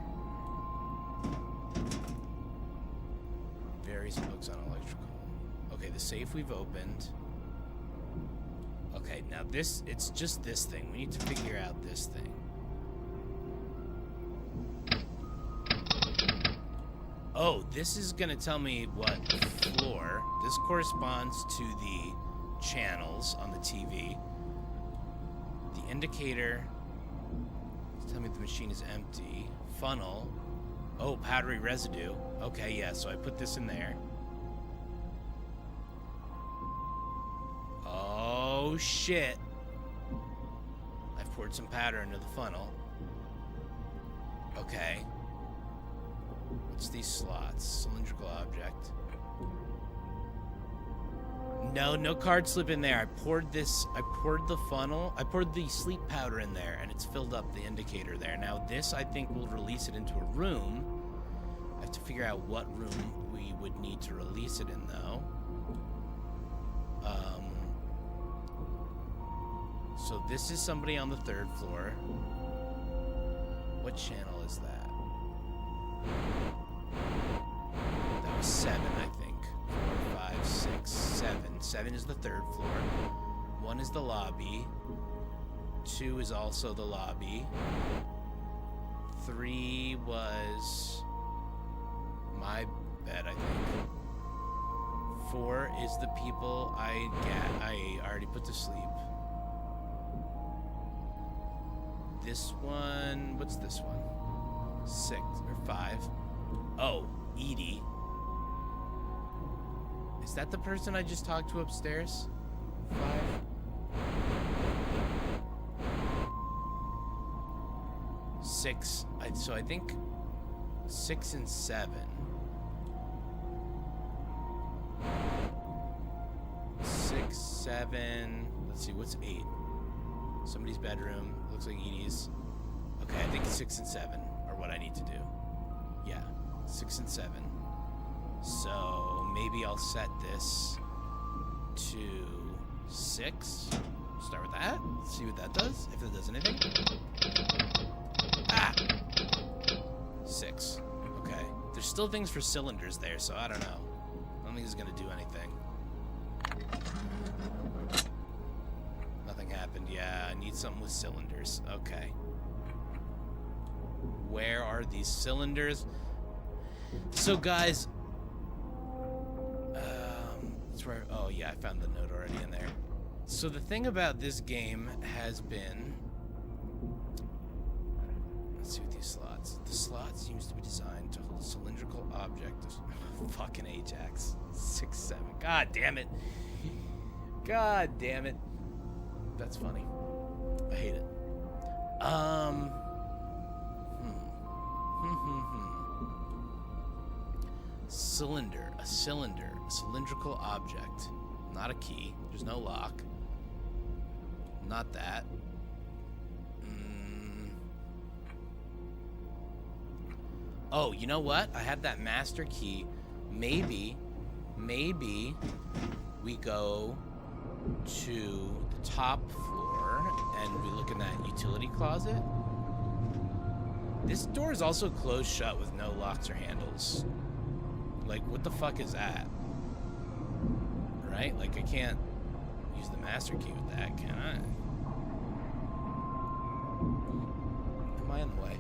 Various books on electrical. Okay, the safe we've opened. Okay, now this, it's just this thing. We need to figure out this thing. Oh, this is gonna tell me what floor. This corresponds to the channels on the TV. The indicator. Tell me the machine is empty. Funnel. Oh, powdery residue. Okay, yeah, so I put this in there. Oh, shit. I've poured some powder into the funnel. Okay. What's these slots? Cylindrical object. No card slip in there. I poured the funnel. I poured the sleep powder in there, and it's filled up the indicator there. Now this, I think, will release it into a room. I have to figure out what room we would need to release it in, though. So this is somebody on the 3rd floor. What channel is that? That was 7, I think. 4, 5, 6, 7. 7 is the 3rd floor. 1 is the lobby. 2 is also the lobby. 3 was my bed, I think. 4 is the people I already put to sleep. This one, what's this one? 6 or 5. Oh, Edie. Is that the person I just talked to upstairs? 5. Six. So I think 6 and 7. 6, 7. Let's see, what's 8? Somebody's bedroom. Looks like Edie's. Okay, I think 6 and 7 are what I need to do. Yeah, 6 and 7. So maybe I'll set this to 6. Start with that. See what that does. If it does anything. Ah! 6. Okay. There's still things for cylinders there, so I don't know. I don't think it's gonna do anything. Nothing happened. Yeah, I need something with cylinders. Okay. Where are these cylinders? So, guys, that's where. Oh yeah, I found the note already in there. So the thing about this game has been. Let's see what these slots. The slot seems to be designed to hold a cylindrical object. Fucking Ajax. 6, 7. God damn it. God damn it. That's funny. I hate it. Cylinder. A cylinder. A cylindrical object. Not a key. There's no lock. Not that. Oh, you know what? I have that master key. Maybe we go to the top floor and we look in that utility closet. This door is also closed shut with no locks or handles. Like, what the fuck is that? Right? Like, I can't use the master key with that, can I? Am I in the way?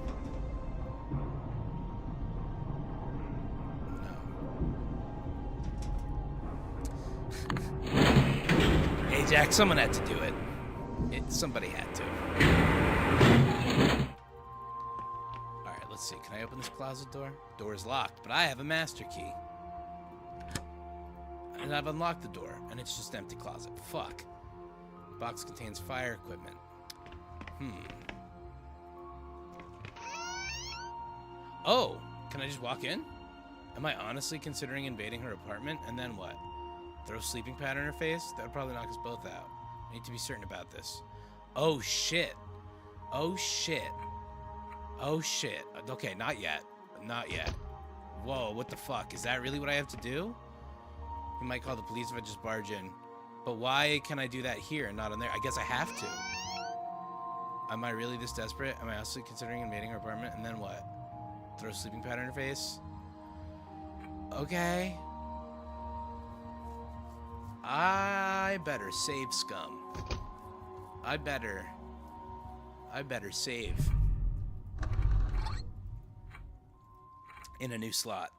Ajax, someone had to do it. Somebody had to. Alright, let's see. Can I open this closet door? Door is locked, but I have a master key. And I've unlocked the door, and it's just an empty closet. Fuck. Box contains fire equipment. Oh, can I just walk in? Am I honestly considering invading her apartment? And then what? Throw sleeping powder in her face? That would probably knock us both out. I need to be certain about this. Oh, shit. Oh, shit. Oh, shit. Okay, not yet. Not yet. Whoa, what the fuck? Is that really what I have to do? You might call the police if I just barge in. But why can I do that here and not in there? I guess I have to. Am I really this desperate? Am I also considering invading her apartment? And then what? Throw sleeping powder in her face? Okay. I better save scum. I better save in a new slot.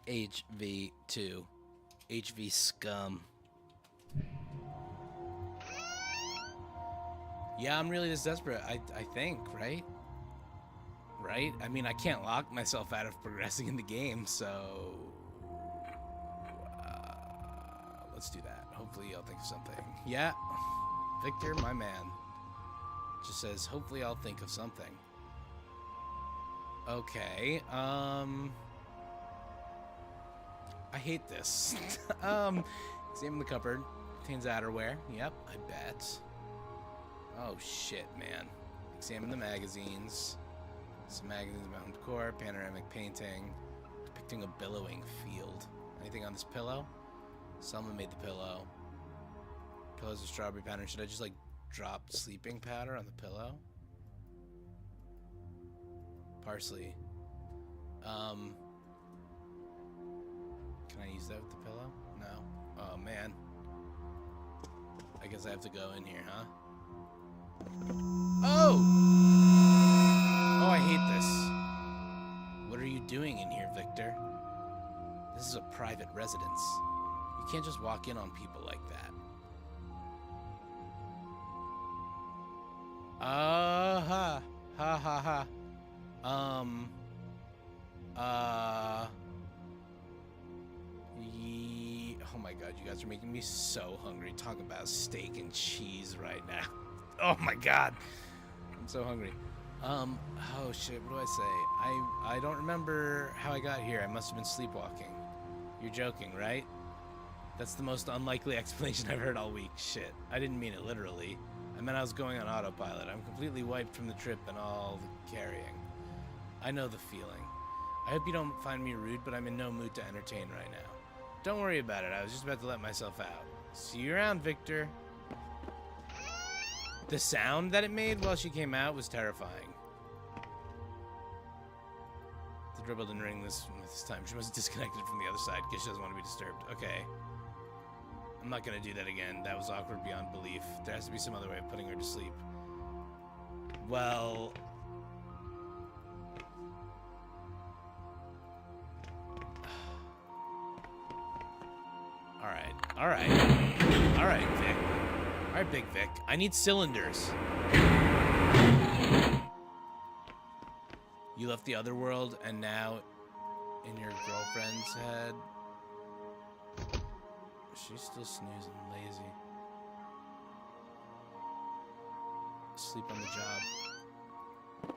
HV2. HV scum. Yeah, I'm really this desperate, I think, right? Right? I mean, I can't lock myself out of progressing in the game, so... let's do that. Hopefully I'll think of something. Yeah. Victor, my man. Just says, hopefully I'll think of something. Okay, I hate this. Examine the cupboard. Contains outerwear. Yep, I bet. Oh, shit, man. Examine the magazines. Some magazines about home decor. Panoramic painting. Depicting a billowing field. Anything on this pillow? Someone made the pillow. Pillow's a strawberry pattern. Should I just, like, drop sleeping powder on the pillow? Parsley. Can I use that with the pillow? No. Oh, man. I guess I have to go in here, huh? Oh! Oh, I hate this. What are you doing in here, Victor? This is a private residence. You can't just walk in on people like that. Ha. Ha ha ha. Oh my god, you guys are making me so hungry. Talk about steak and cheese right now. Oh my god. I'm so hungry. Oh shit, what do I say? I don't remember how I got here. I must have been sleepwalking. You're joking, right? That's the most unlikely explanation I've heard all week. Shit. I didn't mean it literally. I meant I was going on autopilot. I'm completely wiped from the trip and all the carrying. I know the feeling. I hope you don't find me rude, but I'm in no mood to entertain right now. Don't worry about it. I was just about to let myself out. See you around, Victor. The sound that it made while she came out was terrifying. The doorbell didn't ring this time. She must have disconnected from the other side because she doesn't want to be disturbed. Okay. I'm not going to do that again. That was awkward beyond belief. There has to be some other way of putting her to sleep. Well... Alright, Vic. Alright, Big Vic. I need cylinders. You left the other world, and now in your girlfriend's head... She's still snoozing, lazy. Sleep on the job.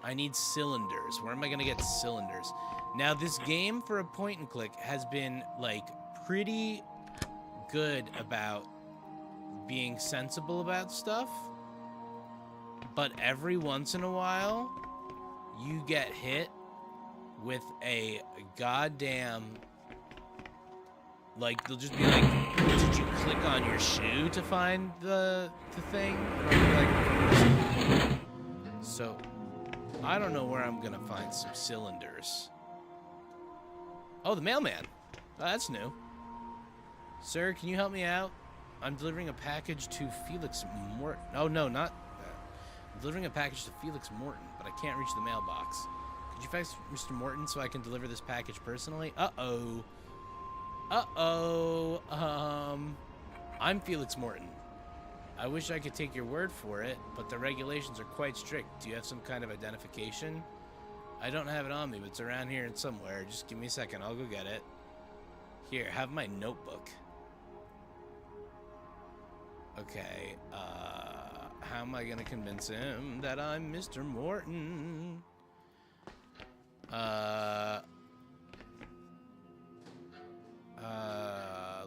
I need cylinders. Where am I gonna get cylinders? Now, this game, for a point and click, has been, like, pretty good about being sensible about stuff. But every once in a while, you get hit with a goddamn... Like, they'll just be like, did you click on your shoe to find the thing? And I'll be like, so, I don't know where I'm gonna find some cylinders. Oh, the mailman. Oh, that's new. Sir, can you help me out? I'm delivering a package to Felix Morton. Oh, no, not that. I'm delivering a package to Felix Morton, but I can't reach the mailbox. Could you fax Mr. Morton so I can deliver this package personally? Uh-oh. Uh-oh. I'm Felix Morton. I wish I could take your word for it, but the regulations are quite strict. Do you have some kind of identification? I don't have it on me, but it's around here somewhere. Just give me a second. I'll go get it. Here, have my notebook. Okay, how am I gonna convince him that I'm Mr. Morton?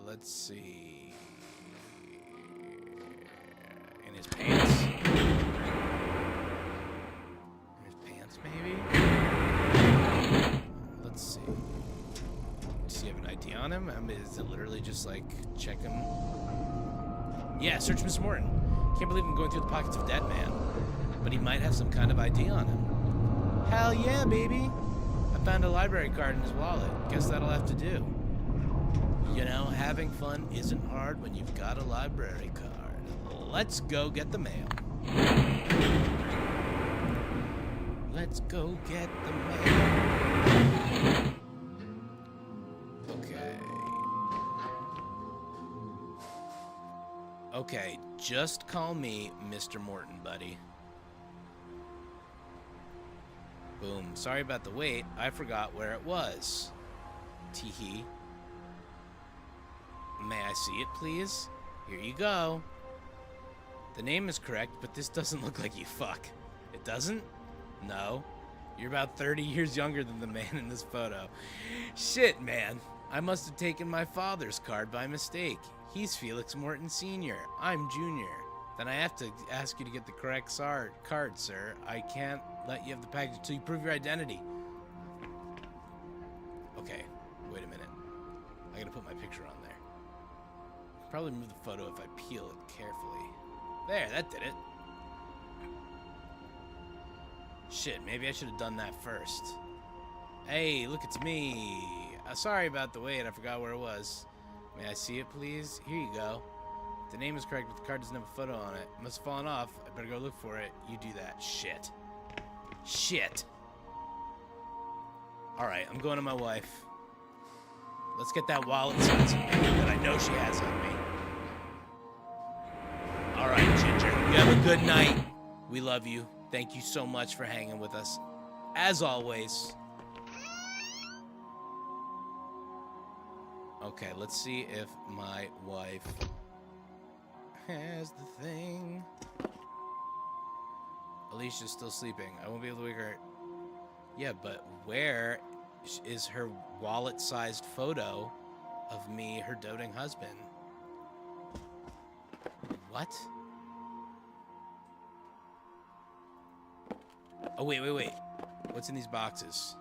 Let's see. In his pants? In his pants, maybe? Let's see. Does he have an ID on him? I mean, is it literally just like check him? Yeah, search Mr. Morton. Can't believe I'm going through the pockets of that man. But he might have some kind of ID on him. Hell yeah, baby! I found a library card in his wallet. Guess that'll have to do. You know, having fun isn't hard when you've got a library card. Let's go get the mail. Let's go get the mail. Okay, just call me Mr. Morton, buddy. Boom. Sorry about the wait. I forgot where it was. Teehee. May I see it, please? Here you go. The name is correct, but this doesn't look like you fuck. It doesn't? No. You're about 30 years younger than the man in this photo. Shit, man. I must have taken my father's card by mistake. He's Felix Morton Sr. I'm Junior. Then I have to ask you to get the correct card, sir. I can't let you have the package until you prove your identity. Okay, wait a minute. I gotta put my picture on there. Probably move the photo if I peel it carefully. There, that did it. Shit, maybe I should have done that first. Hey, look, it's me. Sorry about the wait, I forgot where it was. May I see it, please? Here you go. The name is correct, but the card doesn't have a photo on it. It must have fallen off. I better go look for it. You do that. Shit. Shit. Alright, I'm going to my wife. Let's get that wallet size that I know she has on me. Alright, Ginger. You have a good night. We love you. Thank you so much for hanging with us. As always. Okay, let's see if my wife has the thing. Alicia's still sleeping. I won't be able to wake her. Yeah, but where is her wallet-sized photo of me, her doting husband? What? Oh, wait. What's in these boxes?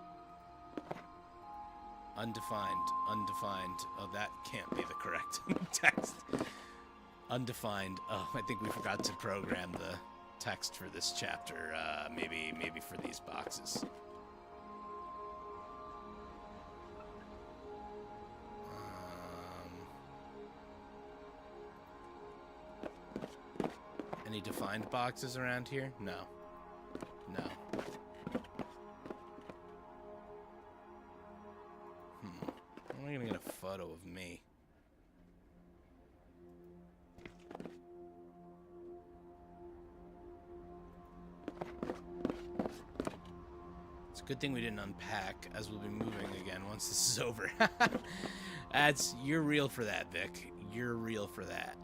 Undefined. Oh, that can't be the correct text. Undefined. Oh, I think we forgot to program the text for this chapter. Maybe for these boxes. Any defined boxes around here? No. I'm not gonna get a photo of me. It's a good thing we didn't unpack, as we'll be moving again once this is over. You're real for that, Vic. You're real for that.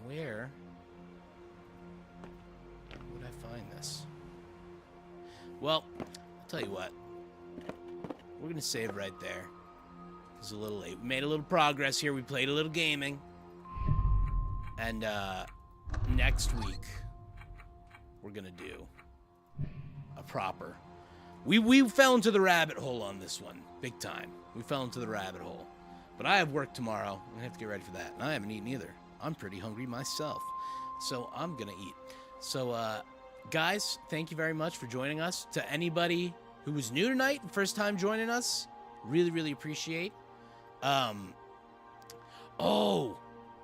Where would I find this? Well, I'll tell you what. We're gonna save right there. It's a little late. We made a little progress here. We played a little gaming. And next week we're gonna do a proper. We fell into the rabbit hole on this one. Big time. We fell into the rabbit hole. But I have work tomorrow. I'm gonna have to get ready for that. And I haven't eaten either. I'm pretty hungry myself. So I'm gonna eat. So guys, thank you very much for joining us. To anybody who was new tonight, first time joining us, really appreciate. Oh,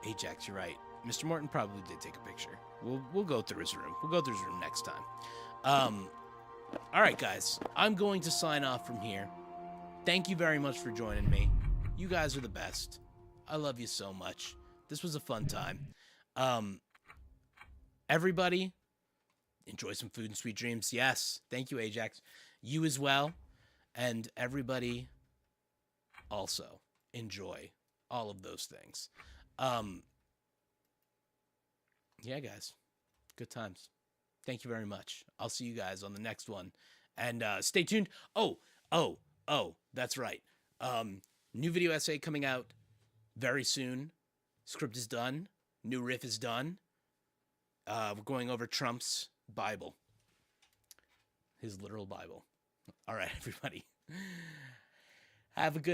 Ajax, you're right. Mr. Morton probably did take a picture. We'll go through his room. We'll go through his room next time. All right, guys, I'm going to sign off from here. Thank you very much for joining me. You guys are the best. I love you so much. This was a fun time. Everybody, enjoy some food and sweet dreams. Yes, thank you, Ajax. You as well. And everybody also enjoy all of those things. Yeah, guys, good times. Thank you very much. I'll see you guys on the next one. And stay tuned. Oh, that's right. New video essay coming out very soon. Script is done. New riff is done. We're going over Trump's Bible. His literal Bible. All right, everybody. Have a good